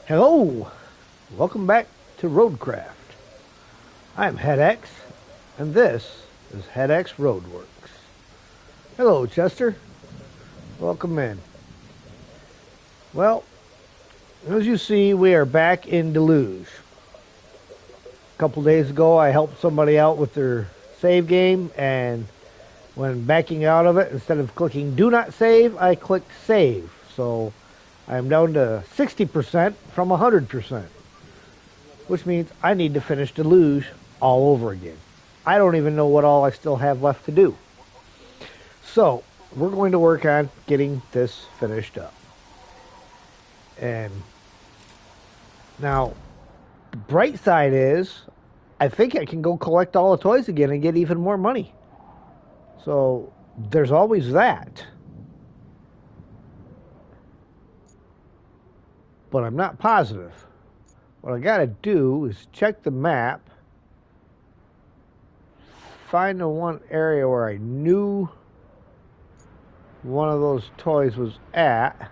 Hello, welcome back to Roadcraft. I'm HeadX, and this is HeadX Roadworks. Hello, Chester. Welcome in. Well, as you see, we are back in Deluge. A couple days ago, I helped somebody out with their save game, and when backing out of it, instead of clicking Do Not Save, I clicked Save. So I'm down to 60% from 100%. Which means I need to finish Deluge all over again. I don't even know what all I still have left to do. So, we're going to work on getting this finished up. And now, the bright side is, I think I can go collect all the toys again and get even more money. So, there's always that. But I'm not positive. What I gotta do is check the map, find the one area where I knew one of those toys was at.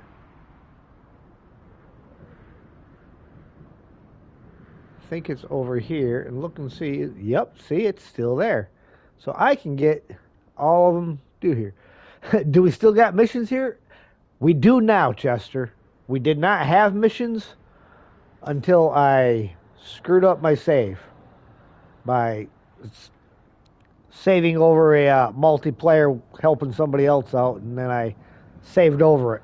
I think it's over here, and look and see. Yep, see, it's still there. So I can get all of them do here. Do we still got missions here? We do now, Chester. We did not have missions until I screwed up my save by saving over a multiplayer, helping somebody else out, and then I saved over it.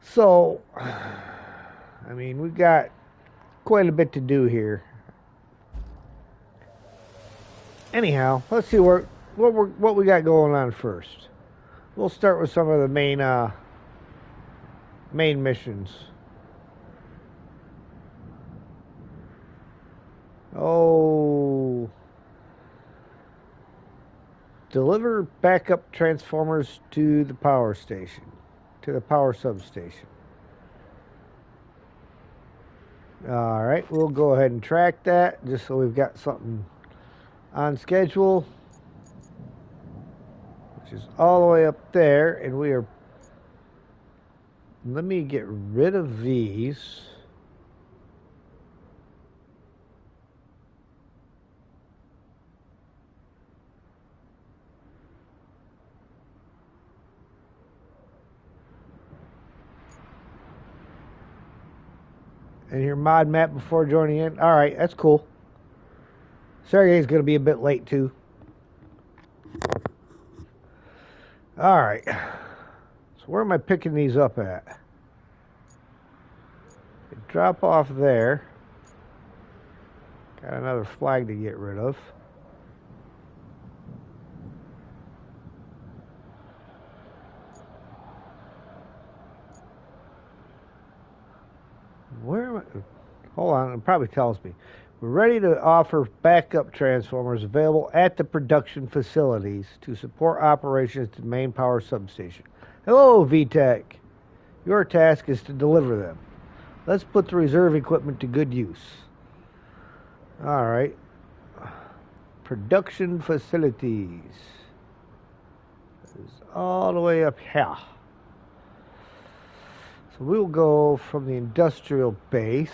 So, I mean, we've got quite a bit to do here. Anyhow, let's see what we got going on first. We'll start with some of the main missions. Oh, deliver backup transformers to the power station, to the power substation. All right, we'll go ahead and track that just so we've got something on schedule, which is all the way up there, and we are. Let me get rid of these. And your mod map before joining in. All right, that's cool. Sergey's going to be a bit late too. All right. So where am I picking these up at? They drop off there. Got another flag to get rid of. Where am I? Hold on, it probably tells me. We're ready to offer backup transformers available at the production facilities to support operations to the main power substation. Hello, VTech. Your task is to deliver them. Let's put the reserve equipment to good use. All right. Production facilities is all the way up here. So we'll go from the industrial base.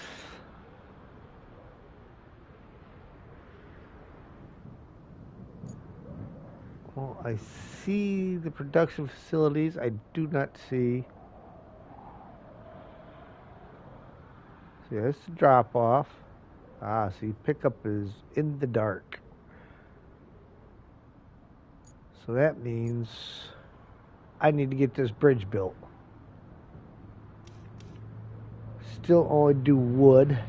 Well, I see the production facilities. I do not see. See, that's the drop off. Ah, see, pickup is in the dark. So that means I need to get this bridge built. Still only do wood.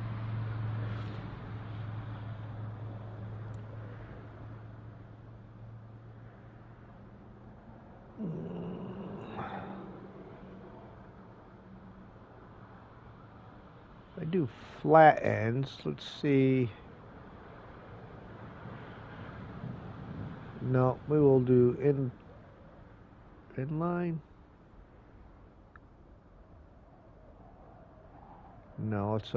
I do flat ends. Let's see. No, we will do inline. No, let's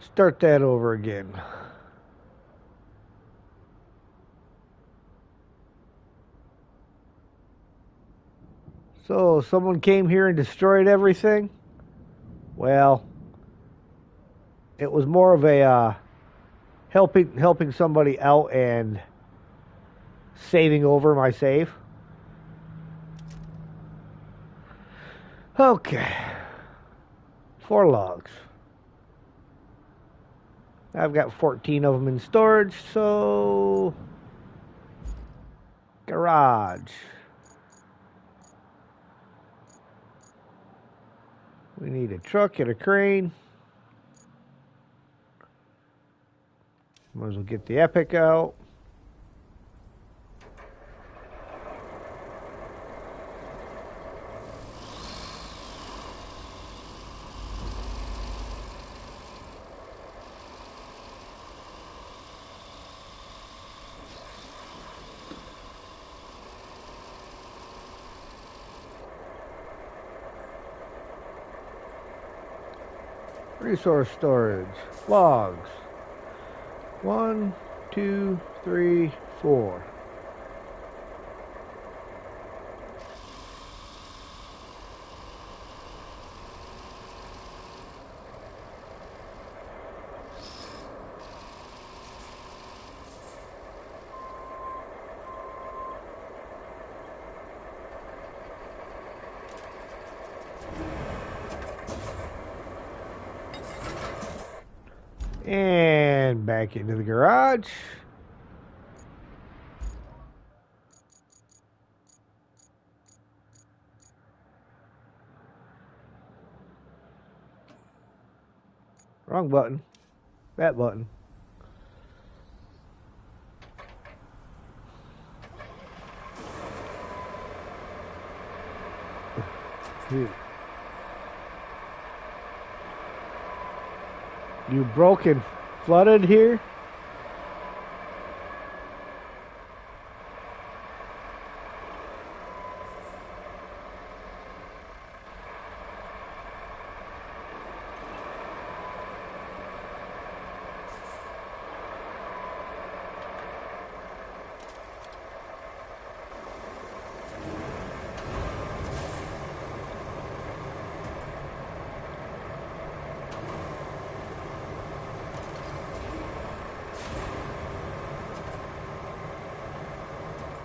start that over again. So someone came here and destroyed everything? Well, it was more of a helping somebody out and saving over my save. Okay. 4 logs. I've got 14 of them in storage, so garage. We need a truck and a crane. Might as well get the Epic out. Resource storage. Logs. 1, 2, 3, 4. And back into the garage. Wrong button. That button. You broken, flooded here?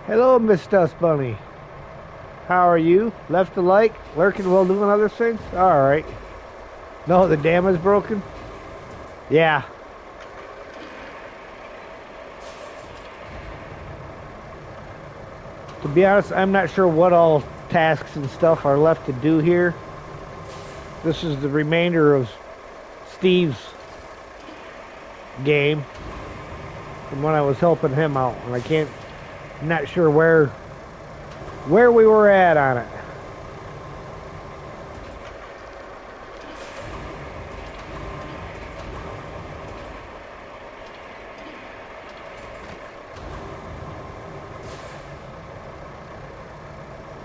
Hello, Miss Dust Bunny. How are you? Left the like, lurking while doing other things? Alright. No, the dam is broken? Yeah. To be honest, I'm not sure what all tasks and stuff are left to do here. This is the remainder of Steve's game from when I was helping him out, and I'm not sure where we were at on it.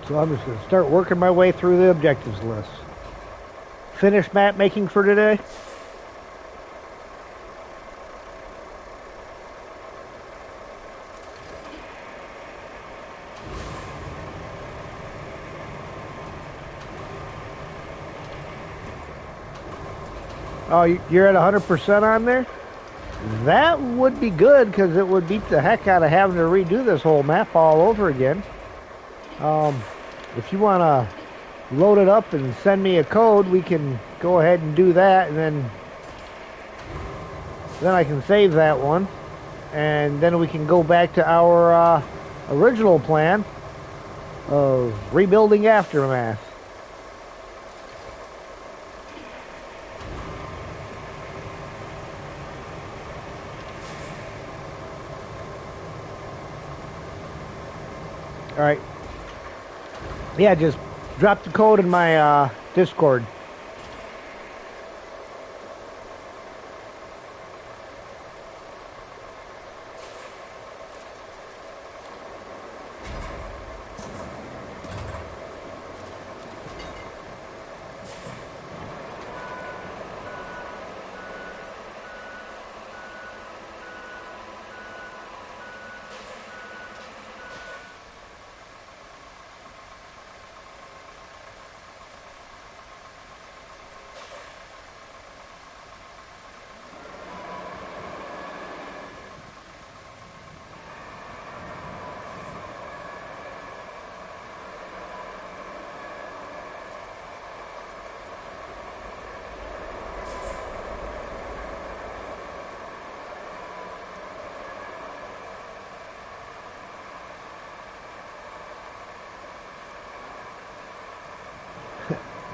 So I'm just going to start working my way through the objectives list. Finish map making for today. Oh, you're at 100% on there? That would be good, because it would beat the heck out of having to redo this whole map all over again. If you want to load it up and send me a code, we can go ahead and do that, and then I can save that one, and then we can go back to our original plan of rebuilding Aftermath. All right. Yeah, just drop the code in my Discord.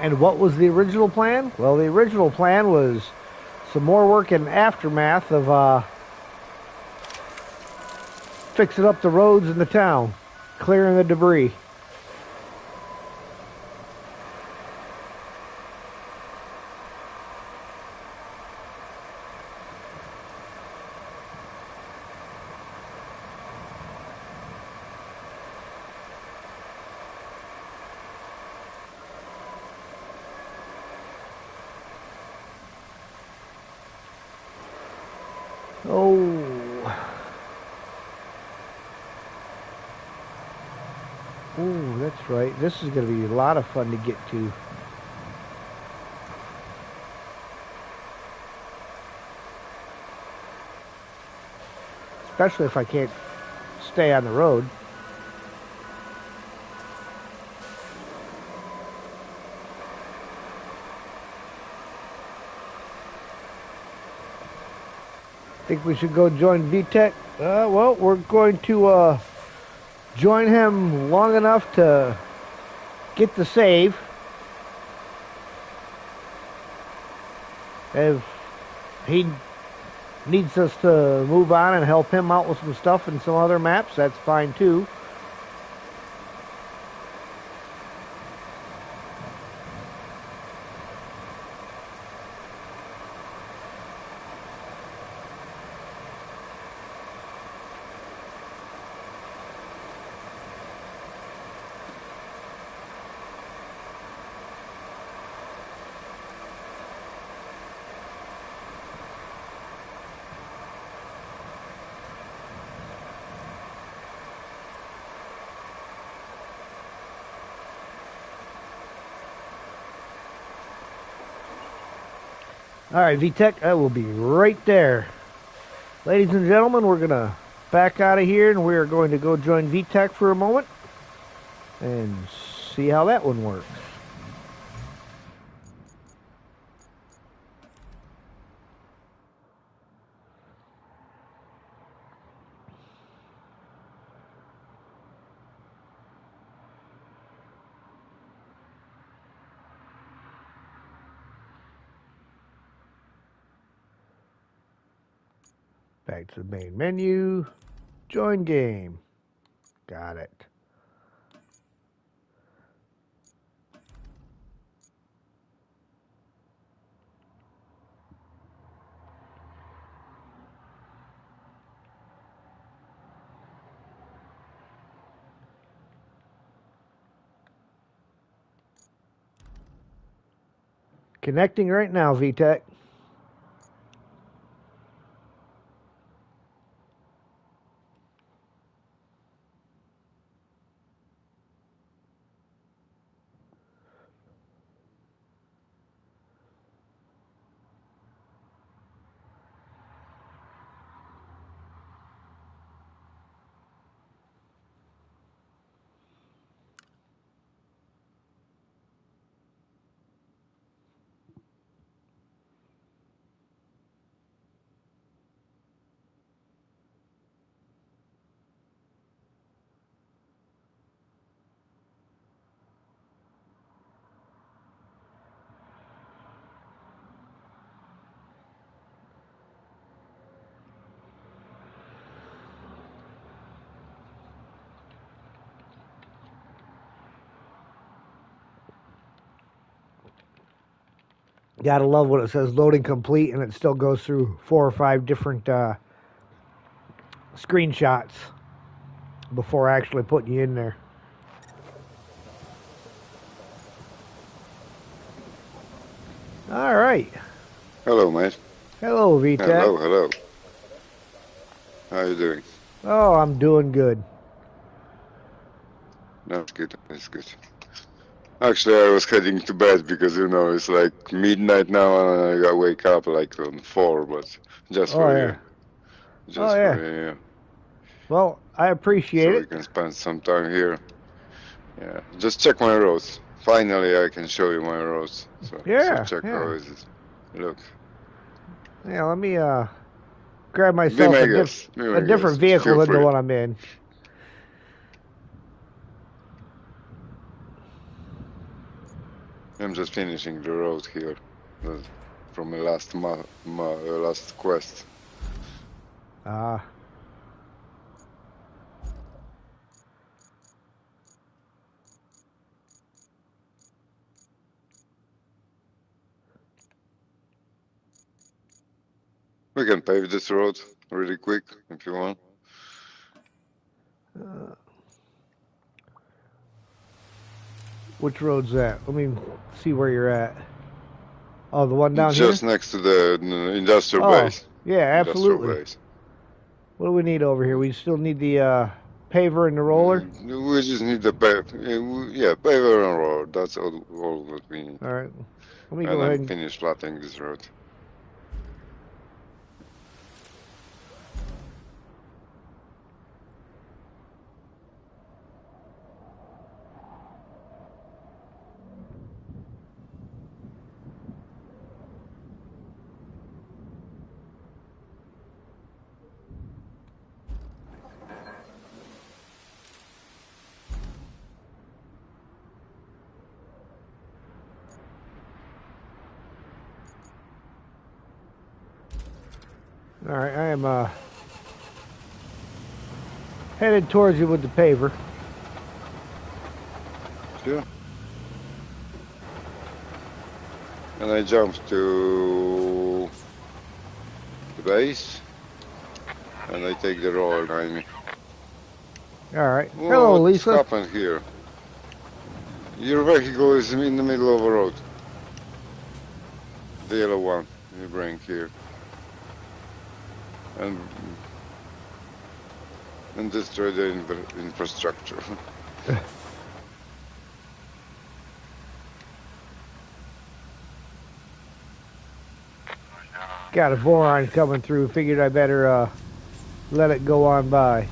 And what was the original plan? Well, the original plan was some more work in aftermath of fixing up the roads in the town, clearing the debris. Oh, that's right. This is going to be a lot of fun to get to. Especially if I can't stay on the road. Think we should go join VTech? Well, we're going to join him long enough to get the save. If he needs us to move on and help him out with some stuff and some other maps, that's fine too. All right, VTech, I will be right there. Ladies and gentlemen, we're going to back out of here, and we are going to go join VTech for a moment and see how that one works. Back to the main menu. Join game. Got it. Connecting right now, VTech. Gotta love when it says loading complete and it still goes through 4 or 5 different screenshots before actually putting you in there. All right. Hello, mate. Hello, VTech. Hello. How are you doing? Oh, I'm doing good. That's good. Actually, I was heading to bed because, it's like midnight now and I gotta wake up like on 4, but just for you. Just for you. Well, I appreciate it. So we can spend some time here. Yeah, just check my roads. Finally, I can show you my roads. So check how is it. Look. Yeah, let me grab myself a different vehicle than the one I'm in. I'm just finishing the road here from the last quest. Ah. We can pave this road really quick if you want. Which road's that? Let me see where you're at. Oh, the one down here? Just next to the industrial base. Yeah, absolutely. Industrial base. What do we need over here? We still need the paver and the roller? We just need the paver and roller. That's all that we need. All right. Let me go ahead and finish flattening this road. All right, I am headed towards you with the paver. Sure. And I jump to the base, and I take the roller behind me. All right. Whoa, hello, Lisa. What's happened here? Your vehicle is in the middle of a road. The yellow one you bring here. And destroy the infrastructure. Got a boron coming through. Figured I better let it go on by.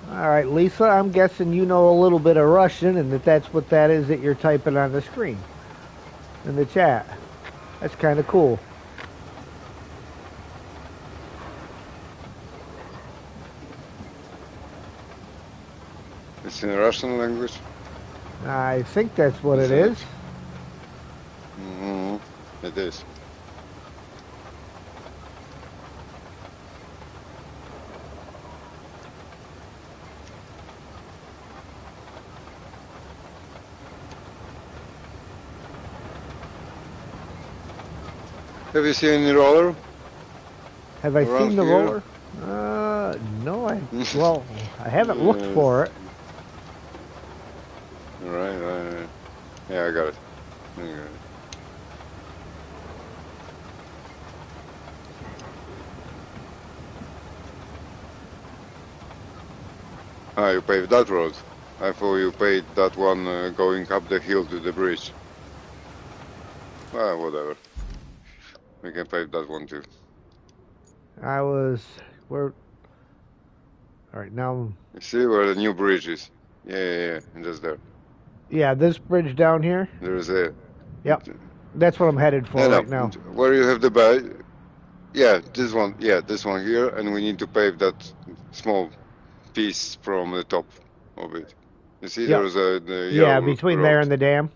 All right, Lisa, I'm guessing you know a little bit of Russian and that's what that is that you're typing on the screen in the chat. That's kind of cool. It's in Russian language? I think that's what it is. Mm-hmm. It is. Have you seen the roller? Have I seen the roller? No. Well, I haven't looked for it. Right. Yeah, I got it. Ah, you paved that road. I thought you paved that one going up the hill to the bridge. Well, whatever. We can pave that one too. Where? All right, now. You see where the new bridge is? Yeah, just there. Yeah, this bridge down here? There's a... Yep, that's what I'm headed for right now. Where you have the base? Yeah, this one here, and we need to pave that small piece from the top of it. You see, yep. There's the yellow between road. there and the dam.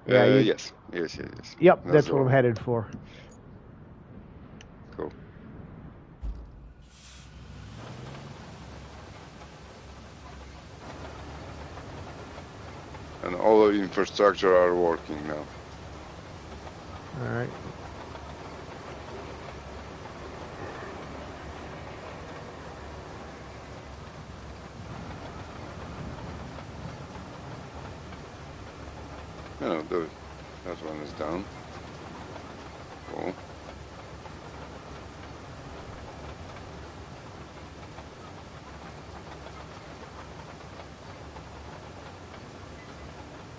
Yeah. Yes. Yep, that's what I'm headed for. Cool. And all the infrastructure are working now. All right. No, that one is down. Cool.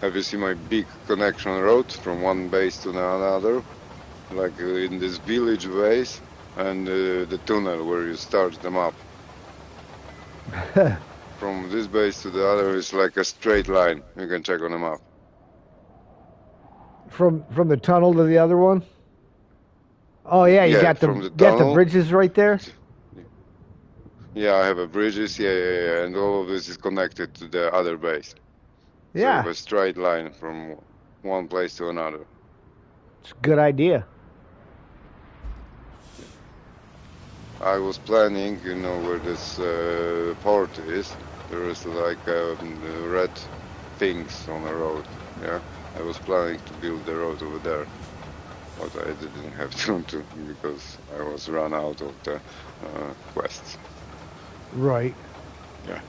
Have you seen my big connection road from one base to another? Like in this village base and the tunnel where you start them up. From this base to the other is like a straight line. You can check on the map. From the tunnel to the other one? Oh yeah, you got the bridges right there? Yeah, I have a bridges, yeah, and all of this is connected to the other base. So you Yeah. have a straight line from one place to another. It's a good idea. I was planning, you know, where this port is. There is like red things on the road. Yeah, I was planning to build the road over there, but I didn't have time to because I was run out of the quests. Right. Yeah.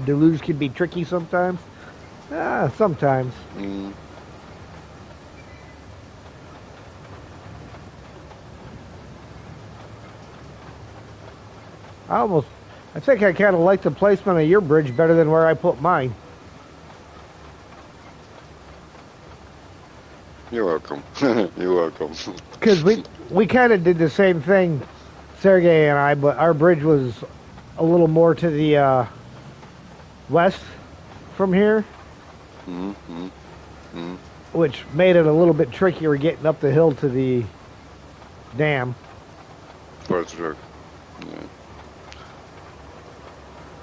Deluge can be tricky sometimes. Sometimes. Mm. I think I kind of like the placement of your bridge better than where I put mine. You're welcome. You're welcome. Because we kind of did the same thing, Sergey and I, but our bridge was a little more to the west from here, which made it a little bit trickier getting up the hill to the dam. For sure. Yeah.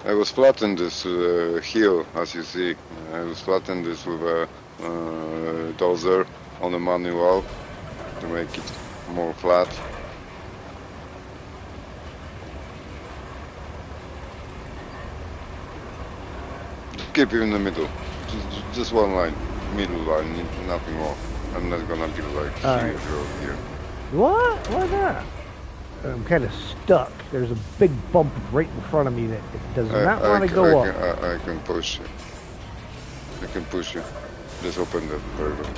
I was flattening this hill, as you see. I was flattening this with a dozer on the manual to make it more flat. Keep it in the middle. Just one line. Middle line, nothing more. I'm not gonna build like huge road here. What? Why not? I'm kind of stuck. There's a big bump right in front of me that it does not want to go up. I can push you. I can push you. Just open the burger.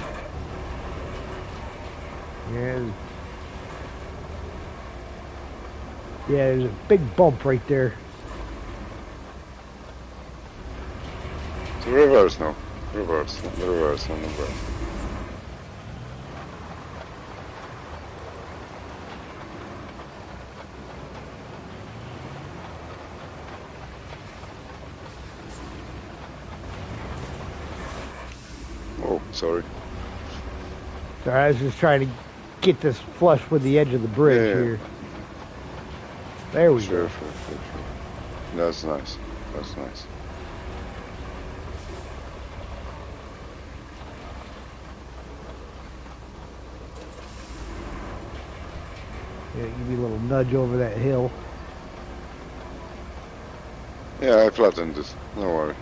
Yeah, there's a big bump right there. So reverse now. Reverse on the reverse. Oh, sorry. So I was just trying to get this flush with the edge of the bridge here. There we go. Sure. That's nice. That's nice. Yeah, give me a little nudge over that hill. Yeah, I flattened this. No worry.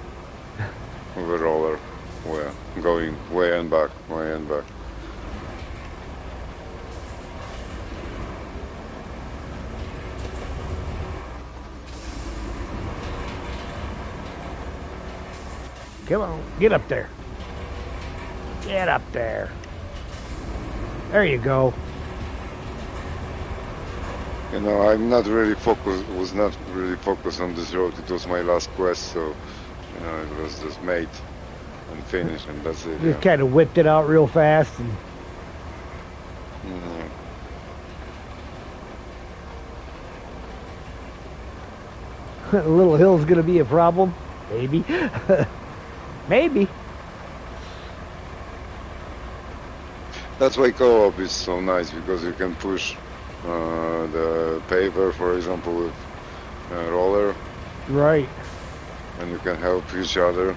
With a roller. Well, going way and back. Come on, get up there. Get up there. There you go. You know, was not really focused on this road. It was my last quest, so, you know, it was just made and finished, and that's it. Just kind of whipped it out real fast. And a little hill's going to be a problem. Maybe. Maybe. That's why co-op is so nice, because you can push the paver, for example, with a roller. Right. And you can help each other.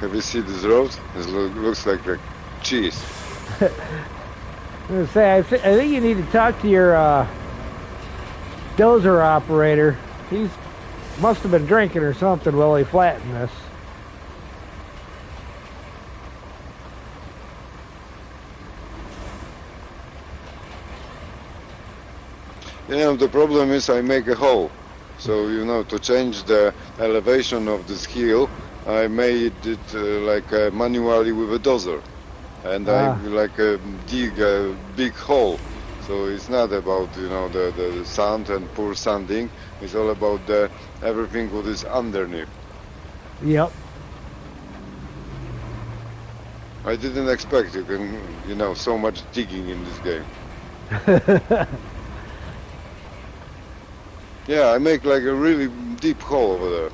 Have you seen this road? It looks like cheese. I was gonna say, I think you need to talk to your dozer operator. He must have been drinking or something while he flattened this. You know, the problem is I make a hole. So, you know, to change the elevation of this hill, I made it like manually with a dozer. And I dig a big hole. So it's not about, you know, the sand and poor sanding. It's all about everything what is underneath. Yep. I didn't expect you can, you know, so much digging in this game. Yeah, I make like a really deep hole over there.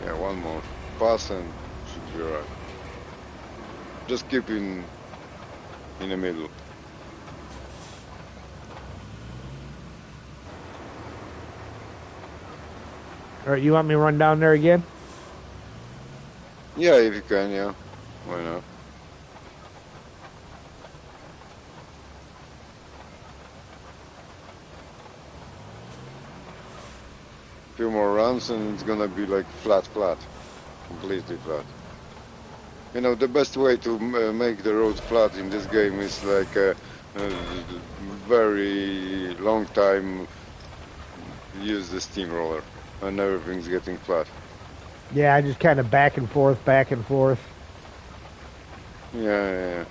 Yeah, one more pass and should be right. Just keep in the middle. All right, you want me to run down there again? Yeah, if you can, yeah. Why not? Few more runs and it's gonna be like flat, completely flat. You know, the best way to make the road flat in this game is like a very long time use the steamroller and everything's getting flat. Yeah, I just kind of back and forth, back and forth. Yeah.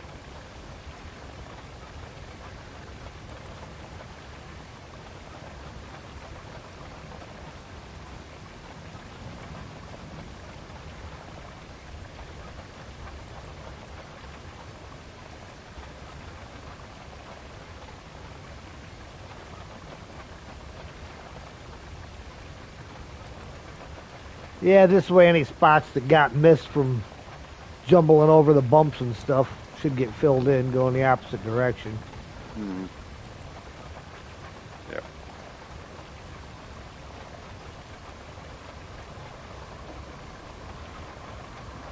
Yeah, this way any spots that got missed from jumbling over the bumps and stuff should get filled in, go in the opposite direction. Mm-hmm. Yeah.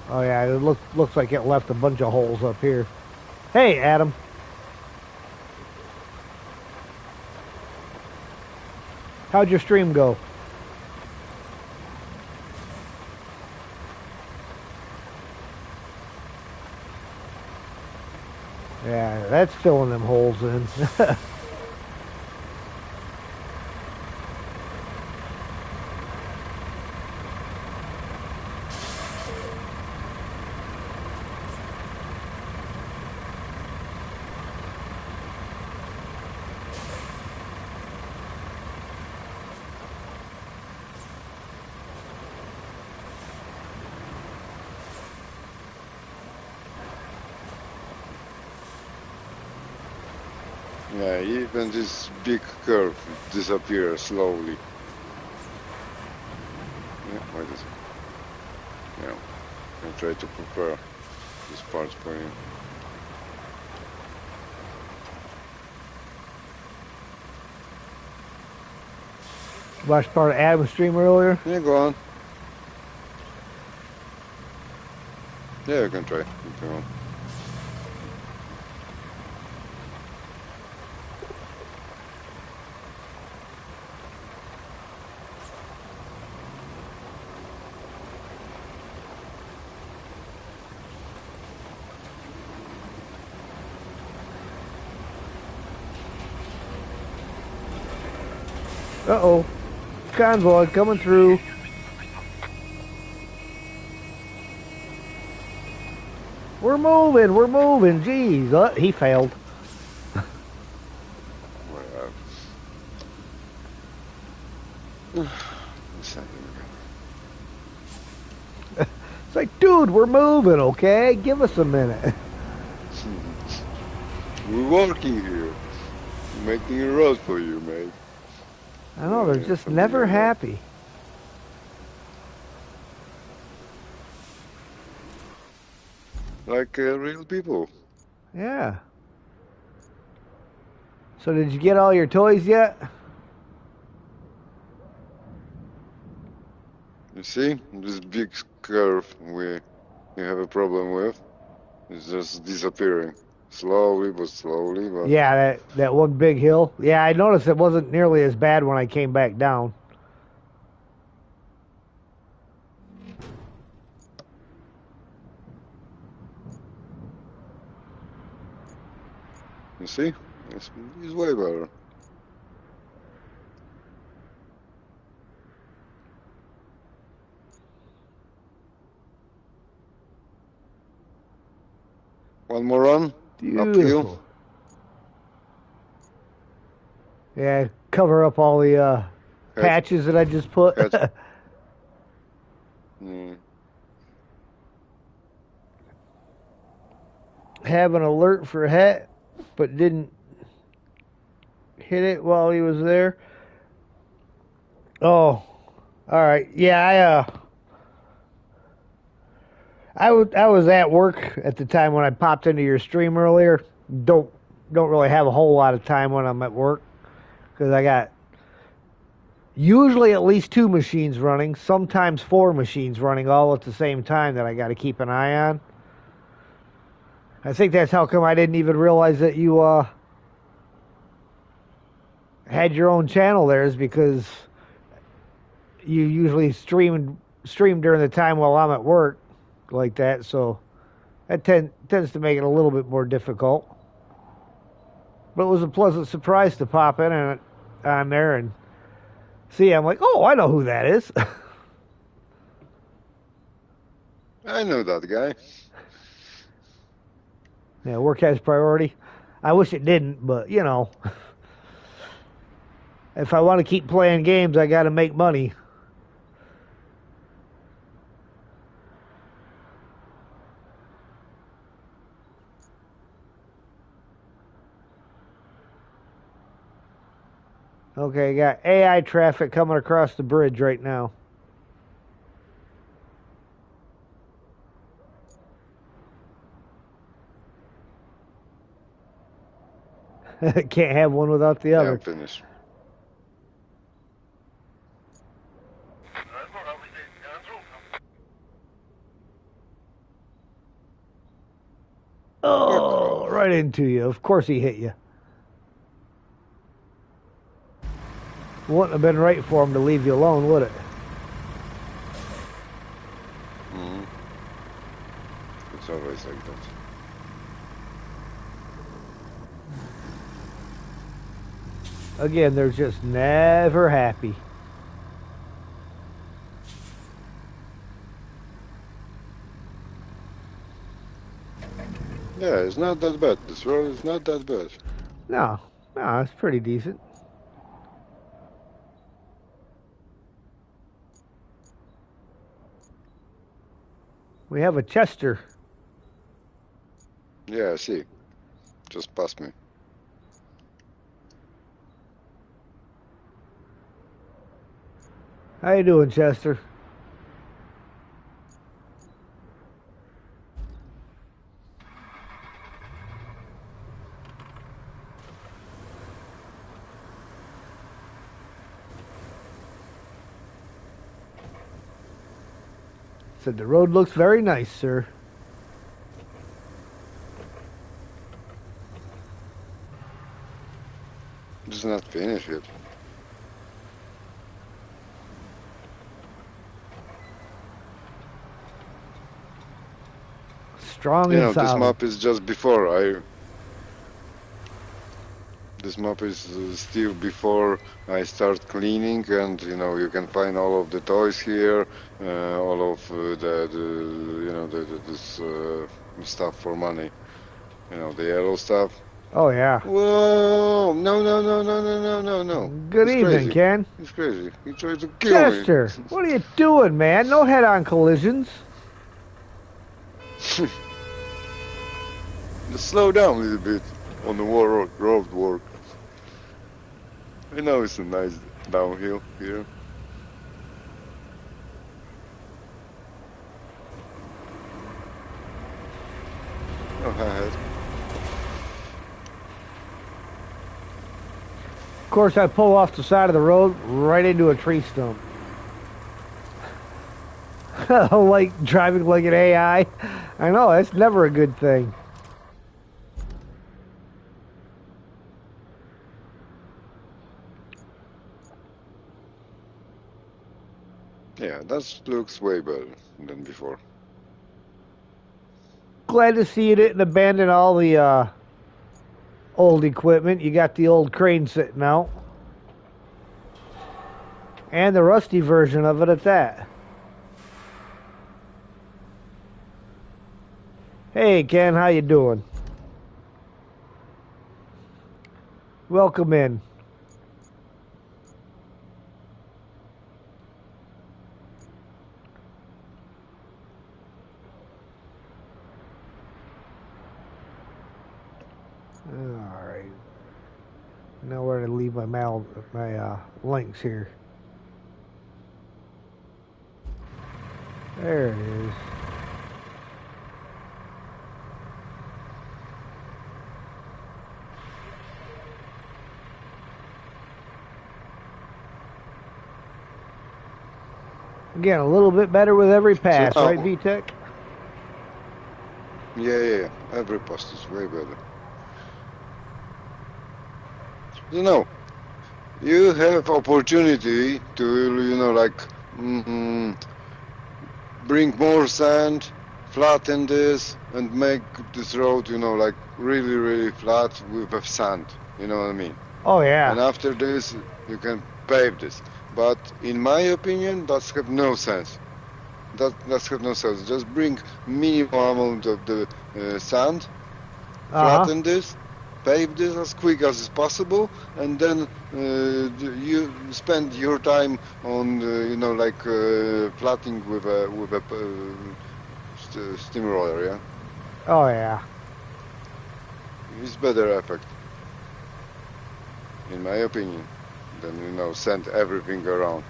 Oh yeah, it looks like it left a bunch of holes up here. Hey, Adam. How'd your stream go? Yeah, that's filling them holes in. Yeah, even this big curve disappears slowly. Yeah, wait a second. Yeah, I try to prepare this part for you. Watched part of Adam's stream earlier. Yeah, go on. Yeah, you can try if you want. Uh-oh. Convoy coming through. We're moving. Jeez, he failed. It's like, dude, we're moving, okay? Give us a minute. We're working here. Making a road for you, mate. I know, they're just never happy. Like real people. Yeah. So did you get all your toys yet? You see, this big curve we have a problem with is just disappearing. Slowly but slowly, but... Yeah, that one big hill. Yeah, I noticed it wasn't nearly as bad when I came back down. You see? It's way better. One more run. Beautiful. Uphill. Yeah, cover up all the patches that I just put. Mm. have an alert for Het, but didn't hit it while he was there. Oh, all right. Yeah, I was at work at the time when I popped into your stream earlier. Don't really have a whole lot of time when I'm at work because I got usually at least 2 machines running, sometimes 4 machines running all at the same time that I got to keep an eye on. I think that's how come I didn't even realize that you had your own channel there, is because you usually stream during the time while I'm at work like that, so that tends to make it a little bit more difficult. But it was a pleasant surprise to pop in and on there and see. I'm like, oh, I know who that is. I know that guy. Yeah, work has priority. I wish it didn't, but you know, if I want to keep playing games, I got to make money. Okay, got AI traffic coming across the bridge right now. Can't have one without the other. Yeah, finish. Oh, right into you. Of course he hit you. Wouldn't have been right for him to leave you alone, would it? Mm-hmm. It's always like that. Again, they're just never happy. Yeah, it's not that bad. This road is not that bad. No, it's pretty decent. We have a Chester. Yeah, I see. Just past me. How you doing, Chester? Said the road looks very nice, sir. It's not finished yet. Strong and solid. This map is just before This map is still before I start cleaning, and you can find all of the toys here, all of this stuff for money. The yellow stuff. Oh yeah. Whoa! No! Good He's evening, crazy. Ken. He's crazy. He tried to kill me. Chester, what are you doing, man? No head-on collisions. Just slow down a little bit on the road work. I know it's a nice downhill here. Oh, ahead. Of course, I pull off the side of the road right into a tree stump. Like driving like an AI. I know, that's never a good thing. Yeah, that looks way better than before. Glad to see you didn't abandon all the old equipment. You got the old crane sitting out. And the rusty version of it at that. Hey, Ken, how you doing? Welcome in. Alright. Now where to leave my links here. There it is. Again, a little bit better with every pass, right, VTech? Yeah. Every pass is way better. You know, you have opportunity to, like, bring more sand, flatten this, and make this road, like really, really flat with sand. You know what I mean? Oh, yeah. And after this, you can pave this. But in my opinion, that's have no sense. That's have no sense. Just bring minimum amount of the sand, flatten this, pave this as quick as possible, and then you spend your time on flattening with a steamroller. Yeah. Oh yeah. It's better effect, in my opinion, than send everything around.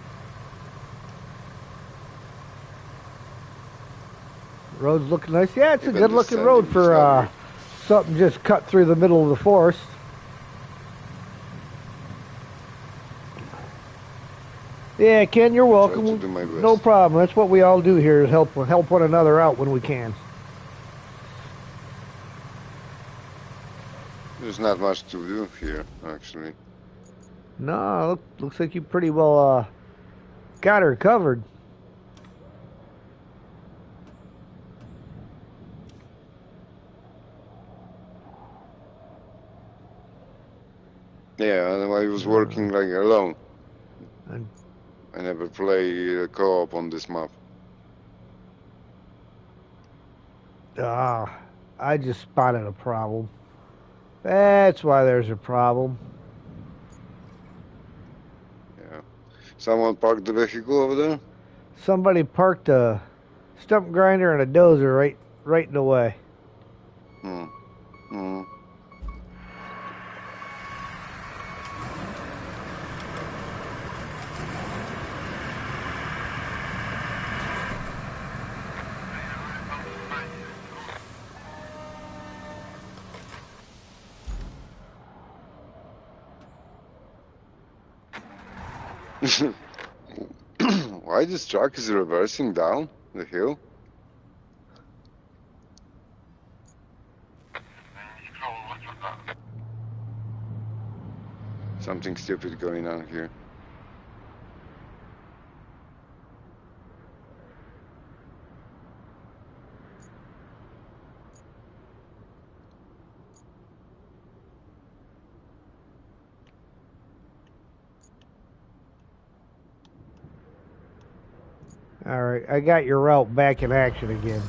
Road's looking nice. Yeah, it's a good looking road for something just cut through the middle of the forest. Yeah, Ken, you're welcome. No problem. That's what we all do here, is help one another out when we can. There's not much to do here, actually. No, looks like you pretty well got her covered. Yeah, and I was working like alone. I never play co-op on this map. I just spotted a problem. That's why there's a problem. Yeah. Someone parked the vehicle over there? Somebody parked a stump grinder and a dozer right in the way. Why this truck is reversing down the hill? Something stupid going on here. All right, I got your route back in action again.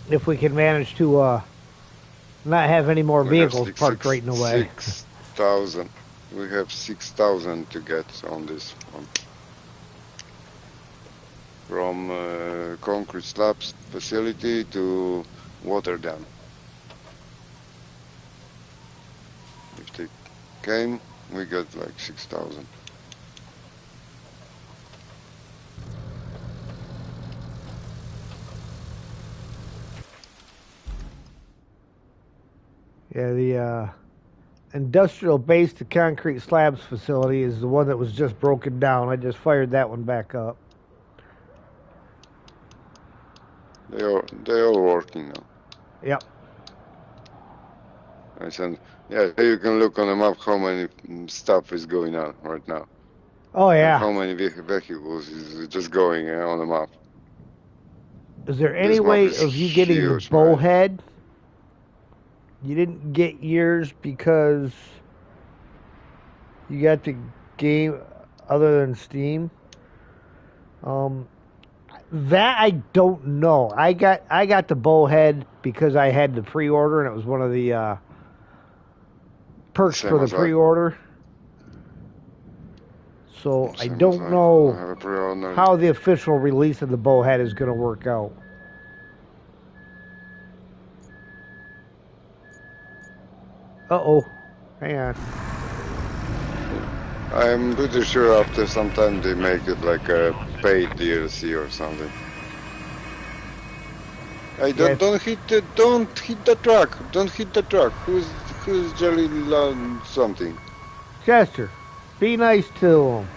If we can manage to not have any more vehicles parked right in the way. 6,000. We have 6,000 to get on this one. From concrete slabs facility to water dam. If they came, we got like 6,000. Yeah, the industrial base to concrete slabs facility is the one that was just broken down. I just fired that one back up. They all working now. Yep. I said, yeah, you can look on the map how many stuff is going on right now. Oh yeah. And how many vehicles is just going on the map. Is there any way of you getting the bowhead? You didn't get yours because you got the game other than Steam. That I don't know. I got the bowhead because I had the pre-order and it was one of the perks for the pre-order. so I don't know how the official release of the Bowhead is going to work out. Uh-oh. Hang on. I'm pretty sure after some time they make it like a paid DLC or something. Hey, don't hit the truck. Don't hit the truck. Who's Jelly something? Chester, be nice to him.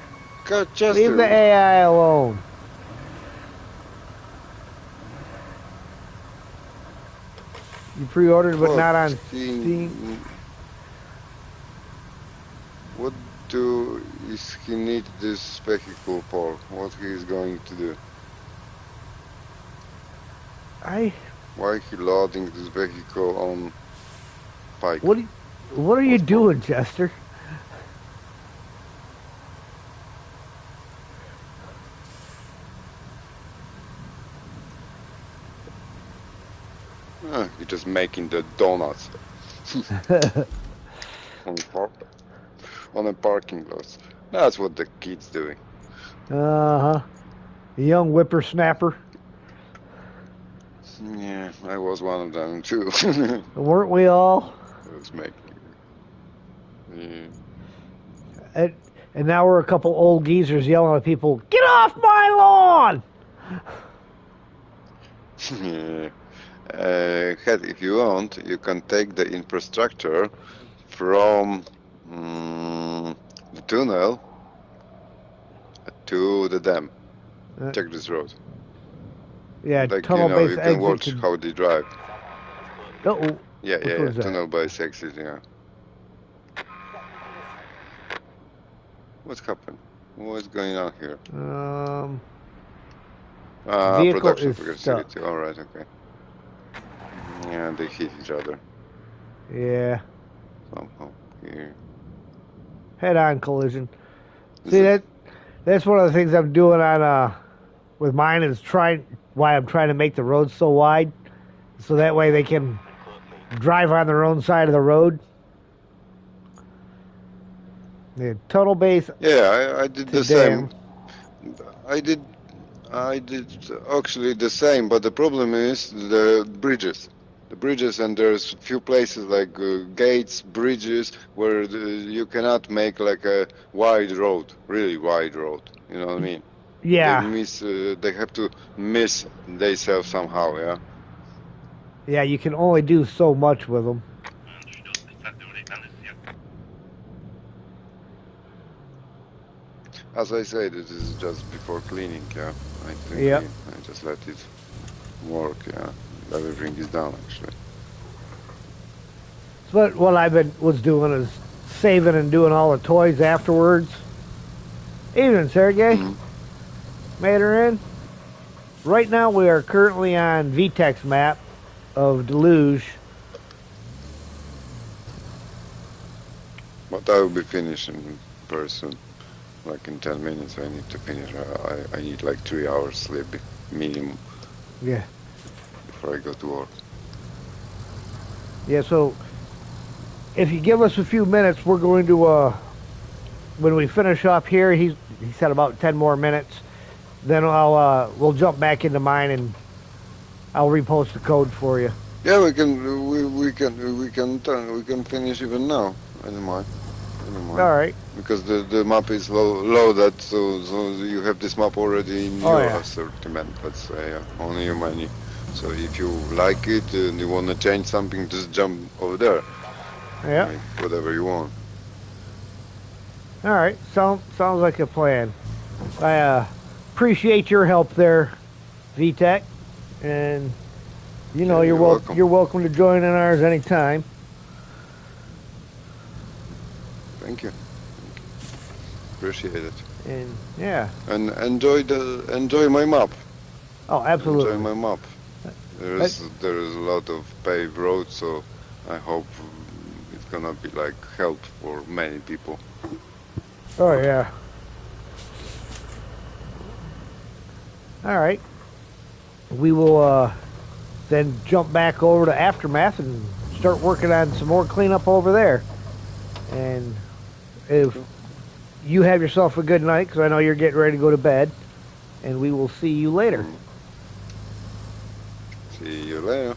Chester. Leave the AI alone. You pre-ordered, but not on Steam. What is he need this vehicle for? What he is going to do? Why he loading this vehicle on Pike? What are you doing, Chester? You're just making the donuts on a parking lot. That's what the kid's doing. A young whippersnapper. Yeah, I was one of them too. Weren't we all? I was making. Yeah. And now we're a couple old geezers yelling at people, "Get off my lawn!" Yeah. If you want, you can take the infrastructure from the tunnel to the dam. Check this road. Yeah, like, tunnel-based you can watch how they drive. Uh-oh. Yeah, tunnel-based exit, yeah. What's happened? What's going on here? Vehicle production is facility. stuck. All right, okay. Yeah, they hit each other. Yeah. Somehow here. Head-on collision. See, that's one of the things I'm doing on with mine is why I'm trying to make the roads so wide, so that way they can drive on their own side of the road. The tunnel base. Yeah, I did the same. I did actually the same, but the problem is the bridges. The bridges, and there's few places like gates, bridges, where you cannot make like a wide road, really wide road. You know what I mean? Yeah. They have to miss themselves somehow, yeah? Yeah, you can only do so much with them. As I said, this is just before cleaning, yeah? I think I just let it work, yeah? Everything is done, actually. But what I was doing is saving and doing all the toys afterwards. Evening, Sergey. Made her in. Right now we are currently on VTEC's map of Deluge. But I will be finishing very soon. Like in 10 minutes I need to finish. I need like 3 hours sleep minimum. Yeah. Before I go to work. Yeah, so if you give us a few minutes, we're going to, when we finish up here, he said about 10 more minutes, then we'll jump back into mine and I'll repost the code for you. Yeah, we can finish even now. I don't mind. All right. Because the map is loaded, so you have this map already in your assortment. Let's say only your money. So if you like it and you want to change something, just jump over there. Yeah. Like whatever you want. All right. Sounds like a plan. I appreciate your help there, VTEC, and you're welcome. You're welcome to join in ours anytime. Thank you. Appreciate it. And yeah. And enjoy my map. Oh, absolutely. Enjoy my map. There is a lot of paved roads, so I hope it's gonna be like help for many people. Oh yeah. All right. We will then jump back over to Aftermath and start working on some more cleanup over there. And if you have yourself a good night, because I know you're getting ready to go to bed. And we will see you later. See you later.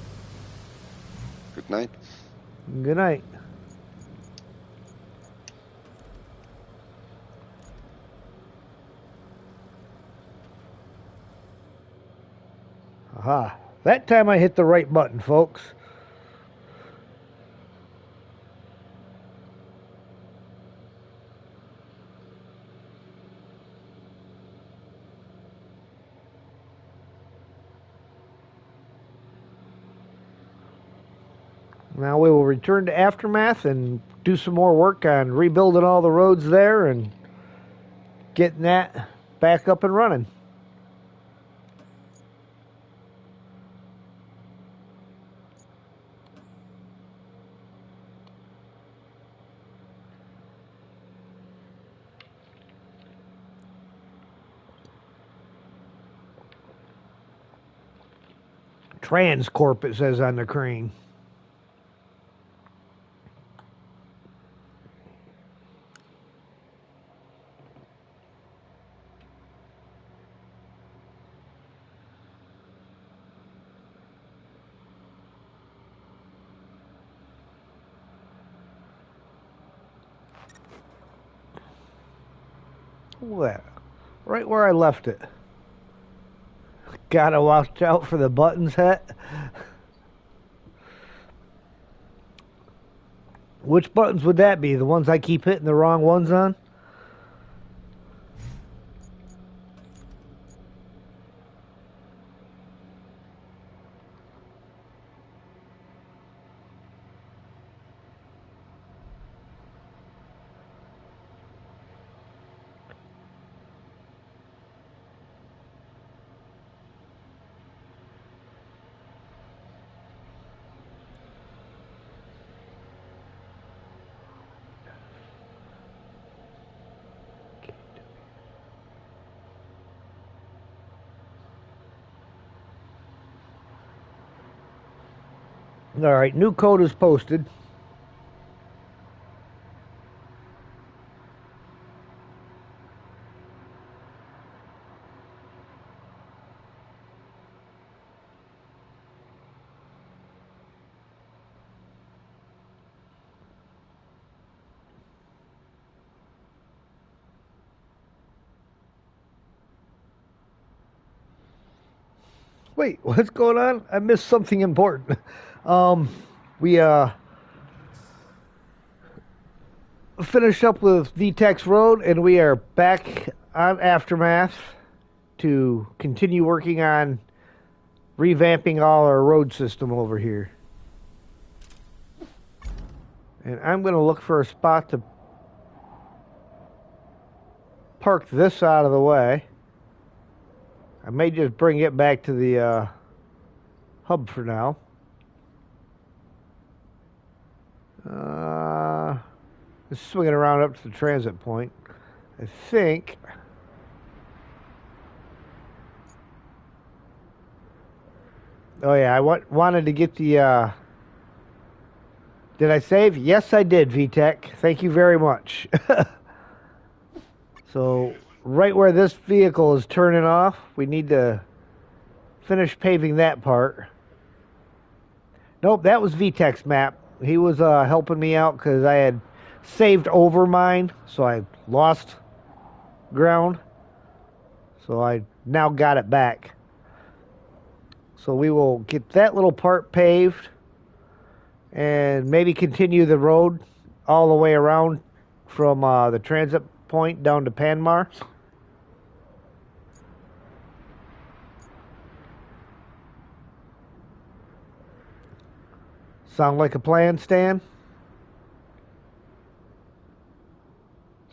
Good night. Good night. Aha. That time I hit the right button, folks. Now we will return to Aftermath and do some more work on rebuilding all the roads there and getting that back up and running. Transcorp, it says on the crane. What? Right where I left it. Gotta watch out for the buttons, Het. Which buttons would that be? The ones I keep hitting the wrong ones on? All right, new code is posted. Wait, what's going on? I missed something important. We finished up with VTEX Road, and we are back on Aftermath to continue working on revamping all our road system over here. And I'm going to look for a spot to park this out of the way. I may just bring it back to the hub for now. Just swinging around up to the transit point. I think. Oh yeah, I wanted to get the. Did I save? Yes, I did, VTech. Thank you very much. So, right where this vehicle is turning off, we need to finish paving that part. Nope, that was VTech's map. He was helping me out because I had saved over mine, so I lost ground. So I now got it back. So we will get that little part paved and maybe continue the road all the way around from the transit point down to Panmar. Sound like a plan, Stan?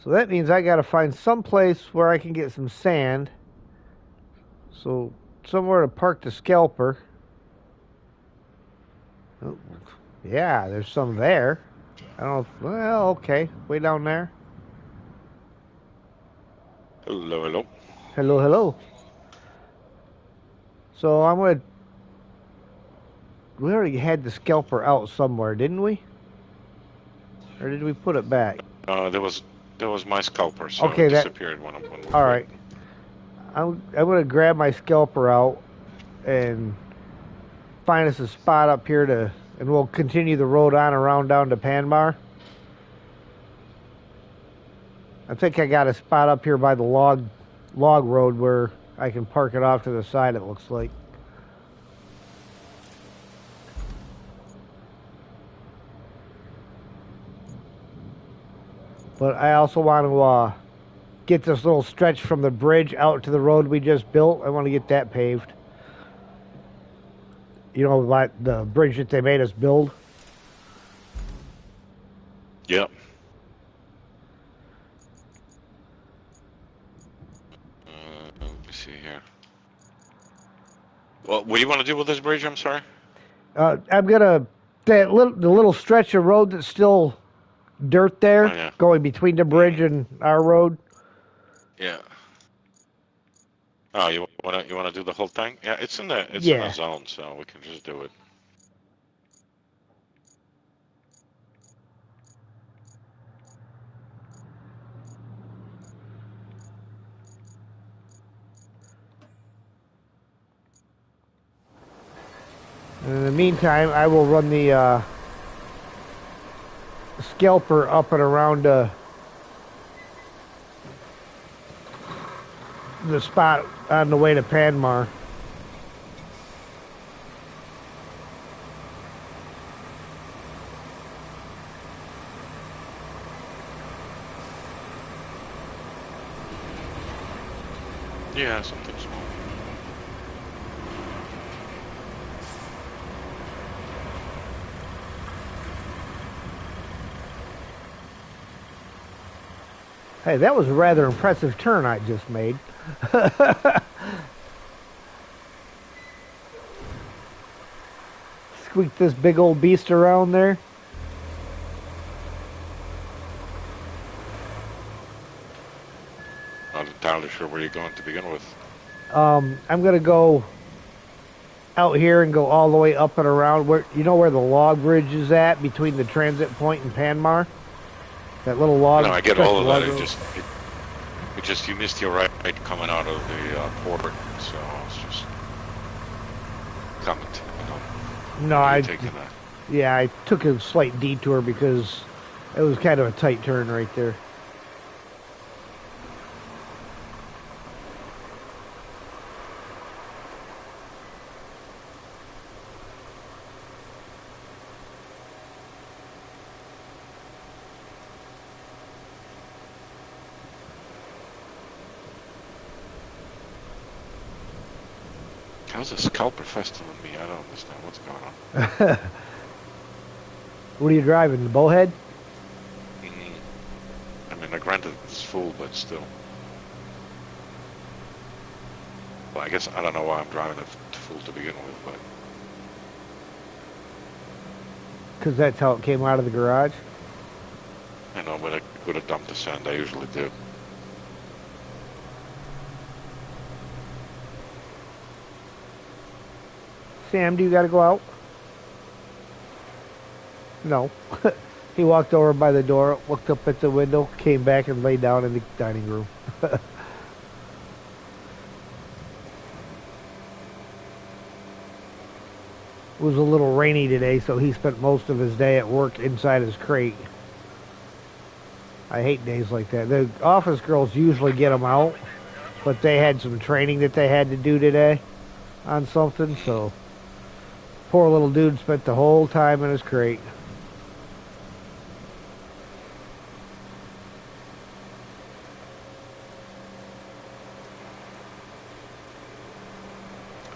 So that means I gotta find some place where I can get some sand. So somewhere to park the scalper. Oh, yeah, there's some there. I don't know. Well, okay. Way down there. Hello, hello. Hello, hello. So I'm gonna. We already had the scalper out somewhere, didn't we? Or did we put it back? There was That was my scalper, so okay, it disappeared when we all right. I'm going to grab my scalper out and find us a spot up here and we'll continue the road on around down to Panmar. I think I got a spot up here by the log road where I can park it off to the side, it looks like. But I also want to get this little stretch from the bridge out to the road we just built. I want to get that paved. You know, like the bridge that they made us build? Yep. Let me see here. Well, what do you want to do with this bridge? I'm sorry. I'm gonna the little stretch of road that's still dirt there, going between the bridge and our road. Yeah. Oh, you want to do the whole thing? Yeah, it's in the in a zone, so we can just do it. In the meantime, I will run the scalper up and around the spot on the way to Panmar. Yeah, something small. Hey, that was a rather impressive turn I just made. Squeak this big old beast around there. Not entirely sure where you're going to begin with. I'm going to go out here and go all the way up and around where, you know where the log bridge is at between the transit point and Panmar? That little log. No, I get all of that. It just you missed your right coming out of the port, so it's just coming. No, I took a slight detour because it was kind of a tight turn right there. How's a scalper faster than me? I don't understand what's going on. What are you driving, the Bowhead? I mean, granted it's full, but still. Well, I guess I don't know why I'm driving it full to begin with, but... Because that's how it came out of the garage? I know, but I could have dumped the sand, I usually do. Sam, do you got to go out? No. He walked over by the door, looked up at the window, came back and laid down in the dining room. It was a little rainy today, so he spent most of his day at work inside his crate. I hate days like that. The office girls usually get him out, but they had some training that they had to do today on something, so... Poor little dude spent the whole time in his crate.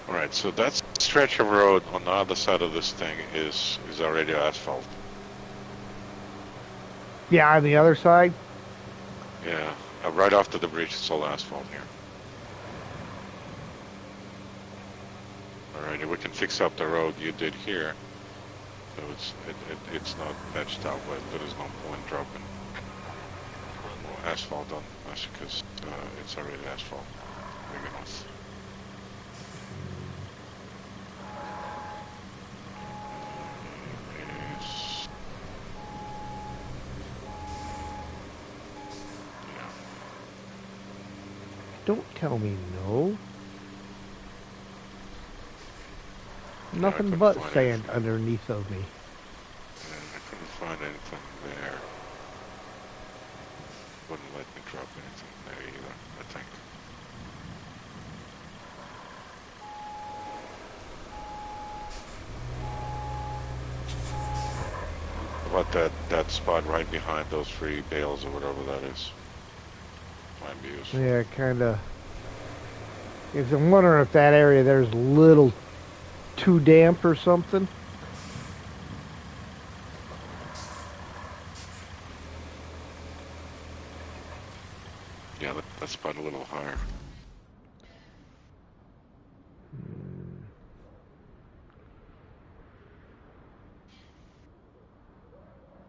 Alright, so that stretch of road on the other side of this thing is already asphalt. Yeah, on the other side? Yeah, right after the bridge it's all asphalt here. Alrighty, we can fix up the road you did here, so it's not patched out, but there is no point dropping more asphalt on us because it's already asphalt. Big enough. Don't tell me no. Nothing but sand underneath of me. Yeah, I couldn't find anything there. Wouldn't let me drop anything there either, I think. About that spot right behind those 3 bales or whatever that is. Might be useful. Yeah, kinda. Because I'm wondering if that area there's a little too damp or something. Yeah, that spot a little higher.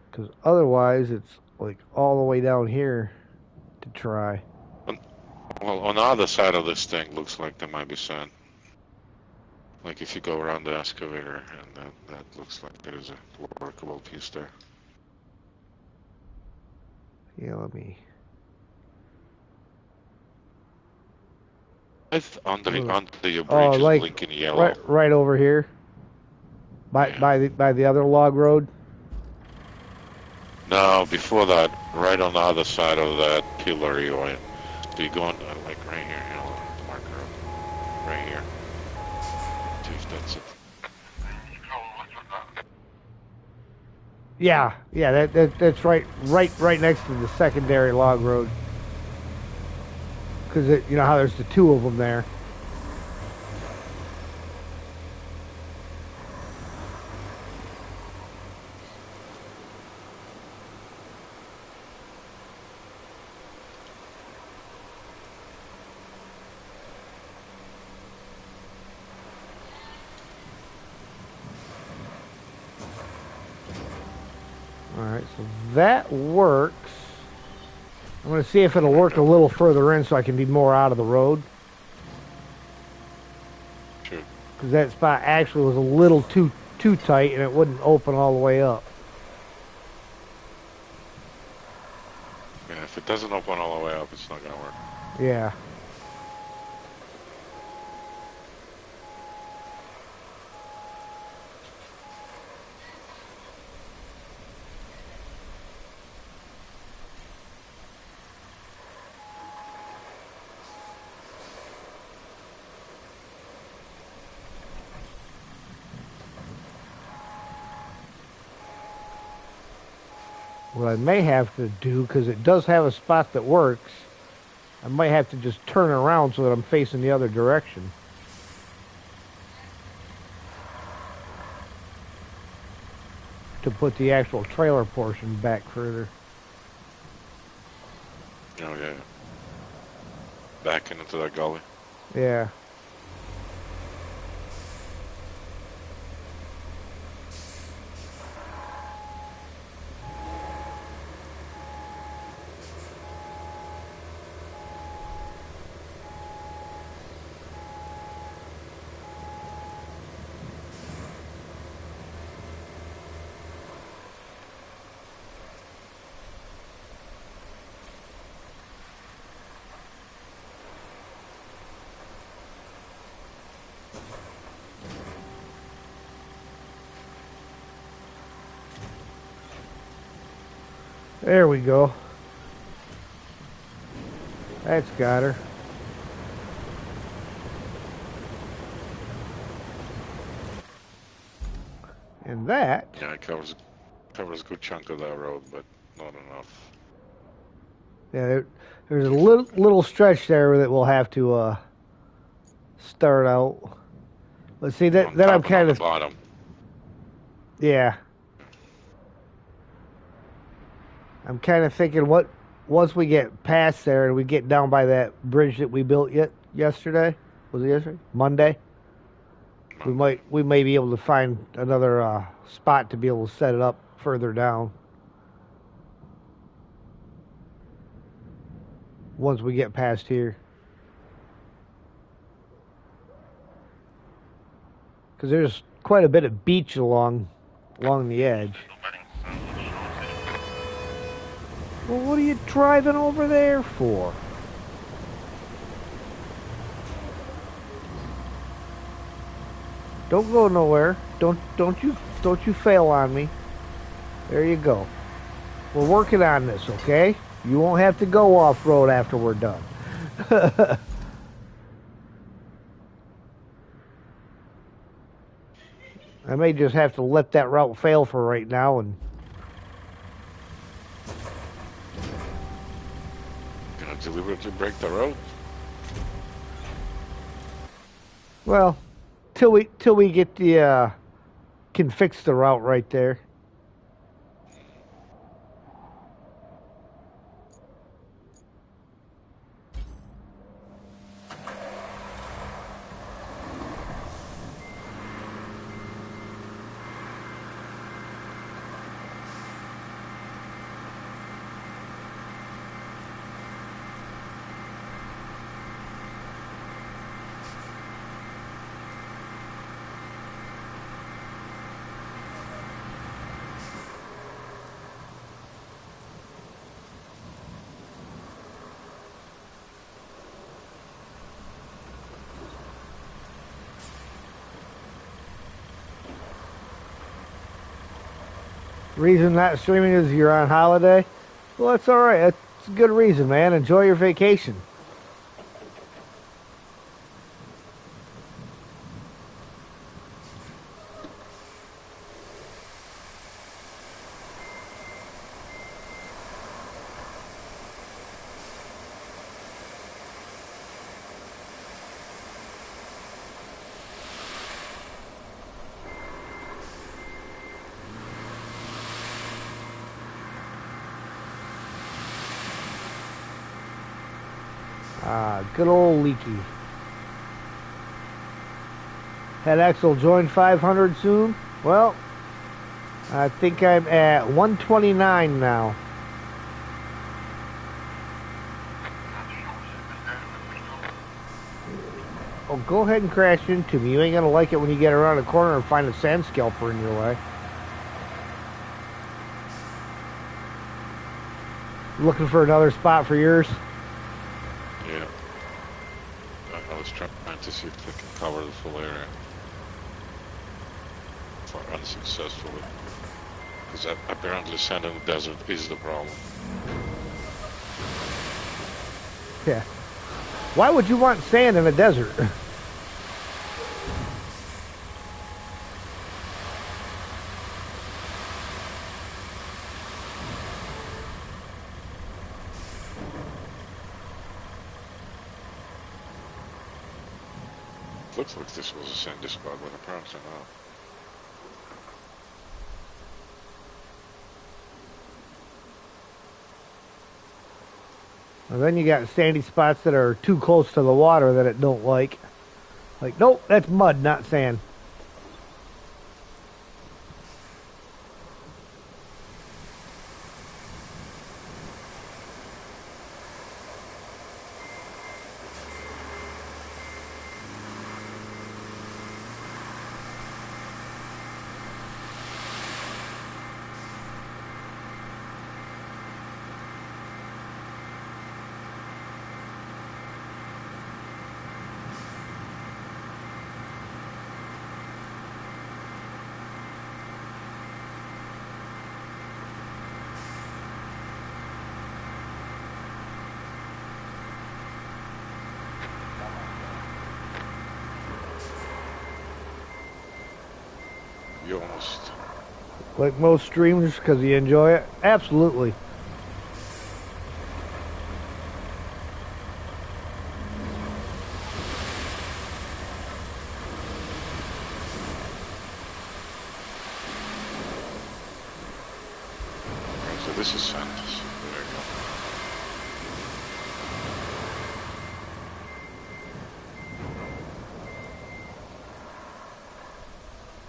Because otherwise it's like all the way down here to try. Well, on the other side of this thing looks like there might be sand. Like if you go around the excavator, and that looks like there is a workable piece there. Yeah, let me... Under your bridge is like blinking yellow. Right over here. By the other log road. No, before that, right on the other side of that pillar you are. So you're going like right here, you know, the marker up. Right here. See if that's it. Yeah, that's right next to the secondary log road. Because you know how there's the 2 of them there. Alright, so that works. I'm going to see if it'll work a little further in so I can be more out of the road. Sure. Because that spot actually was a little too tight and it wouldn't open all the way up. Yeah, if it doesn't open all the way up, it's not going to work. Yeah. What I may have to do, because it does have a spot that works, I might have to just turn around so that I'm facing the other direction. To put the actual trailer portion back further. Oh, yeah. Back into that gully. Yeah. There we go. That's got her. And that... Yeah, it covers a good chunk of that road, but not enough. Yeah, there's a little stretch there that we'll have to start out. Let's see, that I'm kind of... bottom. Yeah. I'm kind of thinking once we get past there and we get down by that bridge that we built yesterday, was it yesterday? Monday? We may be able to find another spot to be able to set it up further down. Once we get past here. Because there's quite a bit of beach along the edge. Well, what are you driving over there for? Don't go nowhere. Don't you fail on me. There you go. We're working on this, okay? You won't have to go off-road after we're done. I may just have to let that route fail for right now and... Gonna deliberately break the road? Well, till we get the, can fix the route right there. Reason not streaming is you're on holiday? Well, that's alright. That's a good reason, man. Enjoy your vacation. Good old Leaky. HeadX will join 500 soon. Well, I think I'm at 129 now. Oh, go ahead and crash into me. You ain't gonna like it when you get around the corner and find a sand scalper in your way. Looking for another spot for yours? Yeah. I was trying to see if they can cover the full area. For unsuccessfully. Because apparently sand in the desert is the problem. Yeah. Why would you want sand in a desert? Looks like this was a sandy spot, but apparently not. And then you got sandy spots that are too close to the water that it don't like. Like, nope, that's mud, not sand. You almost... Like most streamers, because you enjoy it? Absolutely. So this is sand. There you go.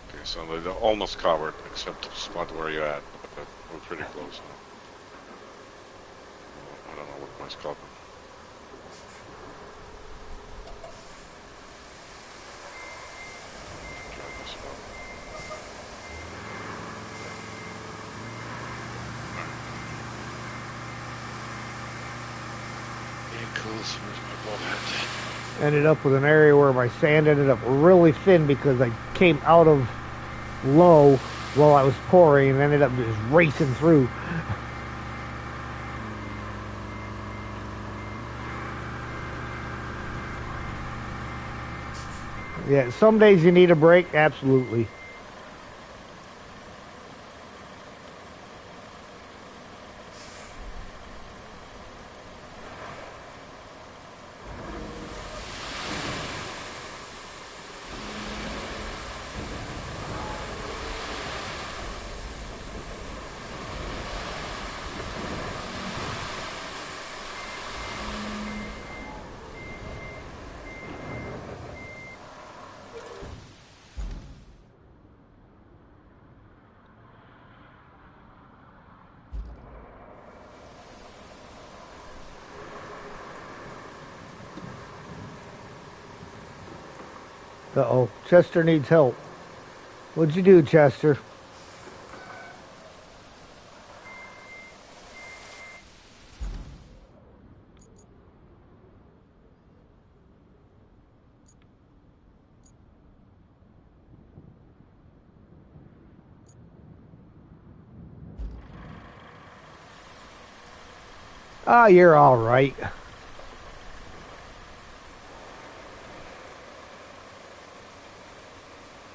Okay, so they're almost covered, except the spot where you're at, but we're pretty close now. I don't know what my scope is. Vehicles, where's my ball head? ended up with an area where my sand ended up really thin because I came out of low while I was pouring and ended up just racing through. Yeah, some days you need a break, absolutely. Uh-oh, Chester needs help. What'd you do, Chester? Ah, you're all right.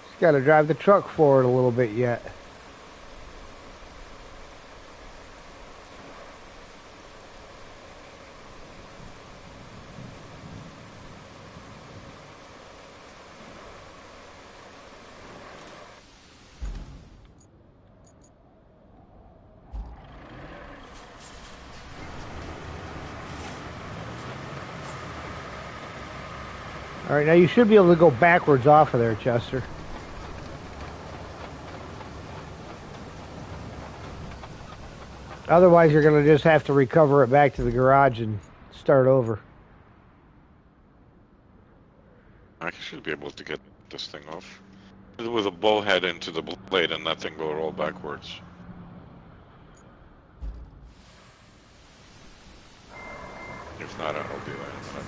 Just got to drive the truck forward a little bit yet. All right, now you should be able to go backwards off of there, Chester. Otherwise, you're going to just have to recover it back to the garage and start over. I should be able to get this thing off. With a bow head into the blade and that thing go roll backwards. If not, I'll do that in a minute.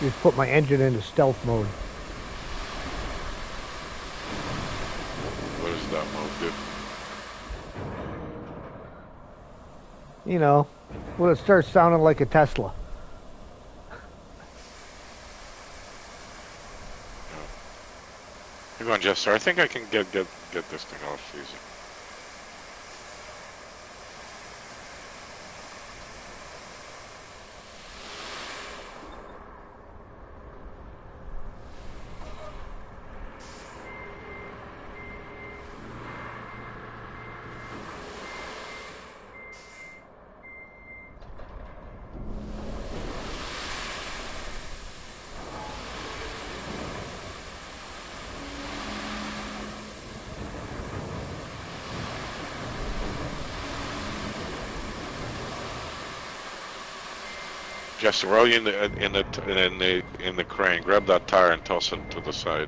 Just put my engine into stealth mode. What does that mode do? You know, when it starts sounding like a Tesla. Hang on, Jester. I think I can get this thing off easy. Just while you're in the crane, grab that tire and toss it to the side.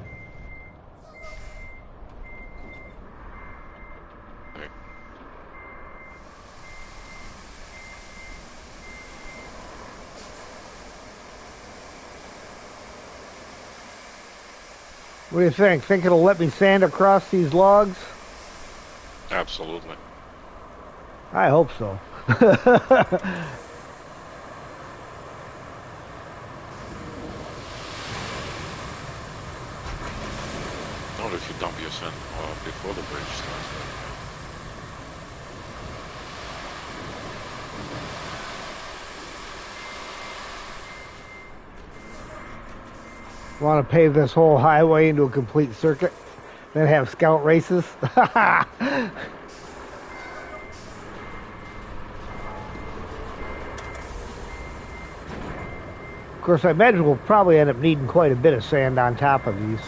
Okay. What do you think? Think it'll let me sand across these logs? Absolutely. I hope so. Not if you dump your sand before the bridge starts. Want to pave this whole highway into a complete circuit? Then have scout races? Of course, I imagine we'll probably end up needing quite a bit of sand on top of these.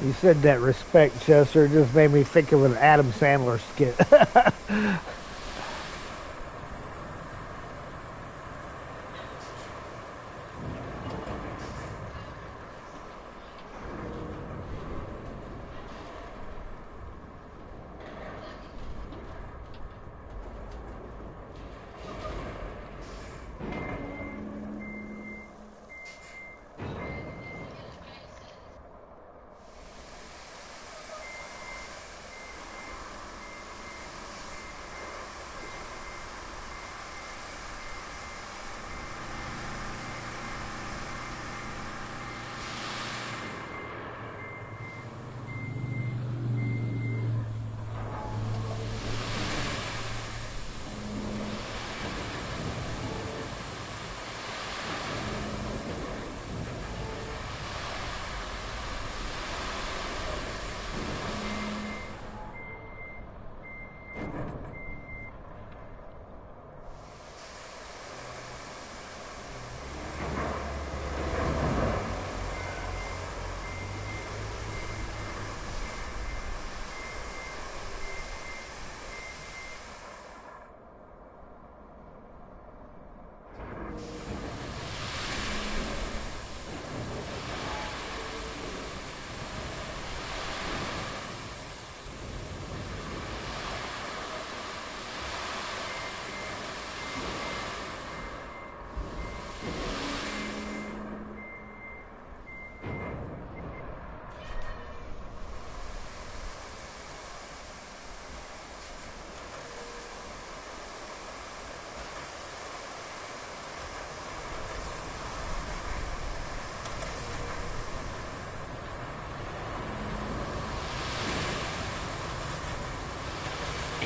You said that respect, Chester, just made me think of an Adam Sandler skit.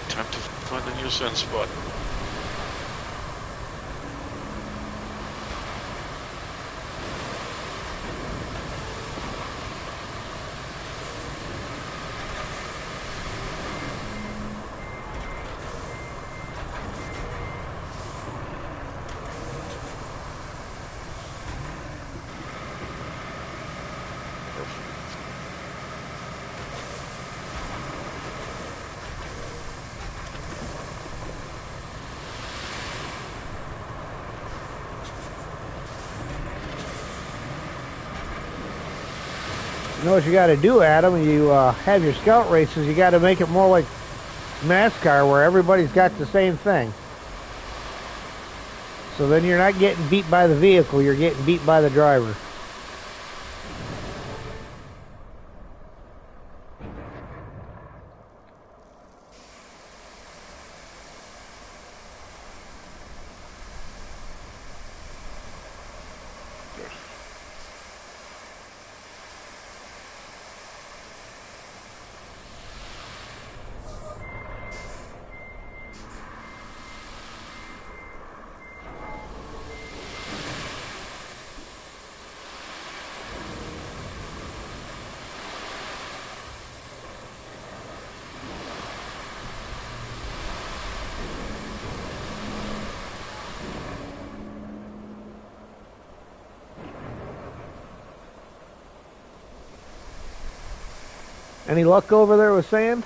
Time to find a new sand spot. You know what you got to do, Adam? You have your scout races. You got to make it more like NASCAR, where everybody's got the same thing. So then you're not getting beat by the vehicle. You're getting beat by the driver. Any luck over there with sand?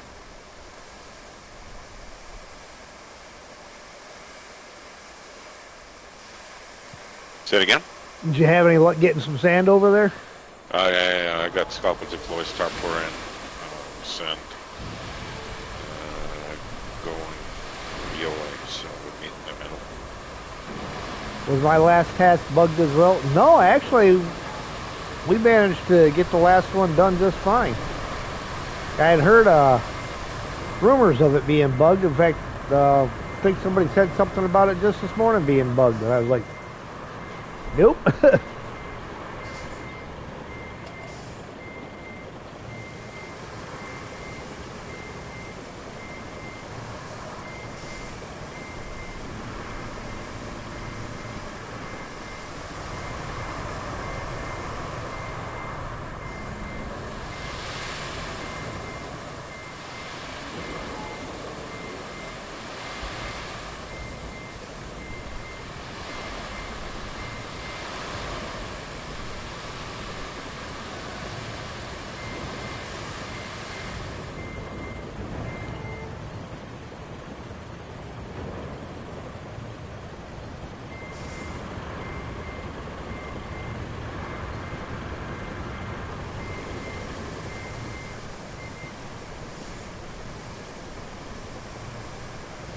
Say it again? Did you have any luck getting some sand over there? Oh, yeah. I got scout and deploy, start pouring sand. Going VOA, so we'll meet in the middle. Was my last task bugged as well? No, actually, we managed to get the last one done just fine. I had heard rumors of it being bugged. In fact, I think somebody said something about it just this morning being bugged, and I was like, nope.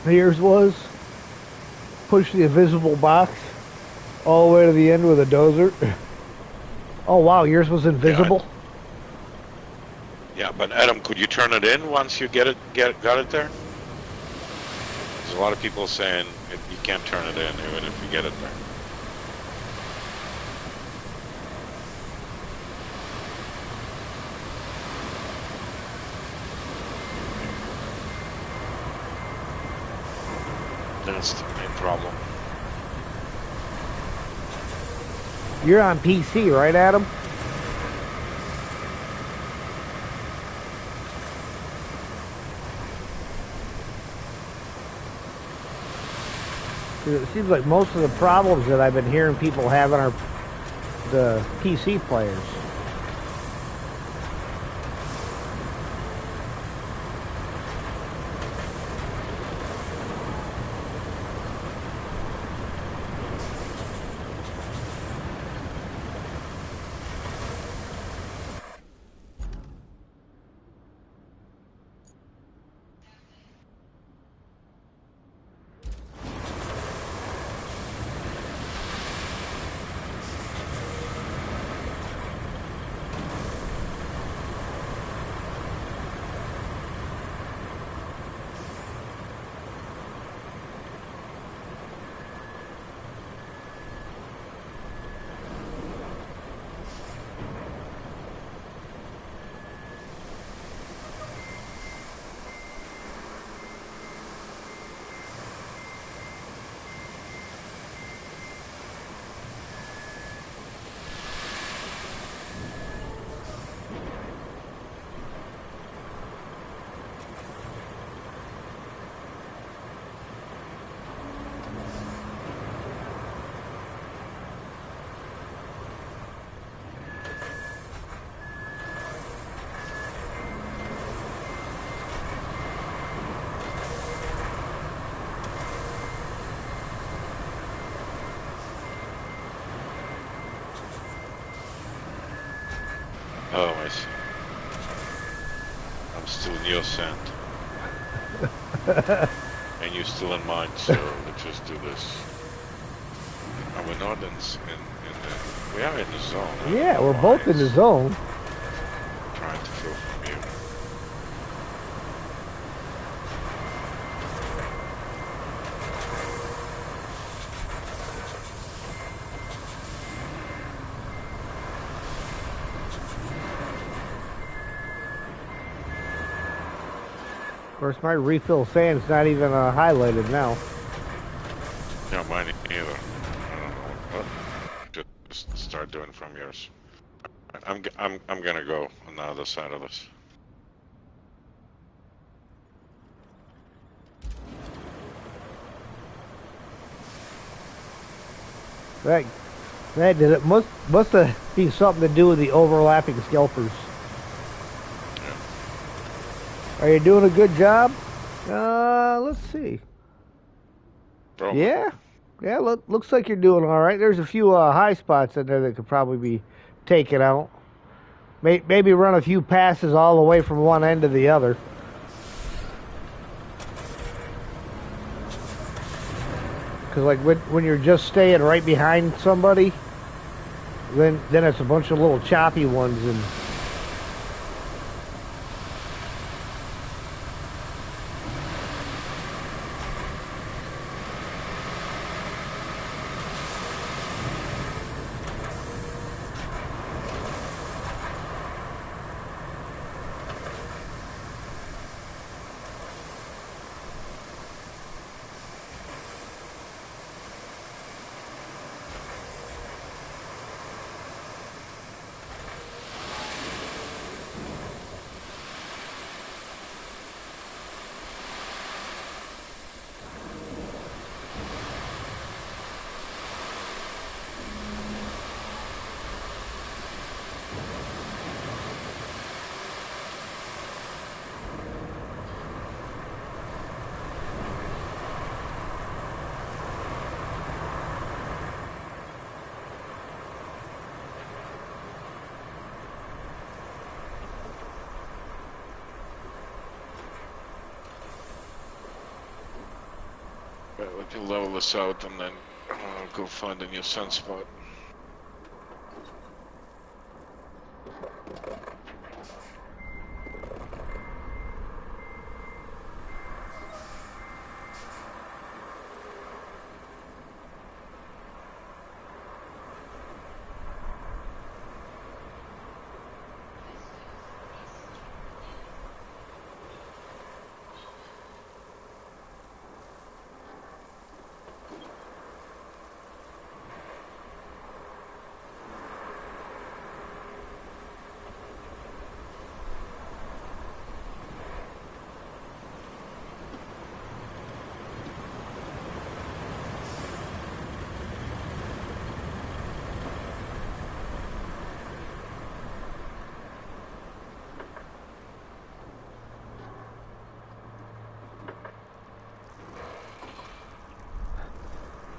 Yours was push the invisible box all the way to the end with a dozer. Oh wow, yours was invisible. Yeah, but Adam, could you turn it in once you got it there? There's a lot of people saying you can't turn it in even if you get it there. That's the main problem. You're on PC, right, Adam? It seems like most of the problems that I've been hearing people having are the PC players. Oh, I see. I'm still in your sand. And you're still in mine, so let's just do this. Are we not in the... We are in the zone. Yeah, we're both in the zone. Trying to fill from you. Of course, my refill sand's not even highlighted now. Yeah, mine either. I don't know what. Just start doing from yours. I'm gonna go on the other side of this. That did it. Must be something to do with the overlapping scalpers. Yeah. Are you doing a good job? Let's see. Probably. Yeah. Looks like you're doing all right. There's a few high spots in there that could probably be taken out. Maybe run a few passes all the way from one end to the other. Because like when you're just staying right behind somebody, then it's a bunch of little choppy ones and. We can level this out and then go find a new sunspot.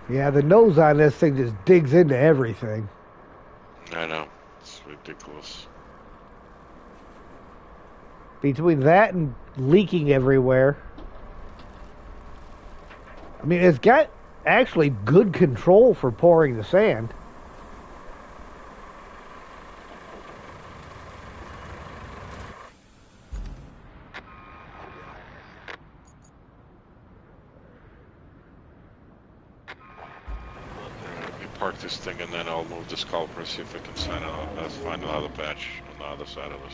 Yeah, the nose on this thing just digs into everything. I know. It's ridiculous. Between that and leaking everywhere. I mean, it's got actually good control for pouring the sand. Park this thing and then I'll move the scalper, see if I can find another patch on the other side of this.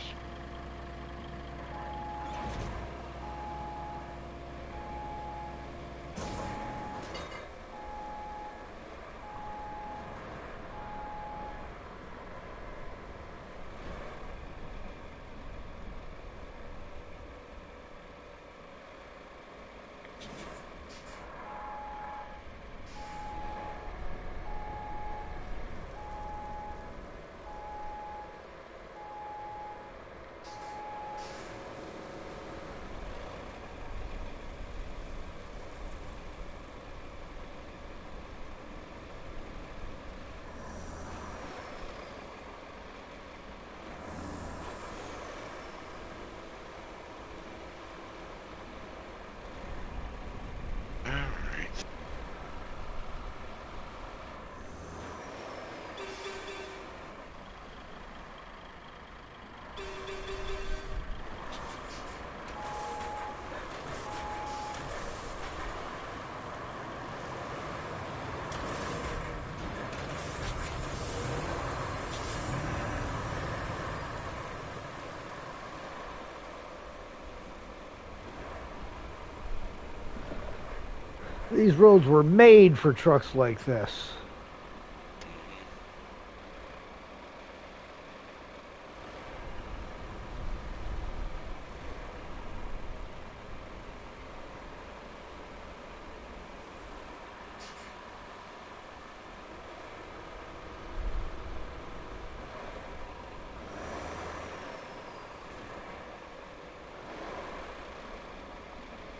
These roads were made for trucks like this.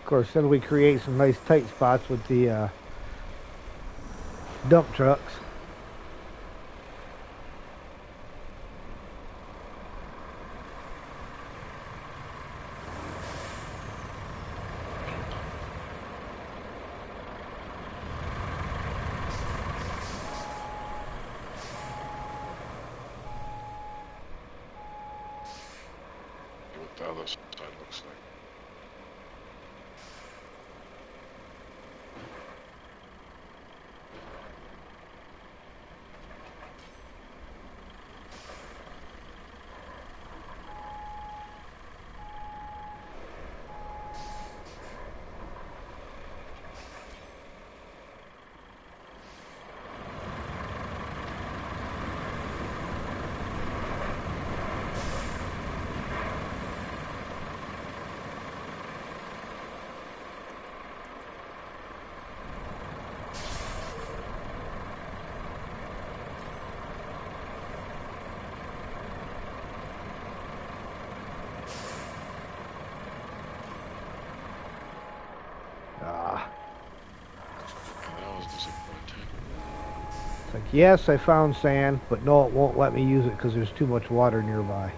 Of course, then we create some nice tight spots with the dump trucks. What the other side looks like. Like, yes, I found sand, but no, it won't let me use it because there's too much water nearby.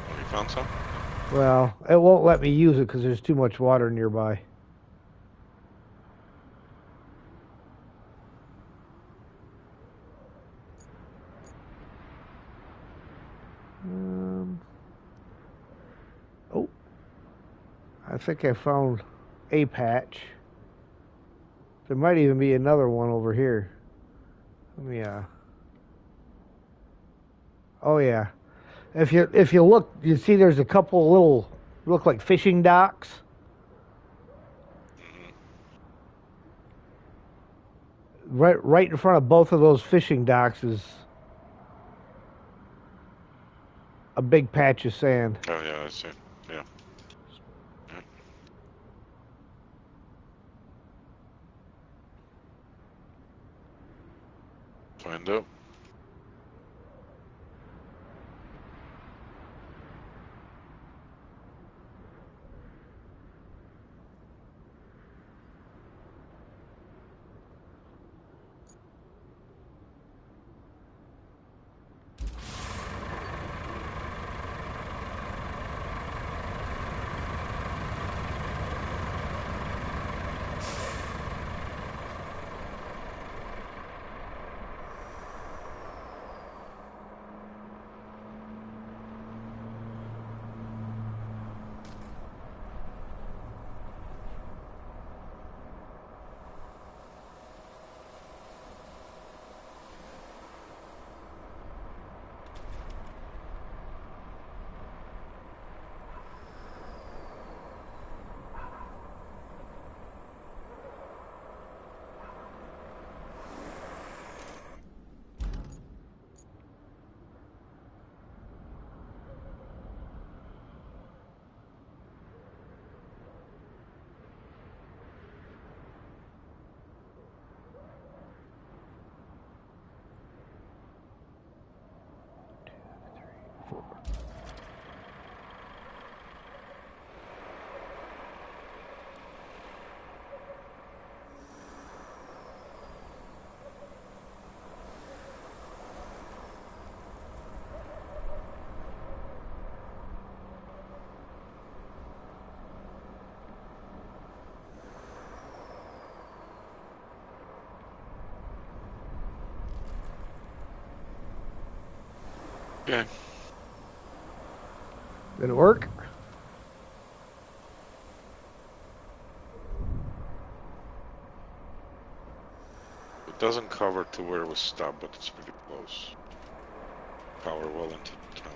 Have you found some? Well, it won't let me use it because there's too much water nearby. Oh, I think I found a patch. There might even be another one over here. Let me oh yeah. If you look, you see there's a couple little look like fishing docks. Right in front of both of those fishing docks is a big patch of sand. Oh yeah, I see. Yeah. Yeah. Find out. Okay. Did it work? It doesn't cover to where we stopped, but it's pretty close. Power well into town.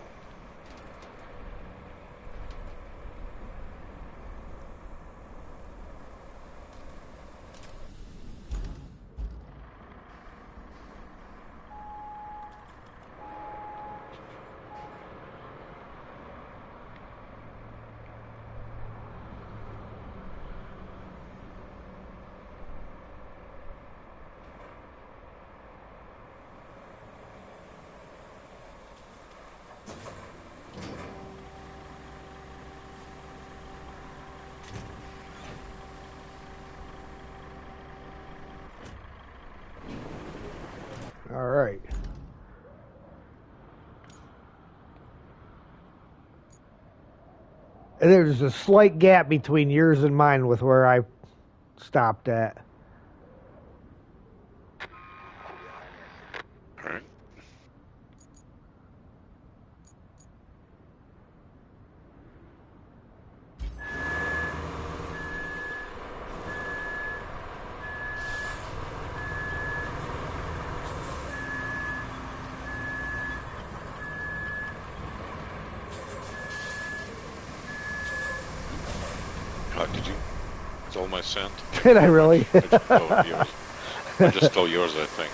All right. There's a slight gap between yours and mine with where I stopped at. All right. How did you stole my scent? Did I really? I just stole yours. I just stole yours, I think.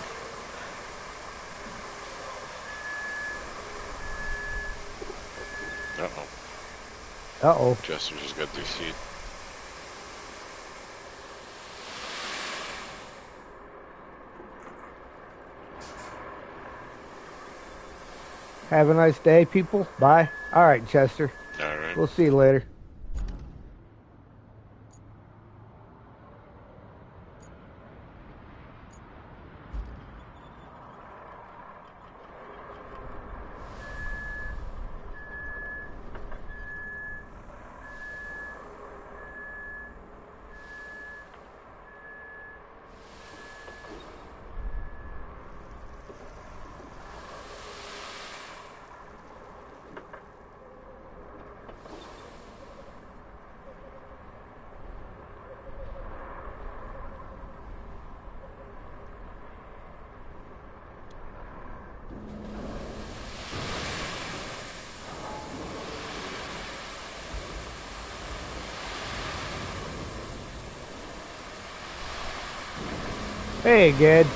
Uh-oh. Uh-oh. Chester just got DC'd. Have a nice day, people. Bye. All right, Chester. All right. We'll see you later. Hey, Ged.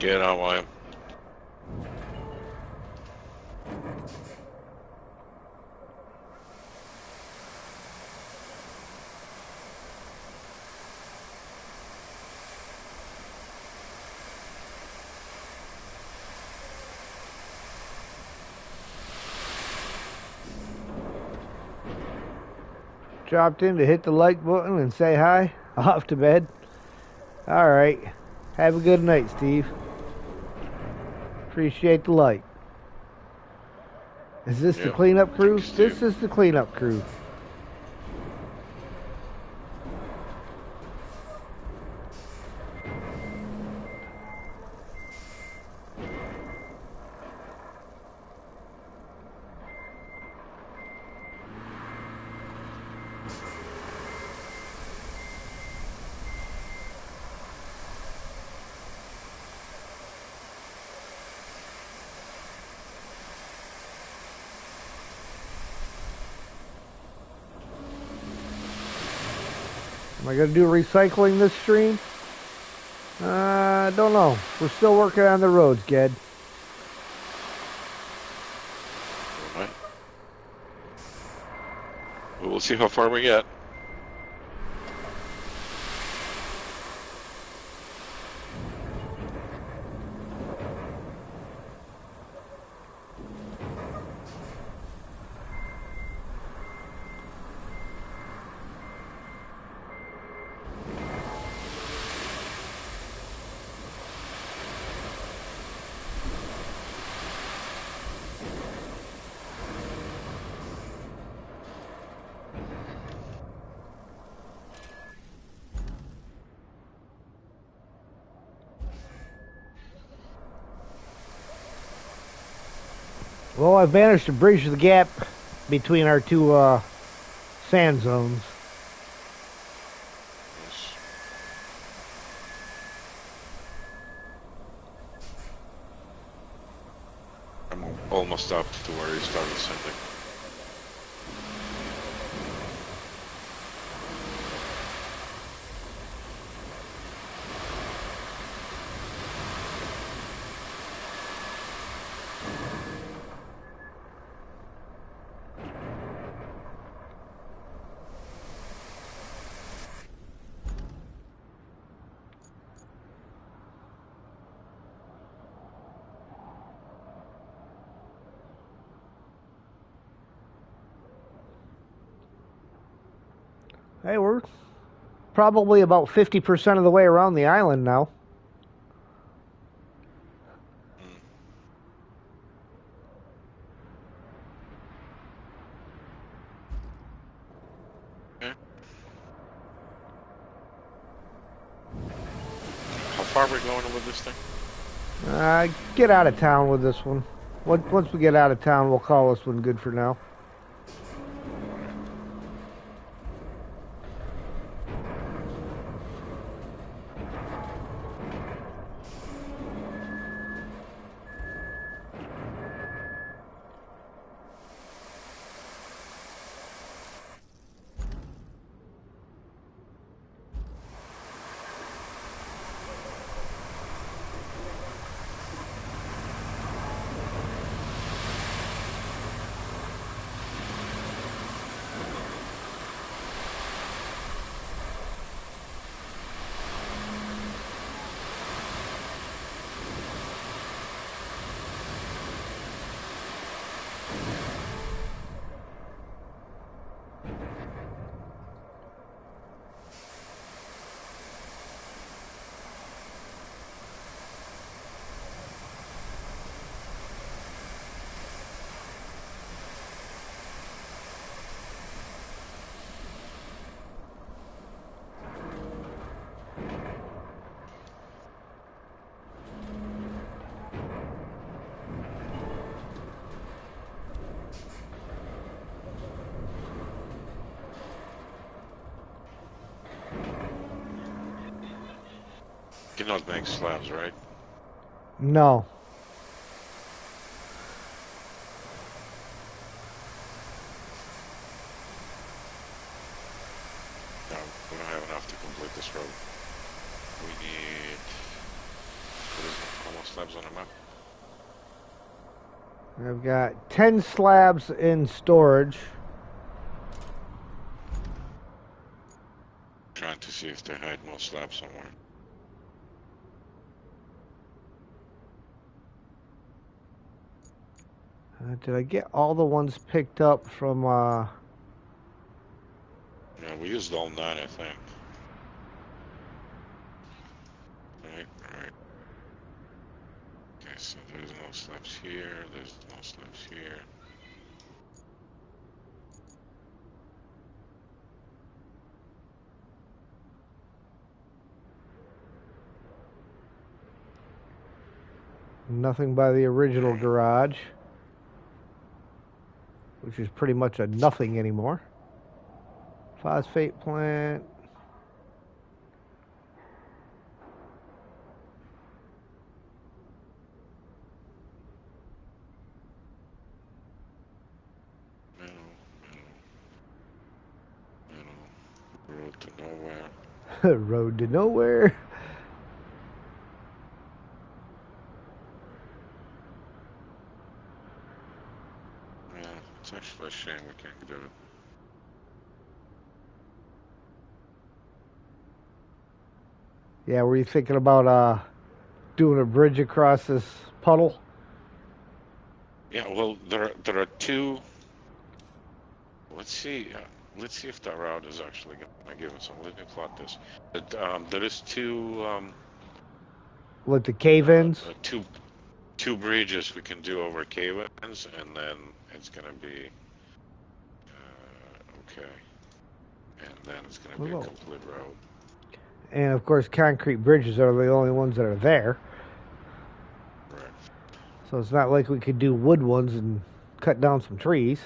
Get out, William. Dropped in to hit the like button and say hi. Off to bed. All right. Have a good night, Steve. Appreciate the like. Is this the cleanup crew? This is the cleanup crew. Am I going to do recycling this stream? Don't know. We're still working on the roads, Ged. All right. We'll see how far we get. Well, I've managed to bridge the gap between our two sand zones. almost up to where he started sending. Hey, we're probably about 50% of the way around the island now. Okay. How far are we going with this thing? Get out of town with this one. Once we get out of town, we'll call this one good for now. Cannot make slabs, right? No. No, we don't have enough to complete this road. We need... What is it? Almost slabs on the map. I've got 10 slabs in storage. Trying to see if they hide more slabs somewhere. Did I get all the ones picked up from, Yeah, we used all 9, I think. Right. Okay, so there's no slabs here, there's no slabs here. Nothing by the original garage, which is pretty much a nothing anymore. Phosphate plant. Road to nowhere. Road to nowhere. Yeah, it's actually a shame we can't do it. Yeah, were you thinking about doing a bridge across this puddle? Yeah, well, there are two. Let's see if that route is actually going to give us some. Let me plot this. But, there is two. Like the cave-ins? Two bridges we can do over cave-ins, and then it's going to be okay. And then it's going to be a complete road. And of course, concrete bridges are the only ones that are there. Right. So it's not like we could do wood ones and cut down some trees.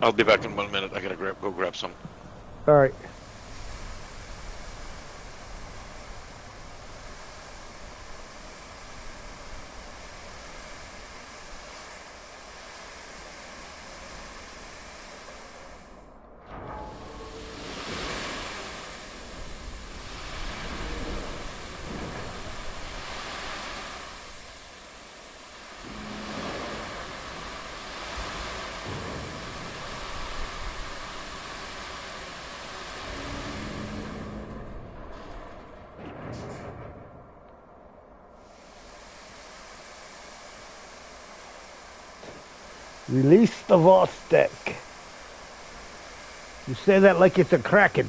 I'll be back in 1 minute. I gotta go grab some. All right. Release the Vostok. You say that like it's a kraken.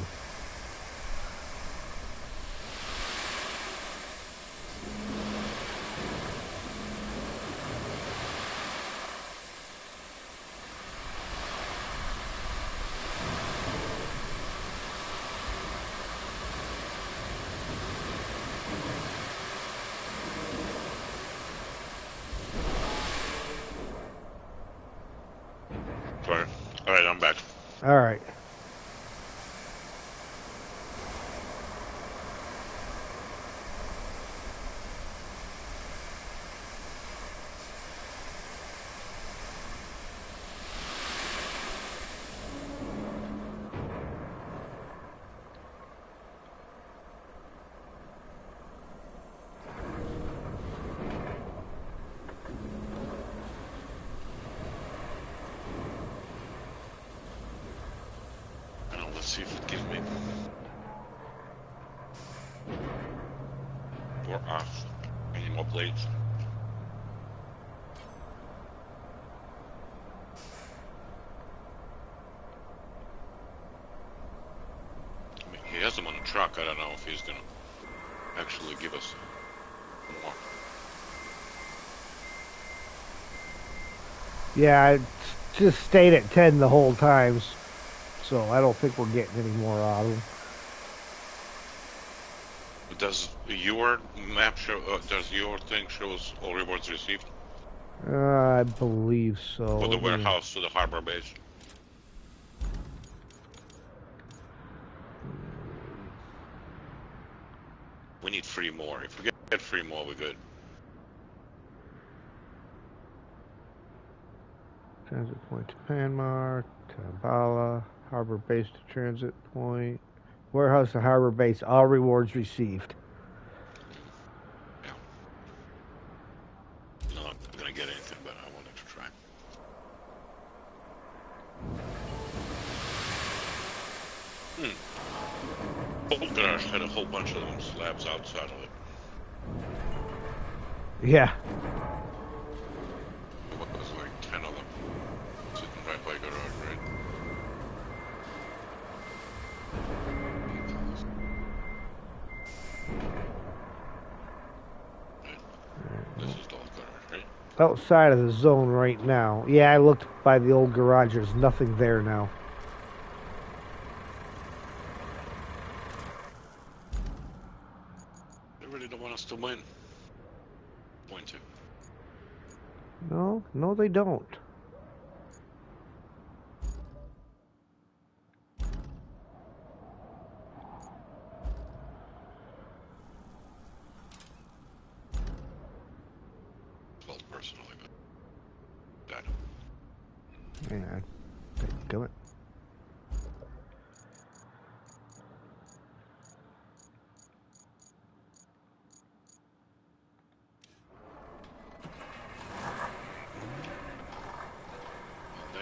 Sorry. All right, I'm back. All right. Let's see if it gives me or off any more plates. I mean, he has them on the truck. I don't know if he's gonna actually give us more. Yeah, I just stayed at 10 the whole time, so I don't think we're getting any more out of them. Does your map show, does your thing shows all rewards received? I believe so. For the warehouse to the harbor base? We need 3 more. If we get 3 more, we're good. Transit point to Panmar, Tambala, harbor base to transit point, warehouse to harbor base, all rewards received. Yeah. No, I'm not gonna get anything, but I wanted to try. Bolt Garage had a whole bunch of them slabs outside of it. Yeah. It was like 10 of them. Sitting right by garage, right? This is the old garage, right? Outside of the zone right now. Yeah, I looked by the old garage. There's nothing there now. They really don't want us to win. Point to. No, they don't. Well, personally, but Yeah, come it.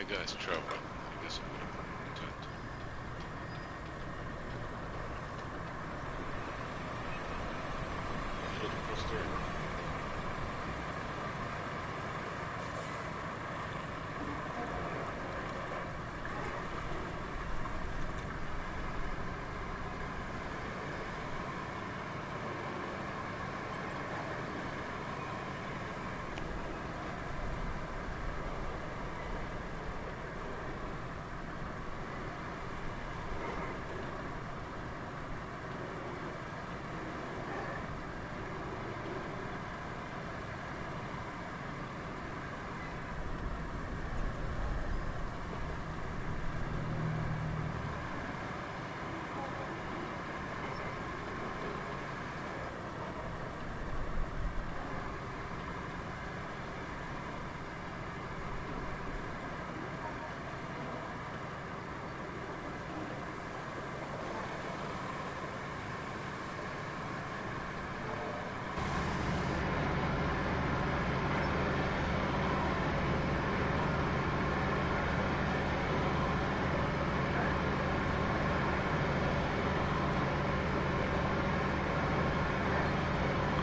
that guy's traveling. I guess I'm gonna pretend. Look across there.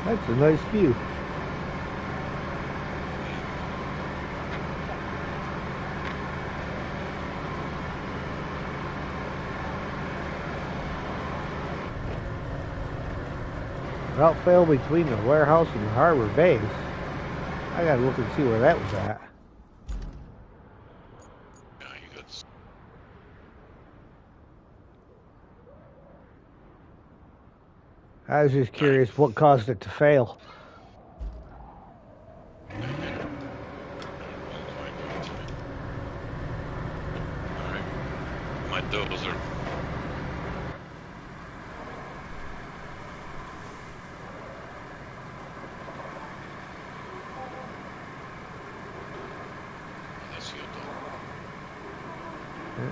That's a nice view. Route failed between the warehouse and the harbor base. I gotta look and see where that was at. Yeah, you got... I was just curious what caused it to fail. Alright. My dozer. That's your dog. Yeah.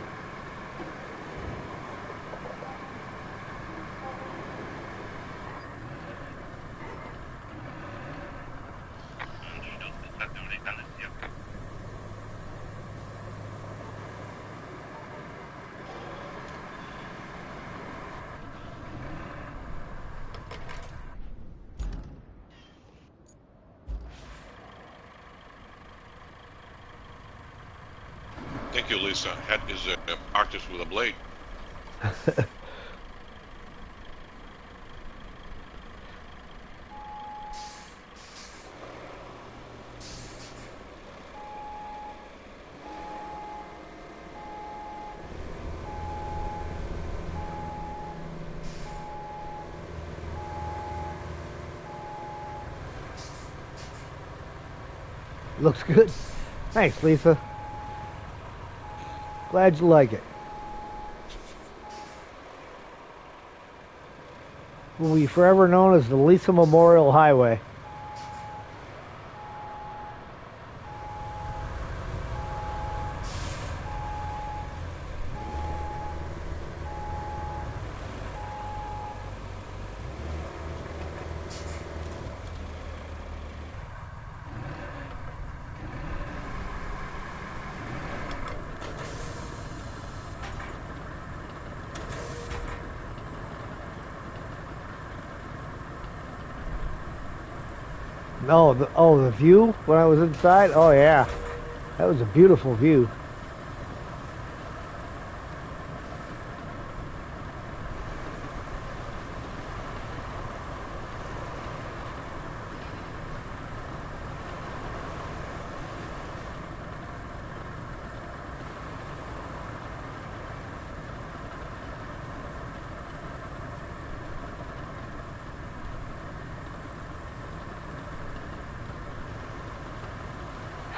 Thank you, Lisa. Head is an artist with a blade. Looks good. Thanks, Lisa. Glad you like it. Will be forever known as the Lisa Memorial Highway. The view when I was inside? Oh yeah. That was a beautiful view.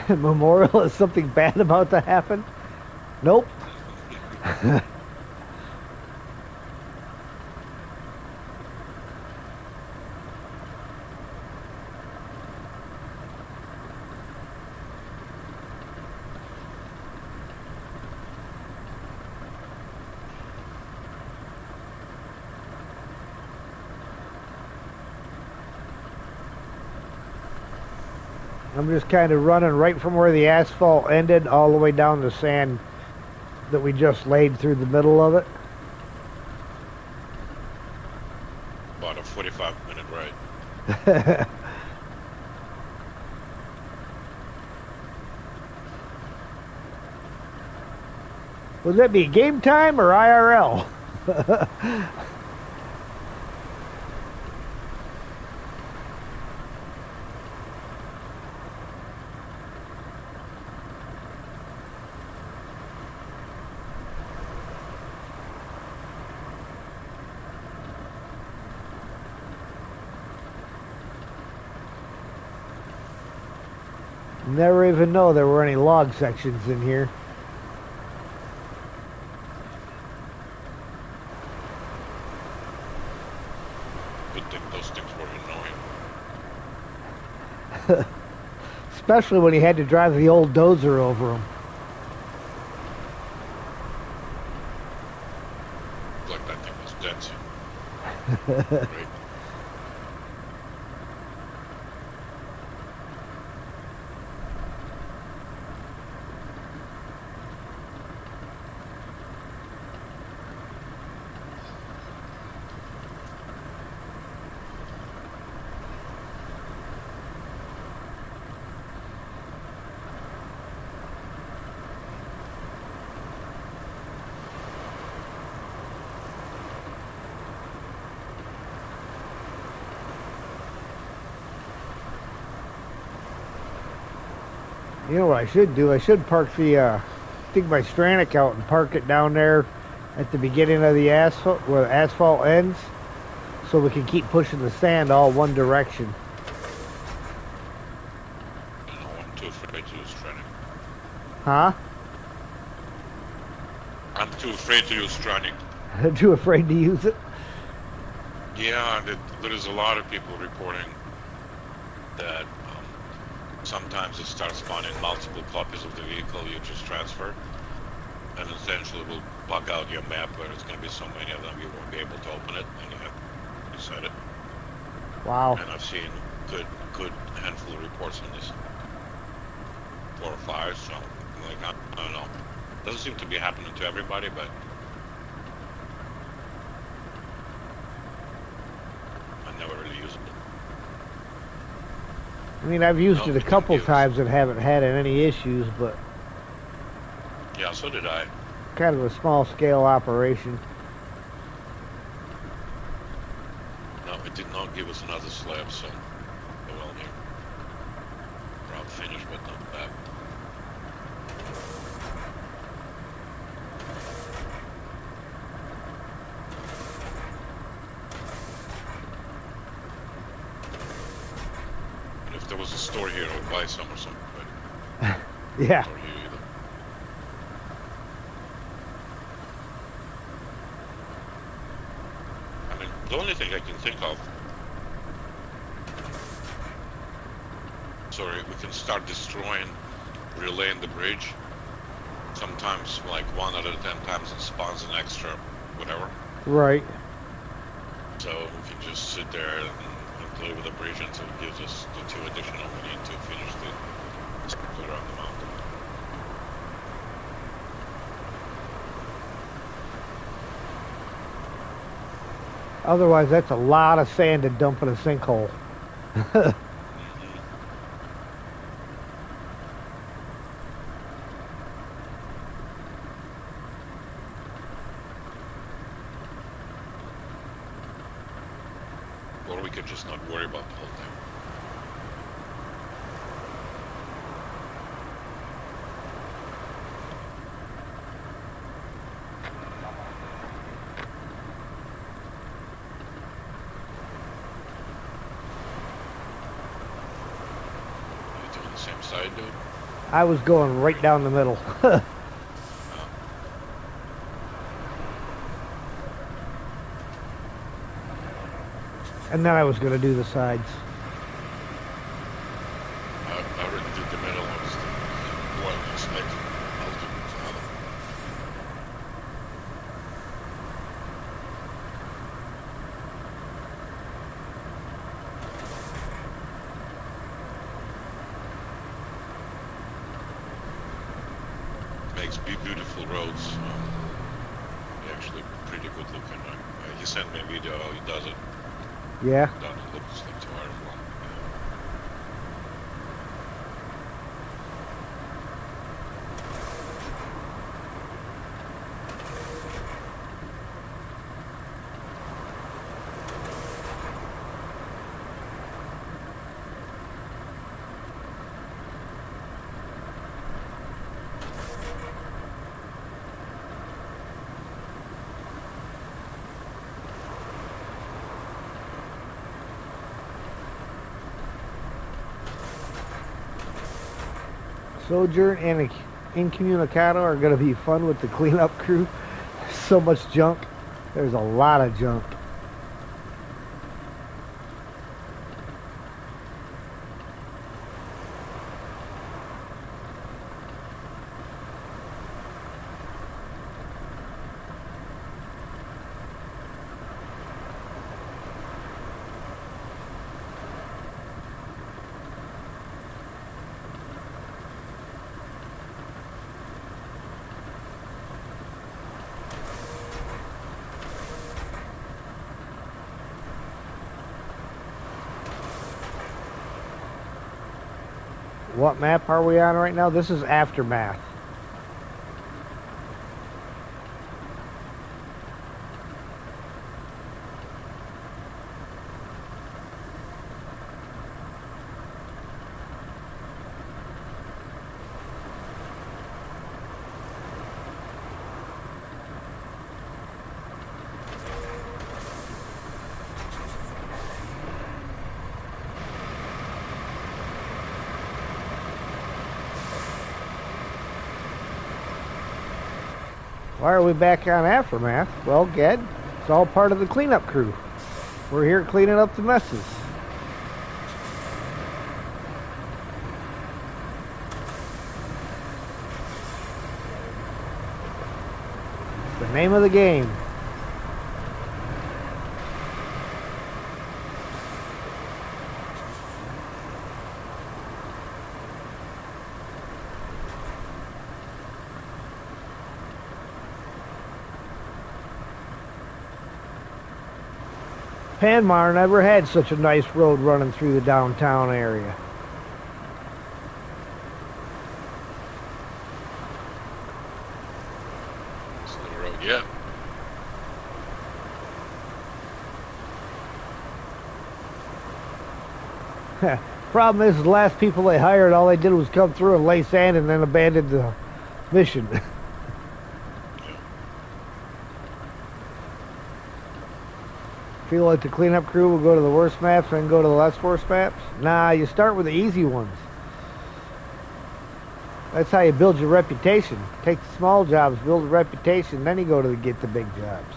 Memorial is something bad about to happen? Nope. I'm just kind of running right from where the asphalt ended all the way down the sand that we just laid through the middle of it. About a 45-minute ride. Would that be game time or IRL? Never even know there were any log sections in here. Good thing those things were annoying. Especially when he had to drive the old dozer over them. Like that thing was dead. Right? You know what I should do? I should park the, dig my Stranic out and park it down there at the beginning of the asphalt, where the asphalt ends, so we can keep pushing the sand all one direction. No, I'm too afraid to use Stranic. Huh? I'm too afraid to use Stranic. Too afraid to use it? Yeah, there is a lot of people reporting that sometimes it starts spawning multiple copies of the vehicle you just transferred, and essentially will bug out your map where there's going to be so many of them you won't be able to open it, and you have to reset it. Wow. And I've seen good handful of reports on this. 4 or 5, so like I don't know. Doesn't seem to be happening to everybody, but I never really used it. I mean, I've used it a couple times and haven't had any issues, but... Yeah, so did I. Kind of a small-scale operation. No, it did not give us another slab, so... Well, here. Route finished, but not bad. If there was a store here, I would buy some or something, but... Yeah. Or you either. I mean, the only thing I can think of... Sorry, we can start destroying, relaying the bridge. Sometimes, like 1 out of 10 times it spawns an extra whatever. Right. So we can just sit there and play with the bridge until it gives us the 2 additional we need to finish the split around the mountain. Otherwise, that's a lot of sand to dump in a sinkhole. Or we could just not worry about the whole thing. You doing the same side, dude? I was going right down the middle. And then I was going to do the sides. I already did the middle ones. One was like melted. Makes beautiful roads. Actually pretty good looking. He sent me a video how he does it. Yeah. Doesn't look like too hard of one. Sojourn and Incommunicado are going to be fun with the cleanup crew. So much junk. There's a lot of junk. What map are we on right now? This is Aftermath. Why are we back on Aftermath? Well, Ged, it's all part of the cleanup crew. We're here cleaning up the messes. The name of the game. Panmar never had such a nice road running through the downtown area. It's not a road yet. Problem is, the last people they hired, all they did was come through and lay sand and then abandoned the mission. Feel like the cleanup crew will go to the worst maps and go to the less worst maps? Nah, you start with the easy ones. That's how you build your reputation. Take the small jobs, build a reputation, then you go to get the big jobs.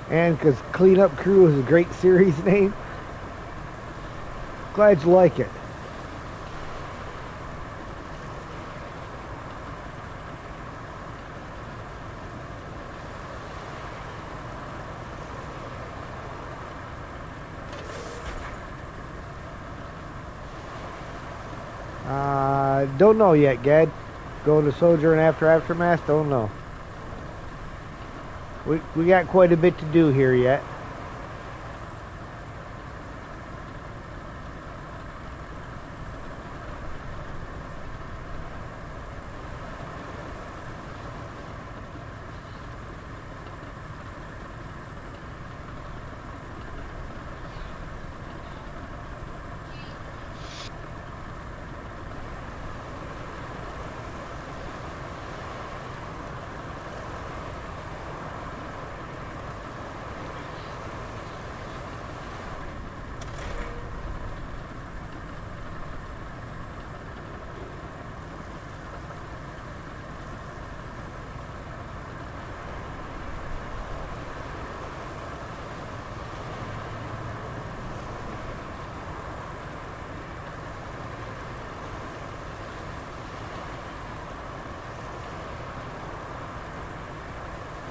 And because Cleanup Crew is a great series name, glad you like it. Don't know yet, Gad. Going to Sojourn after Aftermath? Don't know. We got quite a bit to do here yet.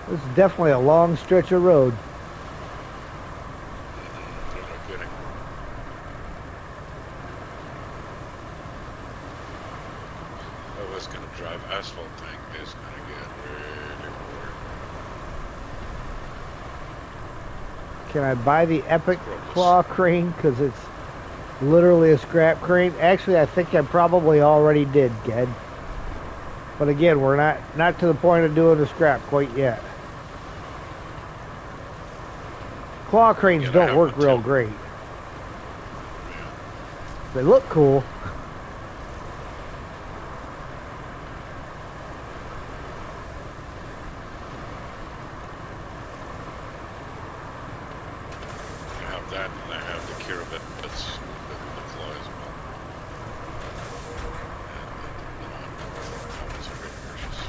This is definitely a long stretch of road. You're not kidding. Whoever's gonna drive asphalt tank is gonna get really bored. Can I buy the Epic Claw crane? Because it's literally a scrap crane. Actually, I think I probably already did, Ged. But again, we're not to the point of doing the scrap quite yet. Claw cranes don't work real great. They look cool. I have that, and I have the Kiribit that's the claw as well. And that one's a great purchase.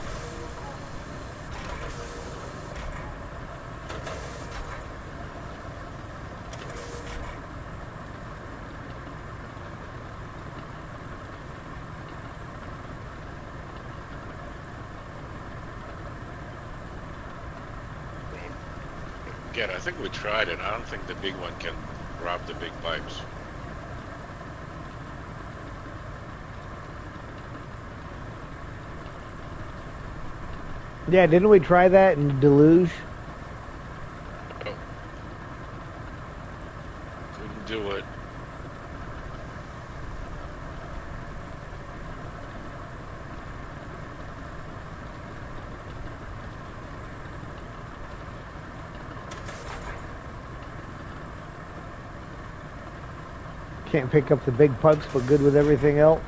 Again, I think we tried it. I don't think the big one can grab the big pipes. Yeah, didn't we try that in Deluge? Oh. Couldn't do it. Can't pick up the big pipes, but good with everything else.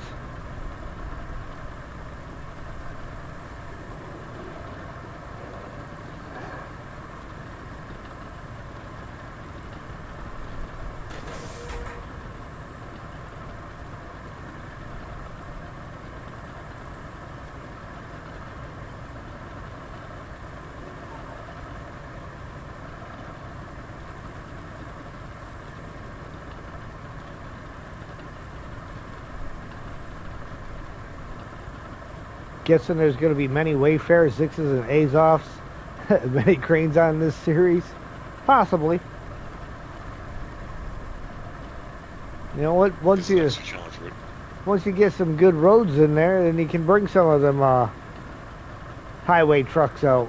guessing there's going to be many Wayfarers, Zixes, and Azovs, many cranes on this series? Possibly. You know what? Once you get some good roads in there, then you can bring some of them highway trucks out.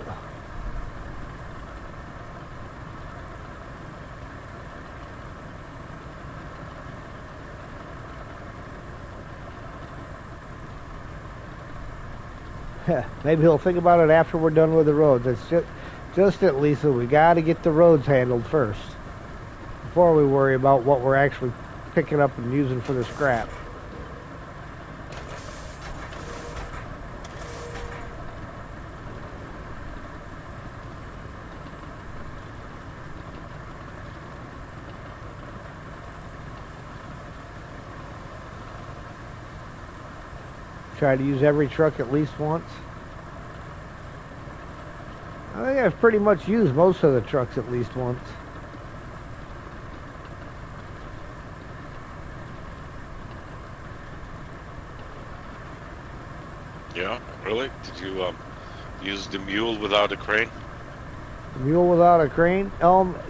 Maybe he'll think about it after we're done with the roads. It's just it, Lisa. We got to get the roads handled first before we worry about what we're actually picking up and using for the scrap. Try to use every truck at least once. I think I've pretty much used most of the trucks at least once. Yeah, really? Did you use the mule without a crane? The mule without a crane?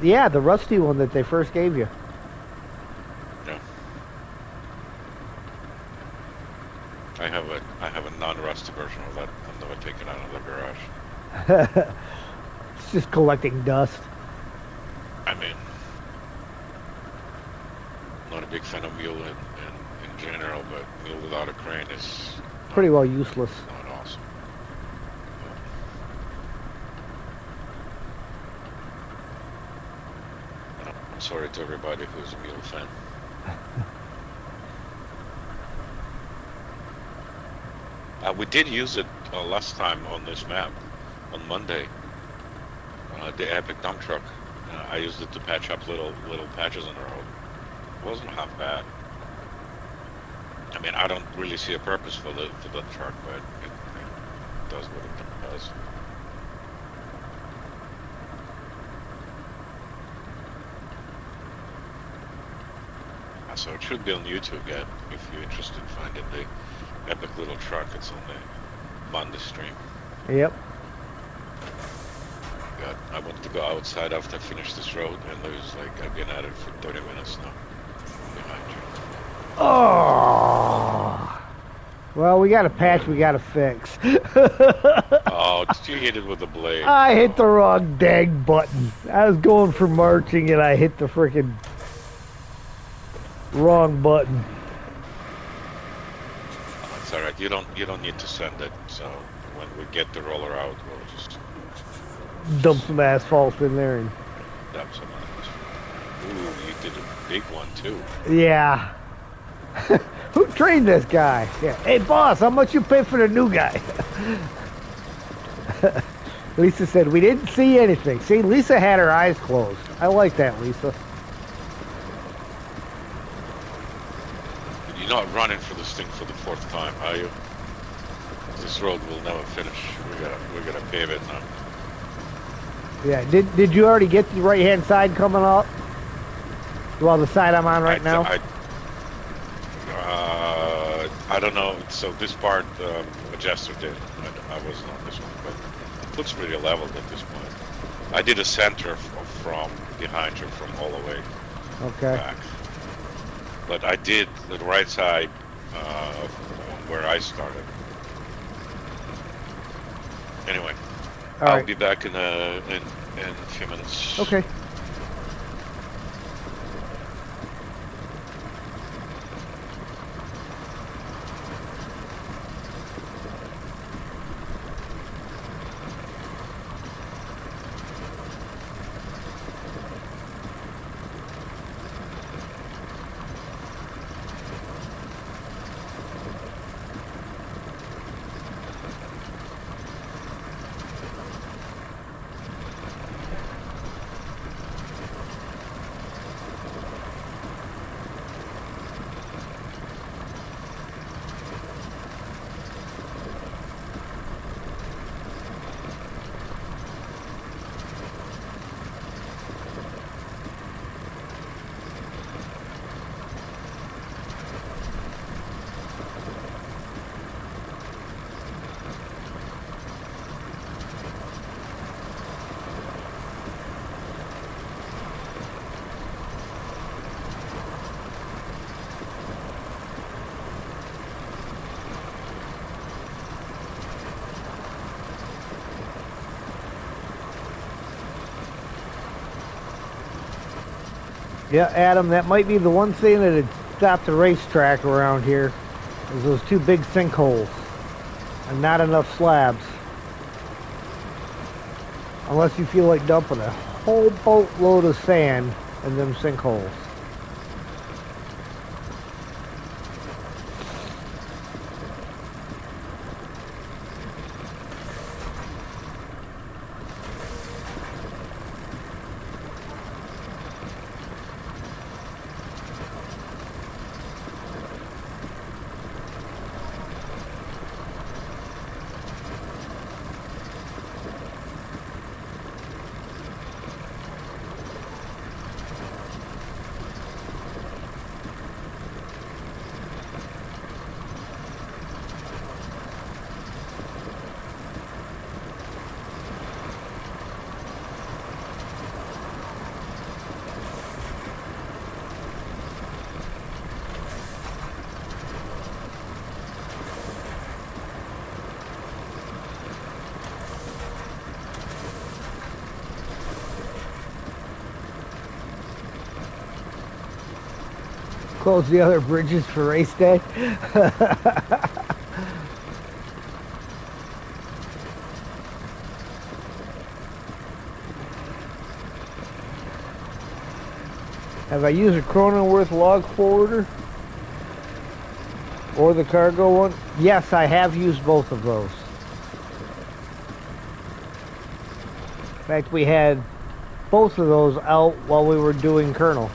Yeah, the rusty one that they first gave you. Yeah. I have a non-rusty version of that. I've never taken out of the garage. It's just collecting dust. I mean, not a big fan of mule in general, but mule without a crane is pretty well useless. Not awesome. Yeah. I'm sorry to everybody who's a mule fan. We did use it last time on this map, on Monday. The Epic dump truck. I used it to patch up little patches on the road. It wasn't half bad. I mean, I don't really see a purpose for the truck, but it does what it does. So it should be on YouTube yet, if you're interested in finding the epic little truck. It's on the Monday stream. Yep. God, I wanted to go outside after I finished this road, and there's like, I've been at it for 30 minutes now. Behind you. Oh! Well, we got a patch we got to fix. Oh, did you hit it with the blade? I hit the wrong dang button. I was going for marching, and I hit the freaking wrong button. It's all right. You don't need to send it. So when we get the roller out, we'll just dump some asphalt in there and dump some asphalt. Ooh, you did a big one too. Yeah. Who trained this guy? Yeah. Hey, boss, how much you pay for the new guy? Lisa said we didn't see anything. See, Lisa had her eyes closed. I like that, Lisa. You're not running for this thing for the 4th time, are you? This road will never finish. We're gonna pave it now. Yeah. Did you already get the right hand side coming up? Well, the side I'm on right now. I don't know. So this part, Jester did. I wasn't on this one, but it looks pretty leveled at this point. I did a center from behind you, from all the way back. But I did the right side where I started. Anyway, I'll be back in a few minutes. Okay. Yeah, Adam, that might be the one thing that had stopped the racetrack around here, is those two big sinkholes and not enough slabs. Unless you feel like dumping a whole boatload of sand in them sinkholes. Close the other bridges for race day. Have I used a Cronenworth log forwarder? Or the cargo one? Yes, I have used both of those. In fact, we had both of those out while we were doing Colonel.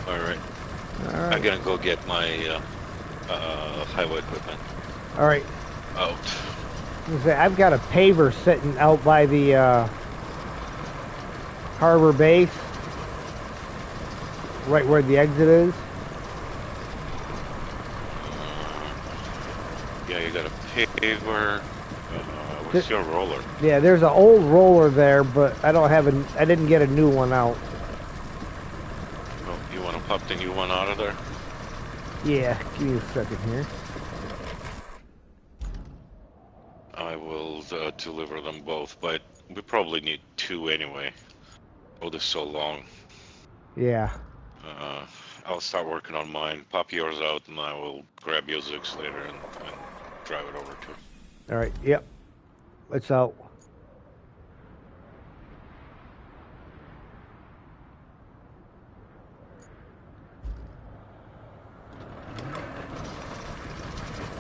Alright. I'm gonna go get my highway equipment. Alright. Out. I've got a paver sitting out by the harbor base. Right where the exit is. Yeah, you got a paver. What's your roller? Yeah, there's an old roller there, but I didn't get a new one out. Oh, you want to pop the new one out of there? Yeah, give me a second here. I will deliver them both, but we probably need two anyway. Oh, this is so long. Yeah. I'll start working on mine. Pop yours out, and I will grab your Zix later and drive it over to. All right. Yep. It's out.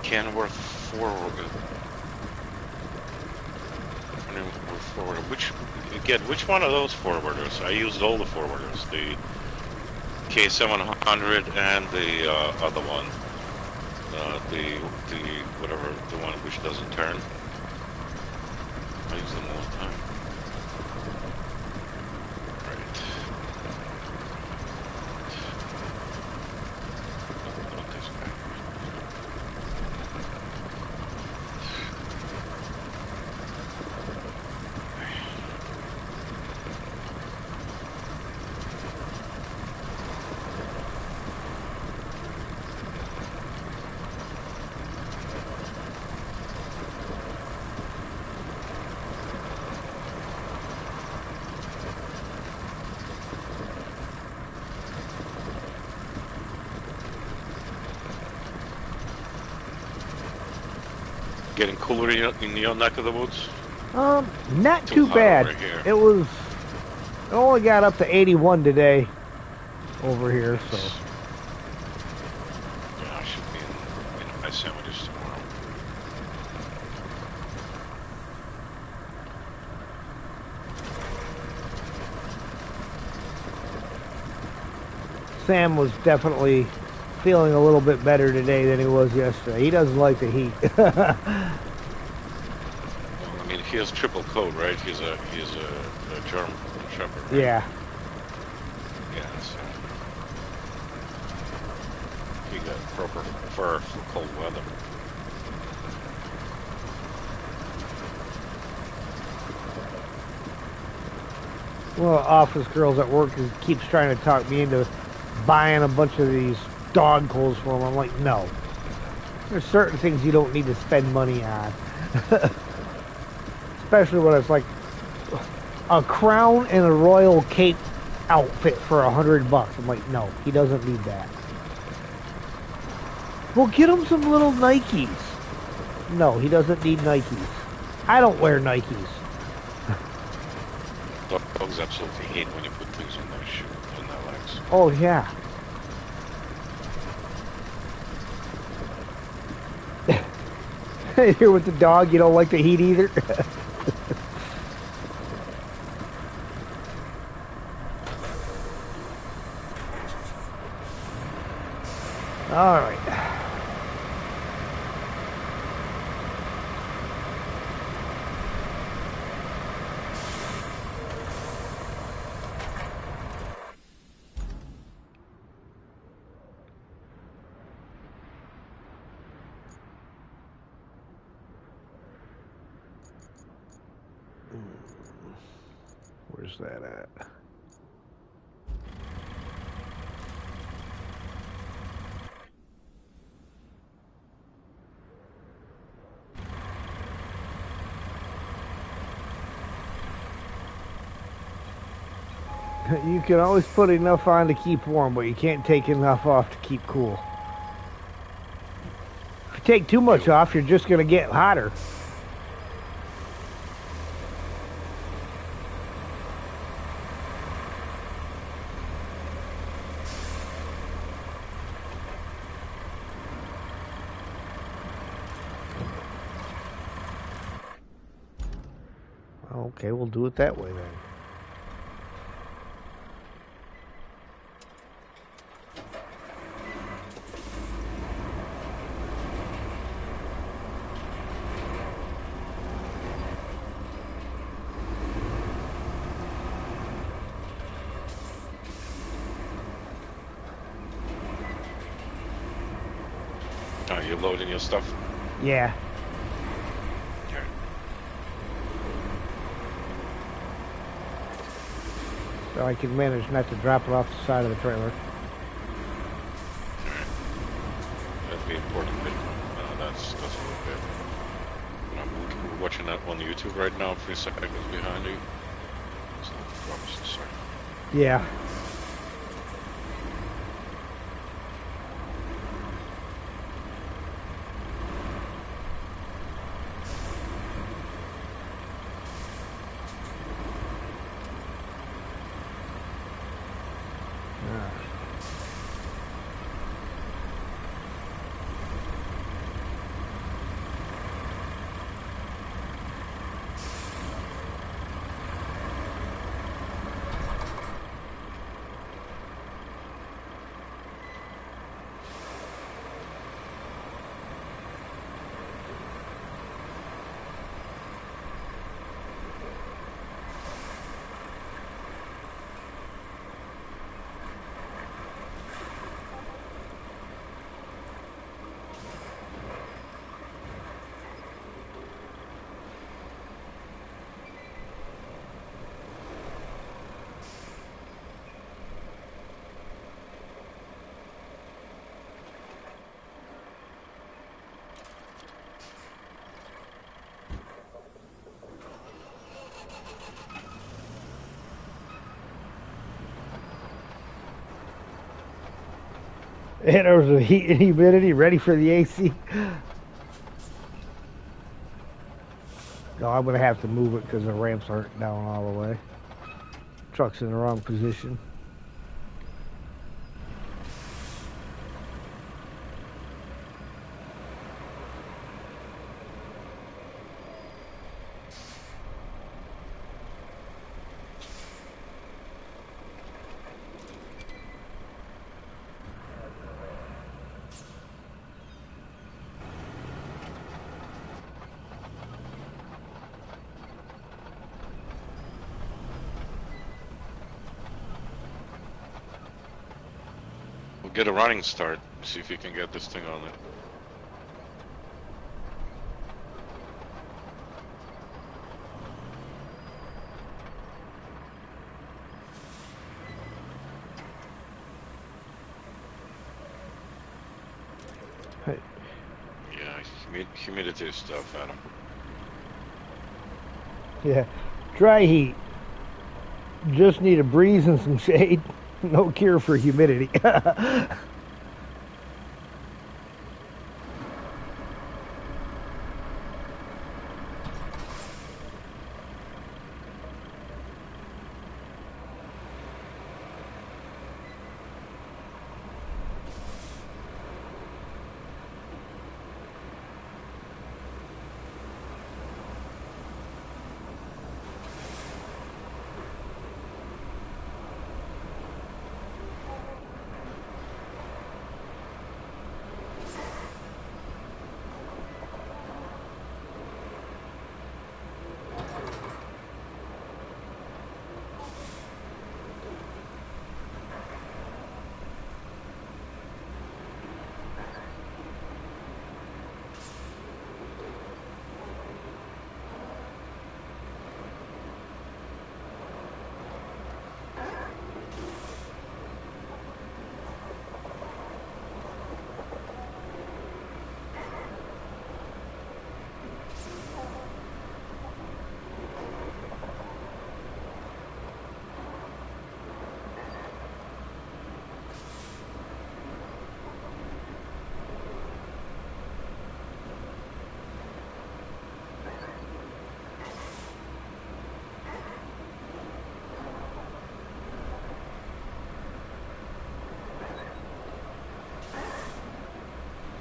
Kenworth forward. Which one of those forwarders? I used all the forwarders. The K700 and the other one. The whatever, the one which doesn't turn. I use them all the time. Right. Not this guy. Getting cooler in your neck of the woods? Not too bad. It only got up to 81 today over here, so. Yeah, I should be in my sandwiches tomorrow. Sam was definitely feeling a little bit better today than he was yesterday. He doesn't like the heat. I mean, he has triple coat, right? He's a German Shepherd, right? Yeah. Yeah, so he got proper fur for cold weather. One of the office girls at work keeps trying to talk me into buying a bunch of these dog clothes for them. I'm like, no. There's certain things you don't need to spend money on. Especially when it's like a crown and a royal cape outfit for $100. I'm like, no, he doesn't need that. Well, get him some little Nikes. No, he doesn't need Nikes. I don't wear Nikes. Dogs absolutely hate when you put things on their shoes, on their legs. Oh, yeah. Here with the dog, you don't like the heat either? All right. Where's that at? You can always put enough on to keep warm, but you can't take enough off to keep cool. If you take too much off, you're just going to get hotter. Okay, we'll do it that way then. Are you loading your stuff? Yeah. Okay. So I can manage not to drop it off the side of the trailer. Alright. That'd be important bit. That's a little bit. I'm watching that on YouTube right now, 3 seconds behind you. So drops, sorry. Yeah. And there's the heat and humidity ready for the AC. No, I'm going to have to move it because the ramps aren't down all the way. Truck's in the wrong position. Get a running start. See if you can get this thing on it. Yeah, humidity stuff, Adam. Yeah, dry heat. Just need a breeze and some shade. No cure for humidity.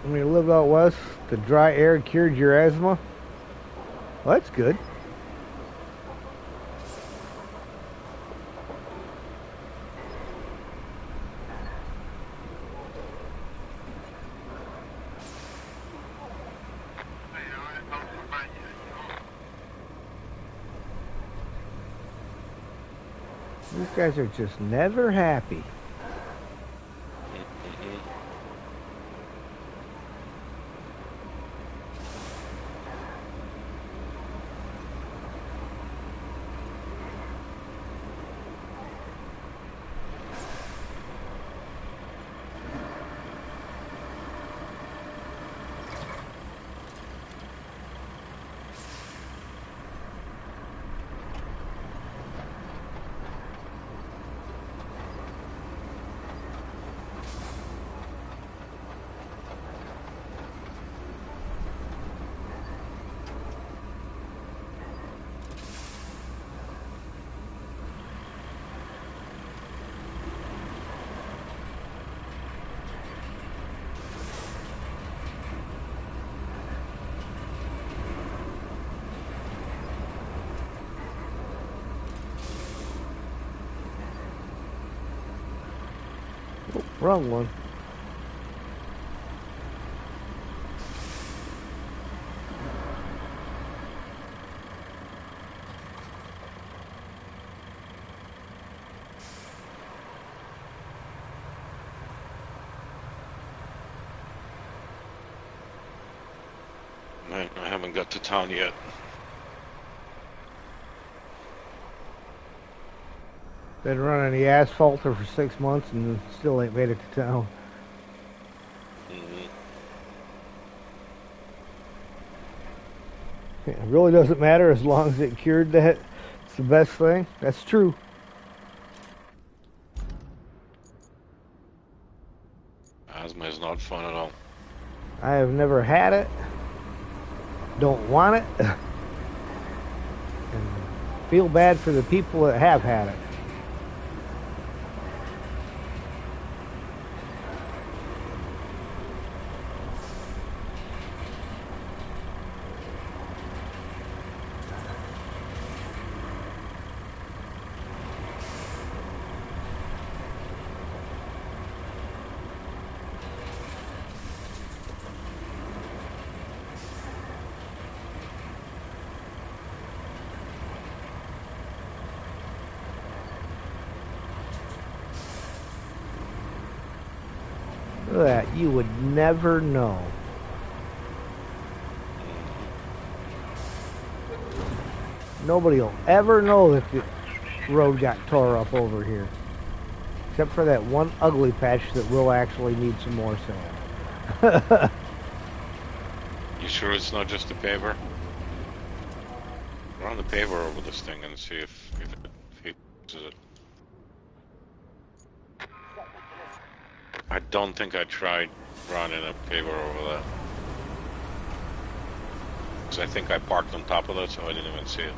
When you live out west, the dry air cured your asthma. Well, that's good. These guys are just never happy. Oh, wrong one. I haven't got to town yet. Been running the asphalter for 6 months and still ain't made it to town. It really doesn't matter as long as it cured that. It's the best thing. That's true. Asthma is not fun at all. I have never had it. Don't want it. And feel bad for the people that have had it. Look at that. You would never know. Nobody will ever know that the road got tore up over here. Except for that one ugly patch that will actually need some more sand. You sure it's not just the paver? Run the paver over this thing and see if it fixes it. I don't think I tried running a paver over that. Because I think I parked on top of that, so I didn't even see it.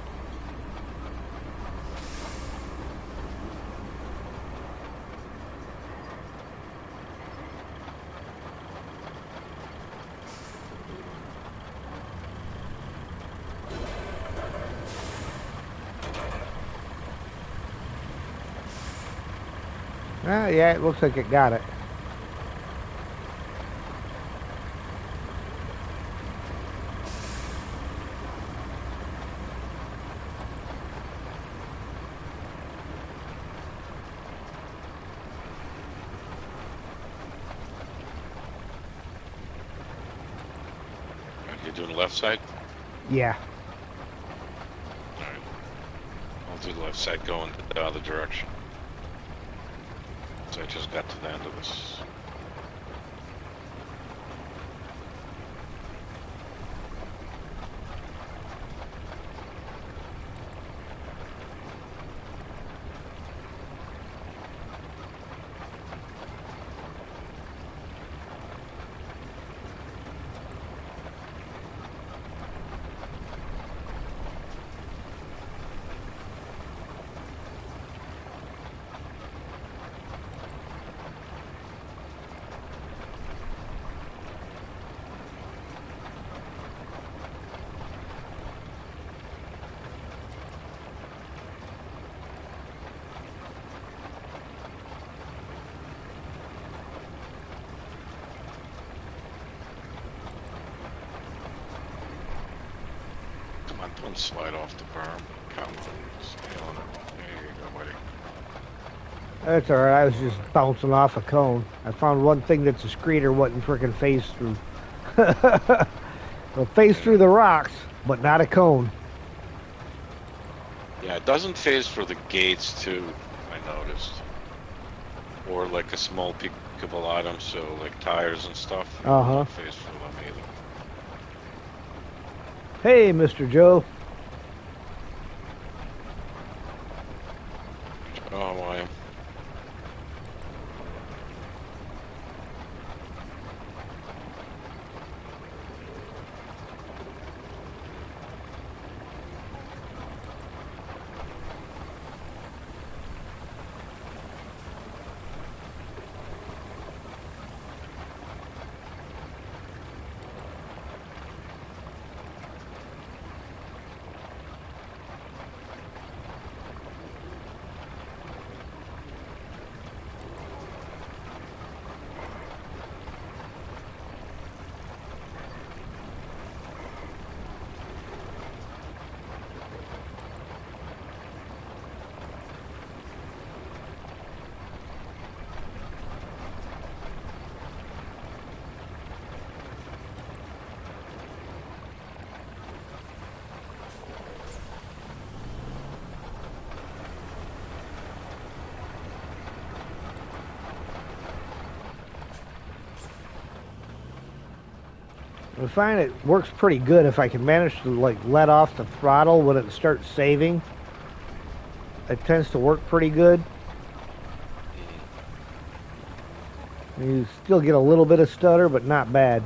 Yeah, it looks like it got it. Are you doing the left side? Yeah. Alright. I'll do the left side going the other direction. So I just got to the end of this. Don't slide off the berm. Come on, stay on it. There you go, buddy. That's alright, I was just bouncing off a cone. I found one thing that's a screeder wouldn't frickin' phase through. It'll phase through the rocks, but not a cone. Yeah, it doesn't phase for the gates too, I noticed. Or like a small pickable item, so like tires and stuff. It doesn't phase for them either. Hey, Mr. Joe. Oh, I am. I find it works pretty good if I can manage to like let off the throttle when it starts saving. It tends to work pretty good. You still get a little bit of stutter, but not bad.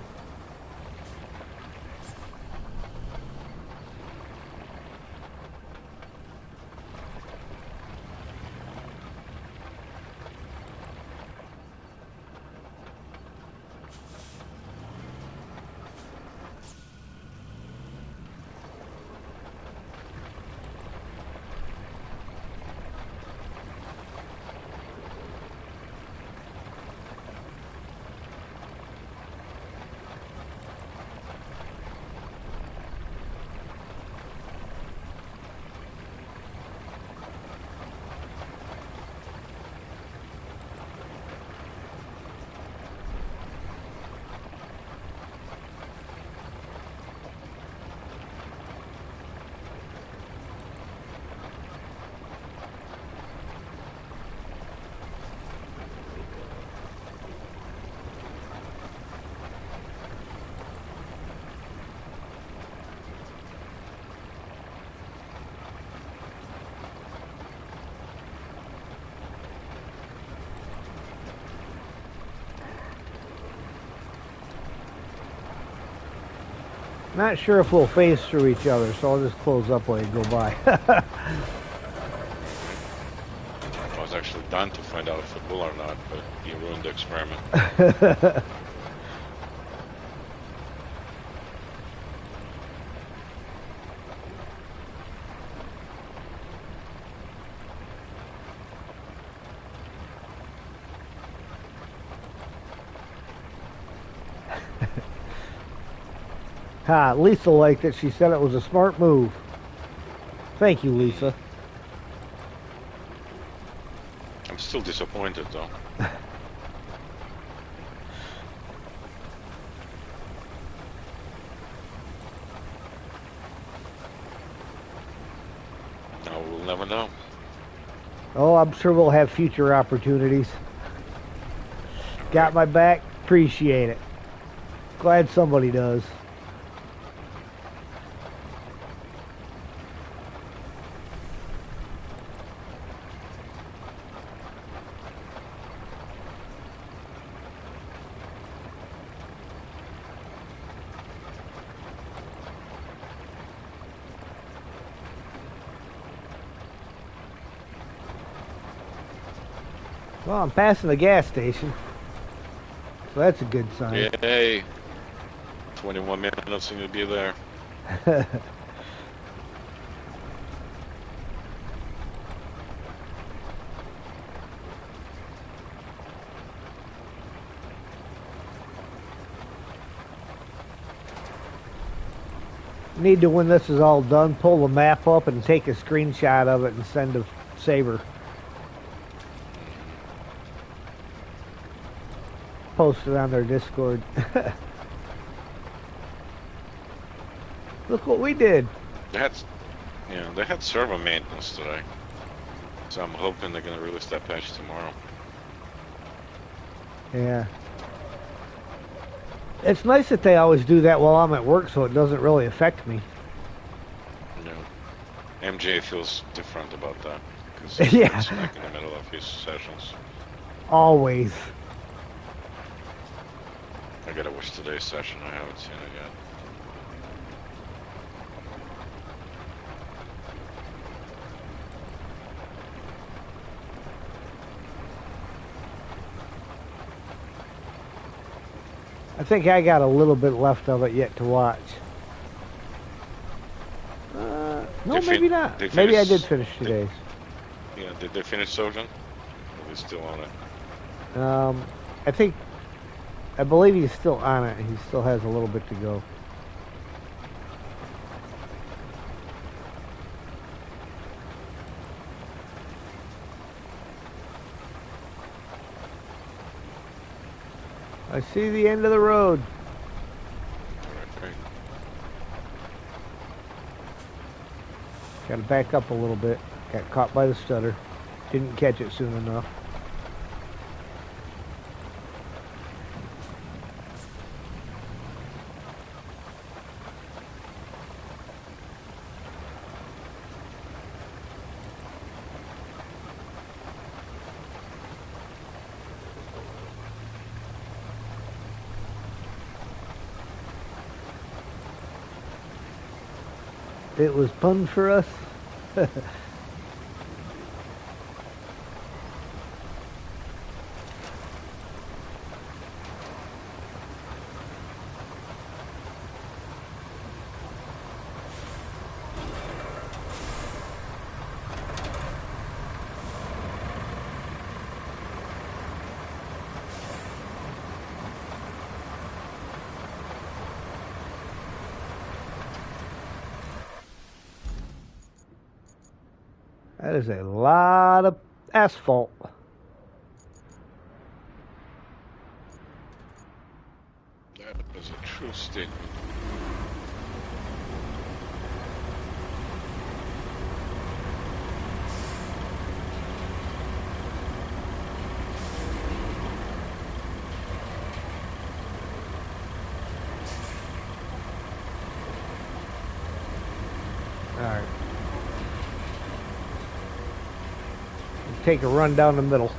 Not sure if we'll phase through each other, so I'll just close up while you go by. I was actually done to find out if it will or not, but you ruined the experiment. Ha, Lisa liked it. She said it was a smart move. Thank you, Lisa. I'm still disappointed, though. No, we'll never know. Oh, I'm sure we'll have future opportunities. Got my back. Appreciate it. Glad somebody does. Well, I'm passing the gas station, so that's a good sign. Yay! 21 minutes seem to be there. Need to, when this is all done, pull the map up and take a screenshot of it and send to Saber. Post it on their Discord. Look what we did. They had server maintenance today, so I'm hoping they're gonna release that patch tomorrow. Yeah. It's nice that they always do that while I'm at work, so it doesn't really affect me. No. MJ feels different about that because yeah, it's like in the middle of his sessions. Always. I gotta watch today's session. I haven't seen it yet. I think I got a little bit left of it yet to watch. No, maybe not. Maybe I did finish today's. Yeah, did they finish Sojourn? Or are they still on it? I believe he's still on it. He still has a little bit to go. I see the end of the road. Right. Got to back up a little bit. Got caught by the stutter. Didn't catch it soon enough. It was fun for us. That is a lot of asphalt. That is a true statement. Alright. Take a run down the middle.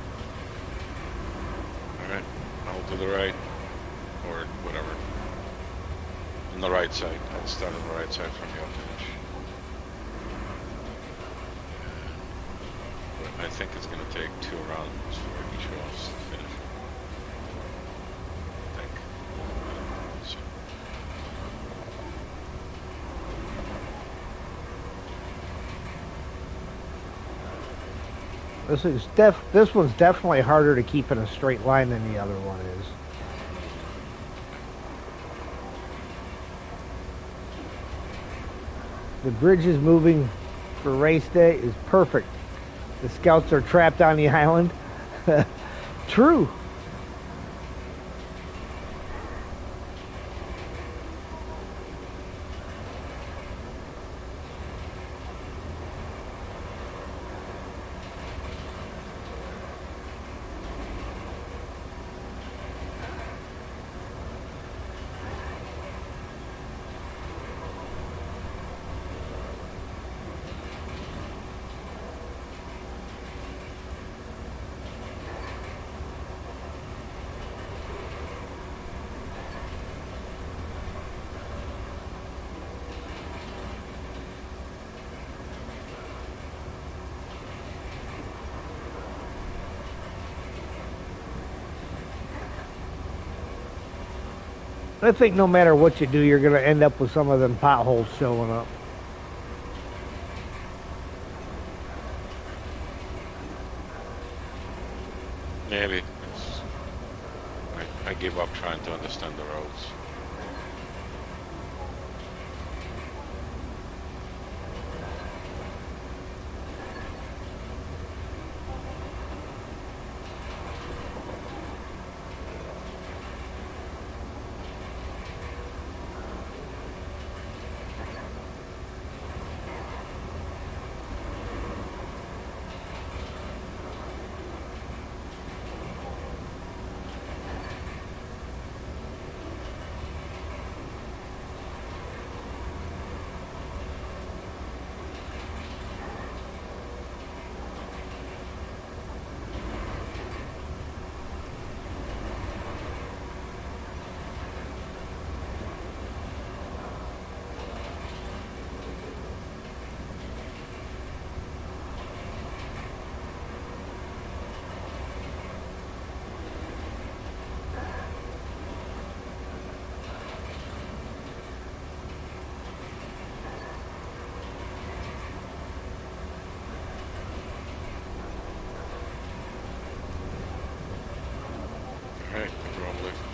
Alright, I'll do the right, or whatever. On the right side, I'd right side from your finish. But I think it's gonna take 2 rounds for each of us to finish. I think. So. This one's definitely harder to keep in a straight line than the other one is. The bridge is moving for race day is perfect. The scouts are trapped on the island. True. I think no matter what you do, you're going to end up with some of them potholes showing up. Maybe. I give up trying to understand the roads.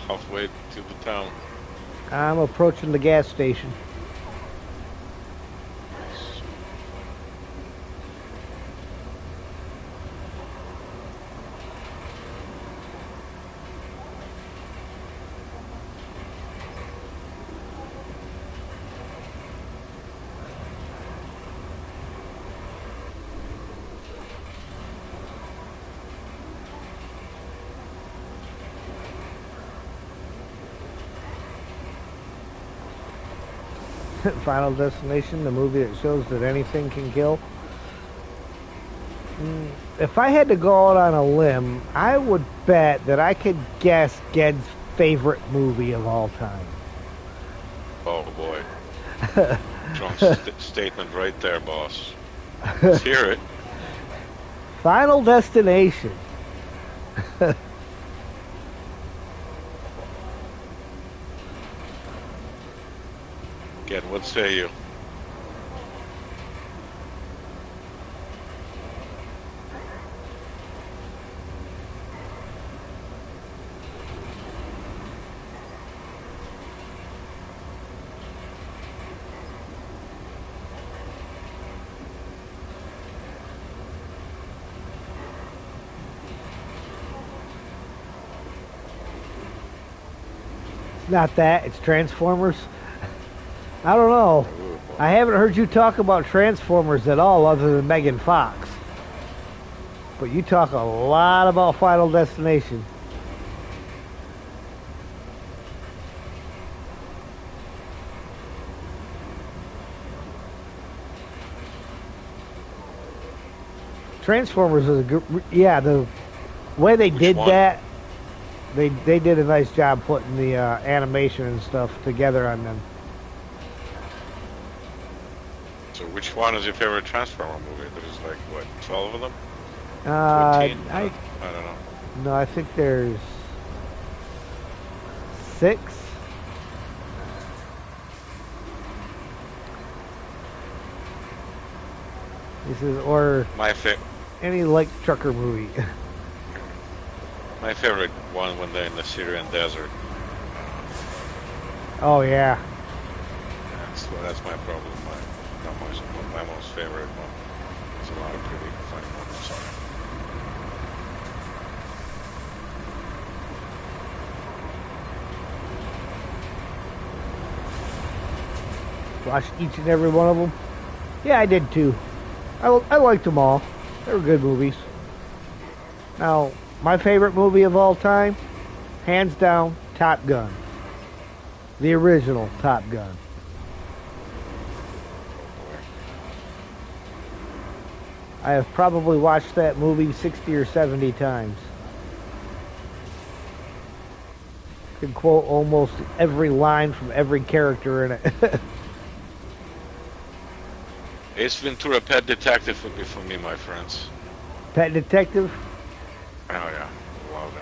Halfway to the town. I'm approaching the gas station. Final Destination, the movie that shows that anything can kill. If I had to go out on a limb, I would bet that I could guess Ged's favorite movie of all time. Oh boy. Strong statement right there, boss. Let's hear it. Final Destination. Ged, what say you? It's not that, it's Transformers. I don't know. I haven't heard you talk about Transformers at all other than Megan Fox. But you talk a lot about Final Destination. Transformers is a good, yeah, the way they did that, they did a nice job putting the animation and stuff together on them. So which one is your favorite Transformer movie? There's like, what, 12 of them? 14? I don't know. No, I think there's 6. This is or any light trucker movie. My favorite one when they're in the Syrian desert. Oh yeah. That's my problem. My most favorite one. There's a lot of pretty funny moments on it. Watched each and every one of them. Yeah, I did too. I liked them all. They were good movies. Now, my favorite movie of all time, hands down, Top Gun. The original Top Gun. I have probably watched that movie 60 or 70 times. Can quote almost every line from every character in it. Ace Ventura, Pet Detective would be for me, my friends. Pet Detective? Oh yeah, love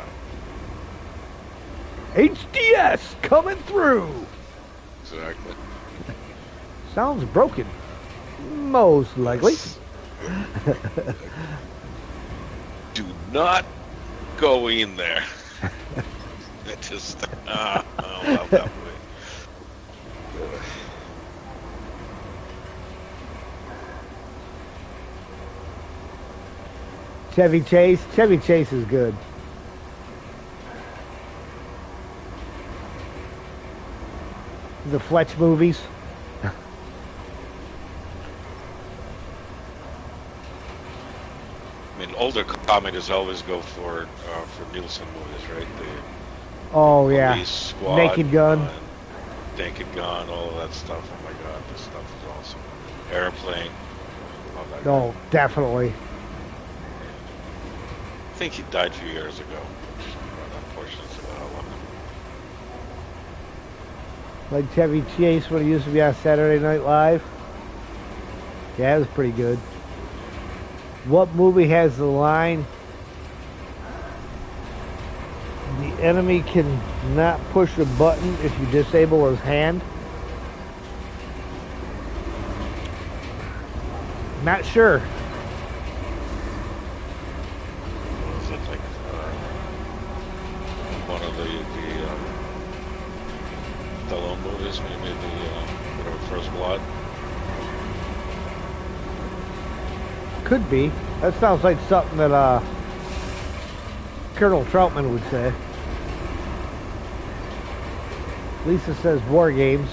that. HDS coming through! Exactly. Sounds broken. Most likely. Do not go in there. It just, I love that movie. Chevy Chase. Chevy Chase is good. The Fletch movies. I mean, older comedies always go for Nielsen movies, right? Oh yeah. Police Squad, Naked Gun. Naked Gun, all of that stuff. Oh my God, this stuff is awesome. Airplane. Love that Oh, guy. definitely. I think he died a few years ago. Unfortunately, I love him. Like Chevy Chase when he used to be on Saturday Night Live. Yeah, it was pretty good. What movie has the line, the enemy can not push a button if you disable his hand? Not sure. Is it like one of the Stallone movies, maybe whatever, First Blood? Could be. That sounds like something that Colonel Troutman would say. Lisa says War Games.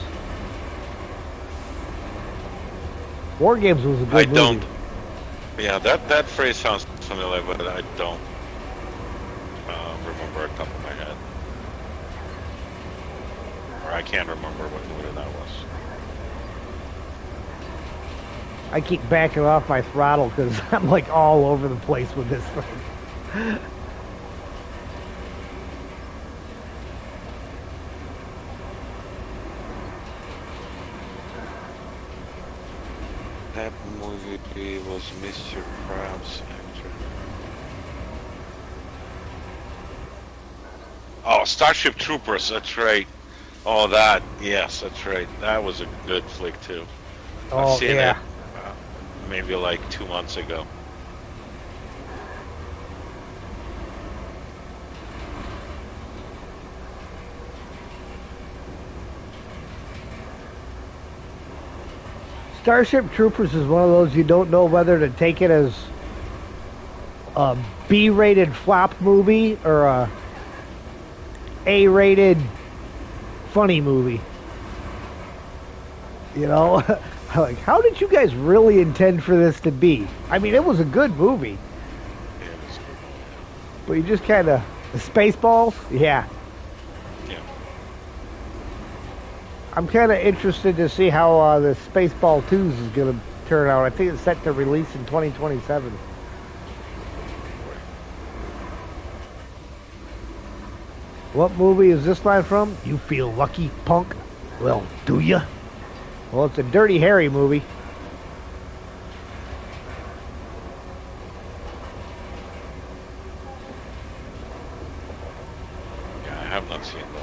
War Games was a good movie. don't. Yeah, that phrase sounds familiar, but I don't remember off the top of my head. Or I can't remember what movie that was. I keep backing off my throttle because I'm like all over the place with this thing. That movie was Mr. Krabs' actor. Oh, Starship Troopers, that's right. Oh, that, yes, that's right. That was a good flick, too. Oh, I've seen yeah. it maybe like 2 months ago. Starship Troopers is one of those you don't know whether to take it as a B-rated flop movie or a A-rated funny movie. You know? Like, how did you guys really intend for this to be? I mean, it was a good movie. Yeah, it was good. But you just kind of... Spaceballs? Yeah. Yeah. I'm kind of interested to see how the Spaceball 2s is going to turn out. I think it's set to release in 2027. What movie is this line from? You feel lucky, punk? Well, do ya? Well, it's a Dirty Harry movie. have not seen those.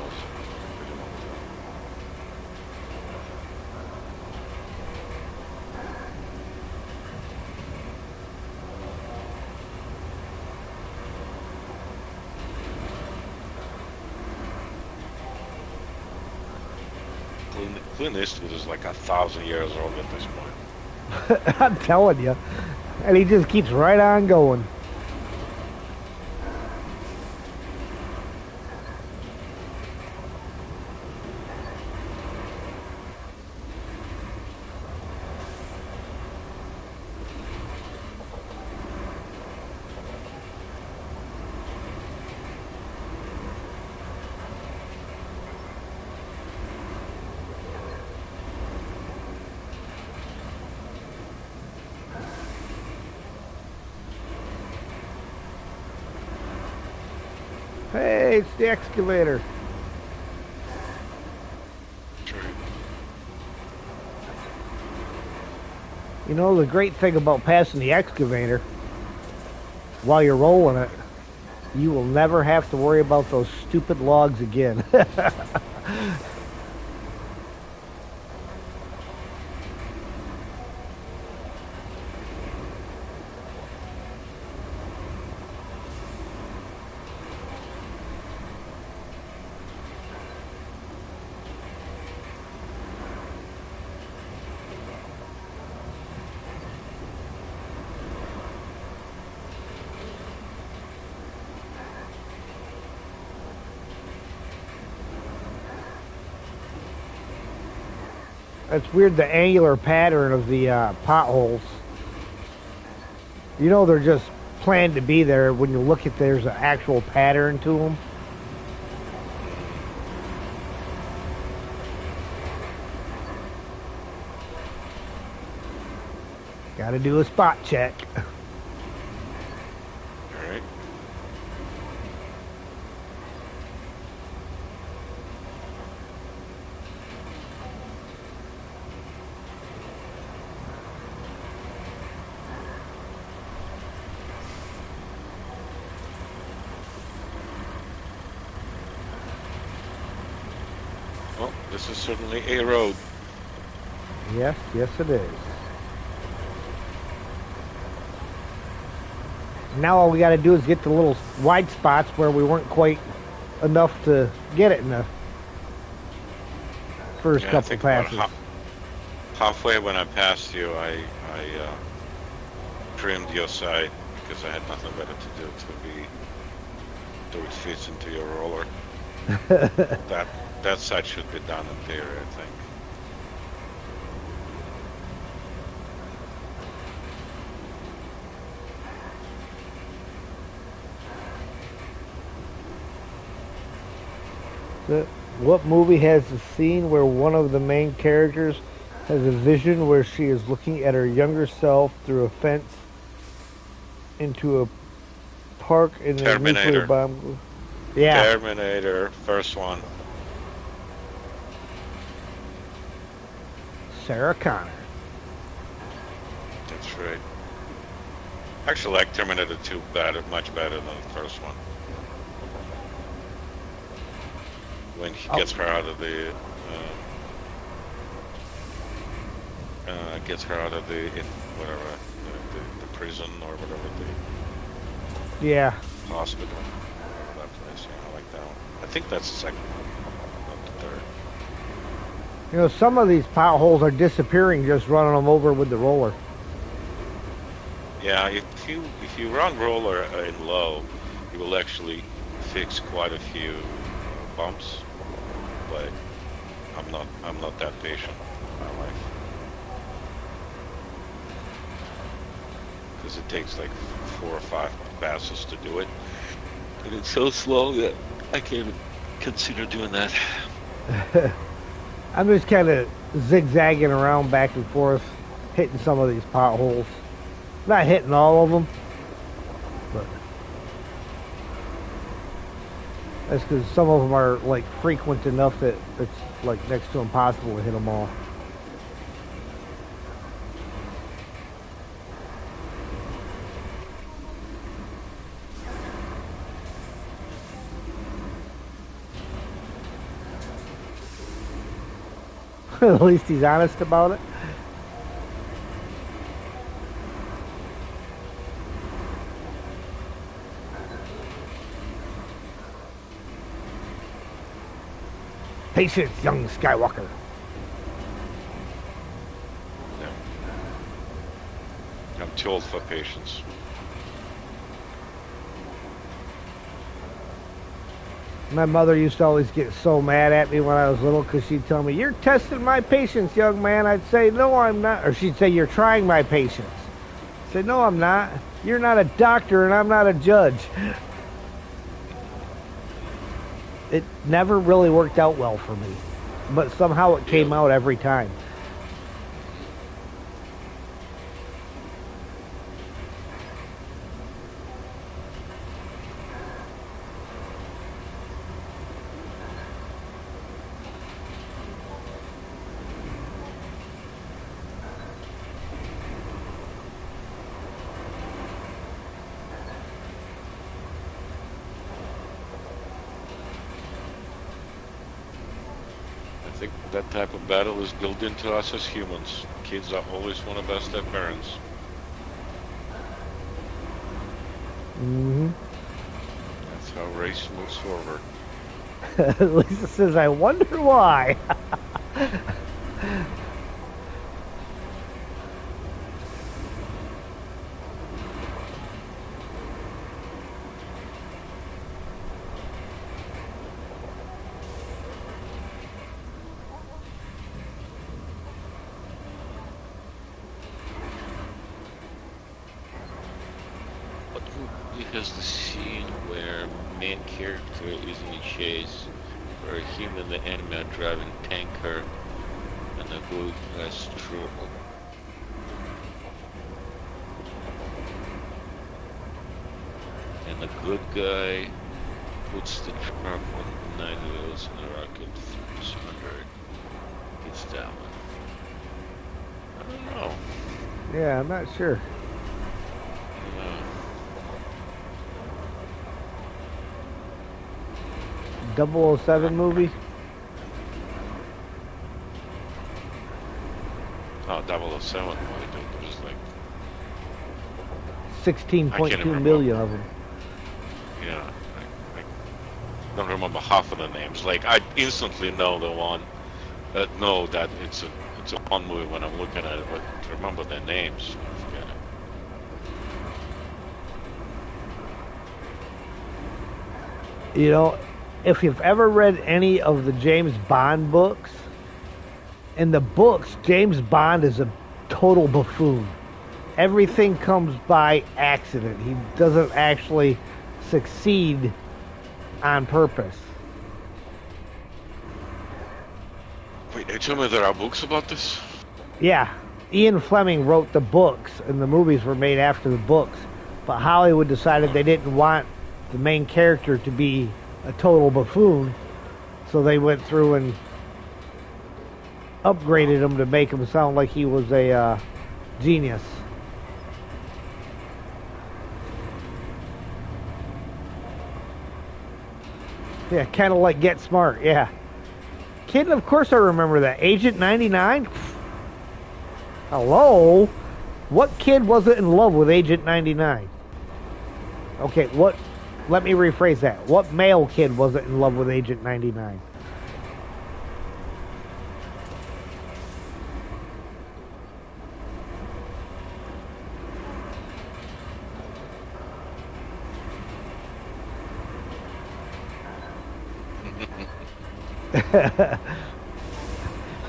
Clint Eastwood is like 1,000 years old at this point. I'm telling you. And he just keeps right on going. Hey, it's the excavator. True. You know, the great thing about passing the excavator, while you're rolling it, you will never have to worry about those stupid logs again. It's weird, the angular pattern of the potholes. You know they're just planned to be there when you look at there's an actual pattern to them. Got to do a spot check. All right. Well, this is certainly a road. Yes, yes it is. Now all we got to do is get the little wide spots where we weren't quite enough to get it in the first couple passes. Halfway when I passed you, I trimmed your side because I had nothing better to do so it fits into your roller. That side should be done in theory, I think. What movie has a scene where one of the main characters has a vision where she is looking at her younger self through a fence into a park in a nuclear bomb? Yeah. Terminator, first one. Sarah Connor. That's right. Actually, I like Terminator 2 much better than the first one. When he gets her out of the whatever the prison or whatever the hospital, that place. Yeah, I like that one. I think that's the second one, not the third. You know, some of these potholes are disappearing just running them over with the roller. Yeah, if you run roller in low, you will actually fix quite a few bumps. But I'm not that patient in my life, because it takes like 4 or 5 passes to do it, and it's so slow that I can't consider doing that. I'm just kind of zigzagging around back and forth, hitting some of these potholes. Not hitting all of them, but that's because some of them are like frequent enough that it's like next to impossible to hit them all. At least he's honest about it. Patience, young Skywalker. Yeah. I'm too old for patience. My mother used to always get so mad at me when I was little because she'd tell me, "You're testing my patience, young man." I'd say, "No, I'm not." Or she'd say, "You're trying my patience." I'd say, "No, I'm not. You're not a doctor and I'm not a judge." It never really worked out well for me. But somehow it came out every time. I think that type of battle is built into us as humans. Kids are always want to best their parents. Mm-hmm. That's how race moves forward. Lisa says, "I wonder why." Because the scene where main character is in a chase, where him and the enemy are driving tanker, and the good guy's trouble. And the good guy puts the truck on 9 wheels and the rocket throws under it. Gets down. I don't know. Yeah, I'm not sure. 007 movie? Oh, 007. There's like 16.2 million of them. Yeah, I don't remember half of the names. Like I instantly know the one. Know that it's a one movie when I'm looking at it, but to remember their names, I forget it. You know, if you've ever read any of the James Bond books, in the books, James Bond is a total buffoon. Everything comes by accident. He doesn't actually succeed on purpose. Wait, you told me there are books about this? Yeah. Ian Fleming wrote the books, and the movies were made after the books. But Hollywood decided they didn't want the main character to be a total buffoon, so they went through and upgraded him to make him sound like he was a genius. Yeah, kind of like Get Smart, yeah. Kid, of course I remember that. Agent 99? Hello? What kid wasn't in love with Agent 99? Okay, what... Let me rephrase that. What male kid wasn't in love with Agent 99?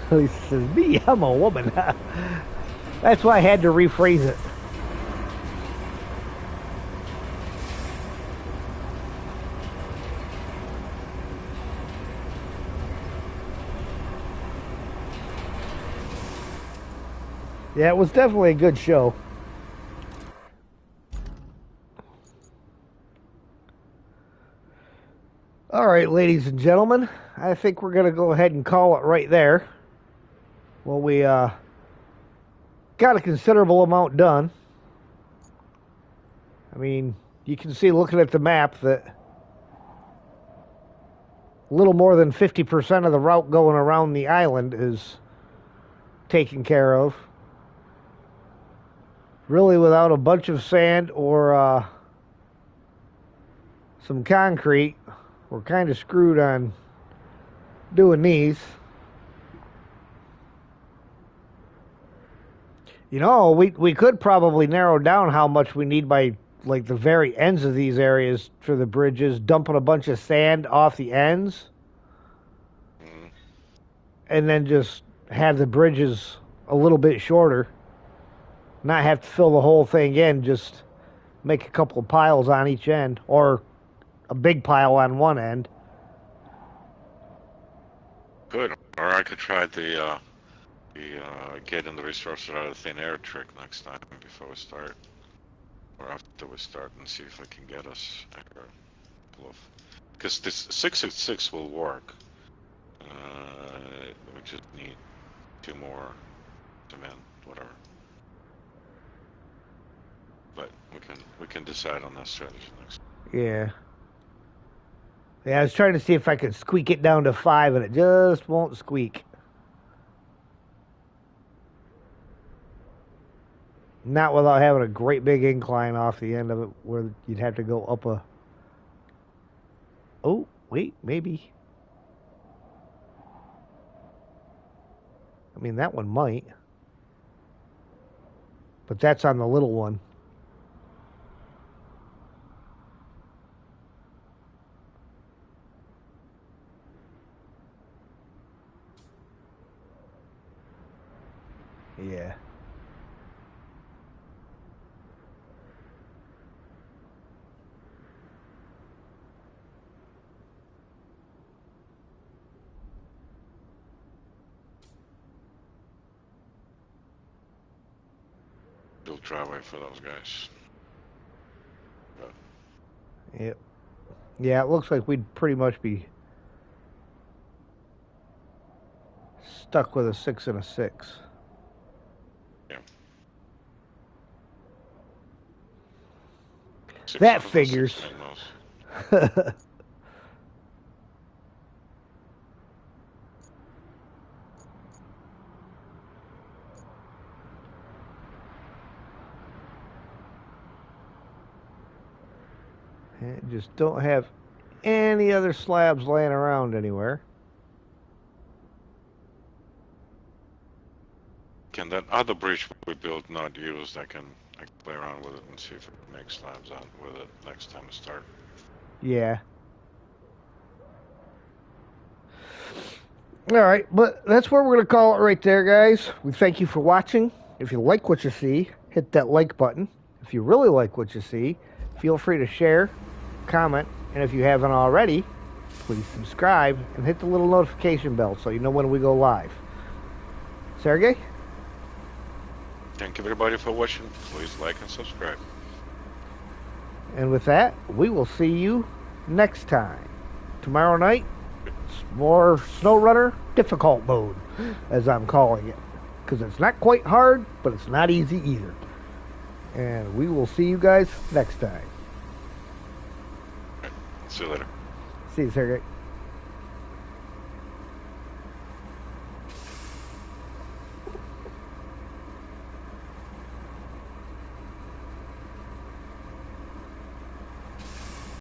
He says, "Me, I'm a woman." That's why I had to rephrase it. Yeah, it was definitely a good show. All right, ladies and gentlemen, I think we're going to go ahead and call it right there. Well, we got a considerable amount done. I mean, you can see looking at the map that a little more than 50% of the route going around the island is taken care of. Really, without a bunch of sand or some concrete, we're kind of screwed on doing these. You know, we could probably narrow down how much we need by like the very ends of these areas for the bridges, dumping a bunch of sand off the ends, and then just have the bridges a little bit shorter. Not have to fill the whole thing in, just make a couple of piles on each end, or a big pile on one end. Good. Or I could try the getting the resources out of thin air trick next time before we start. Or after we start, and see if I can get us a couple of... Because this 666 will work. We just need 2 more cement, whatever. But we can decide on that strategy next. Yeah. Yeah, I was trying to see if I could squeak it down to 5, and it just won't squeak. Not without having a great big incline off the end of it, where you'd have to go up a... Oh, wait, maybe. I mean, that one might. But that's on the little one. Yeah. Build driveway for those guys. But... Yep. Yeah, it looks like we'd pretty much be stuck with a 6 and a 6. Yeah. That figures. And just don't have any other slabs laying around anywhere. Can that other bridge we built not used? I can play around with it and see if it makes slabs out with it next time we start. Yeah. All right, but that's where we're going to call it right there, guys. We thank you for watching. If you like what you see, hit that like button. If you really like what you see, feel free to share, comment, and if you haven't already, please subscribe and hit the little notification bell so you know when we go live. Sergey? Thank you everybody for watching. Please like and subscribe. And with that, we will see you next time. Tomorrow night, it's more SnowRunner difficult mode, as I'm calling it. Because it's not quite hard, but it's not easy either. And we will see you guys next time. See you later. See you, Sergey.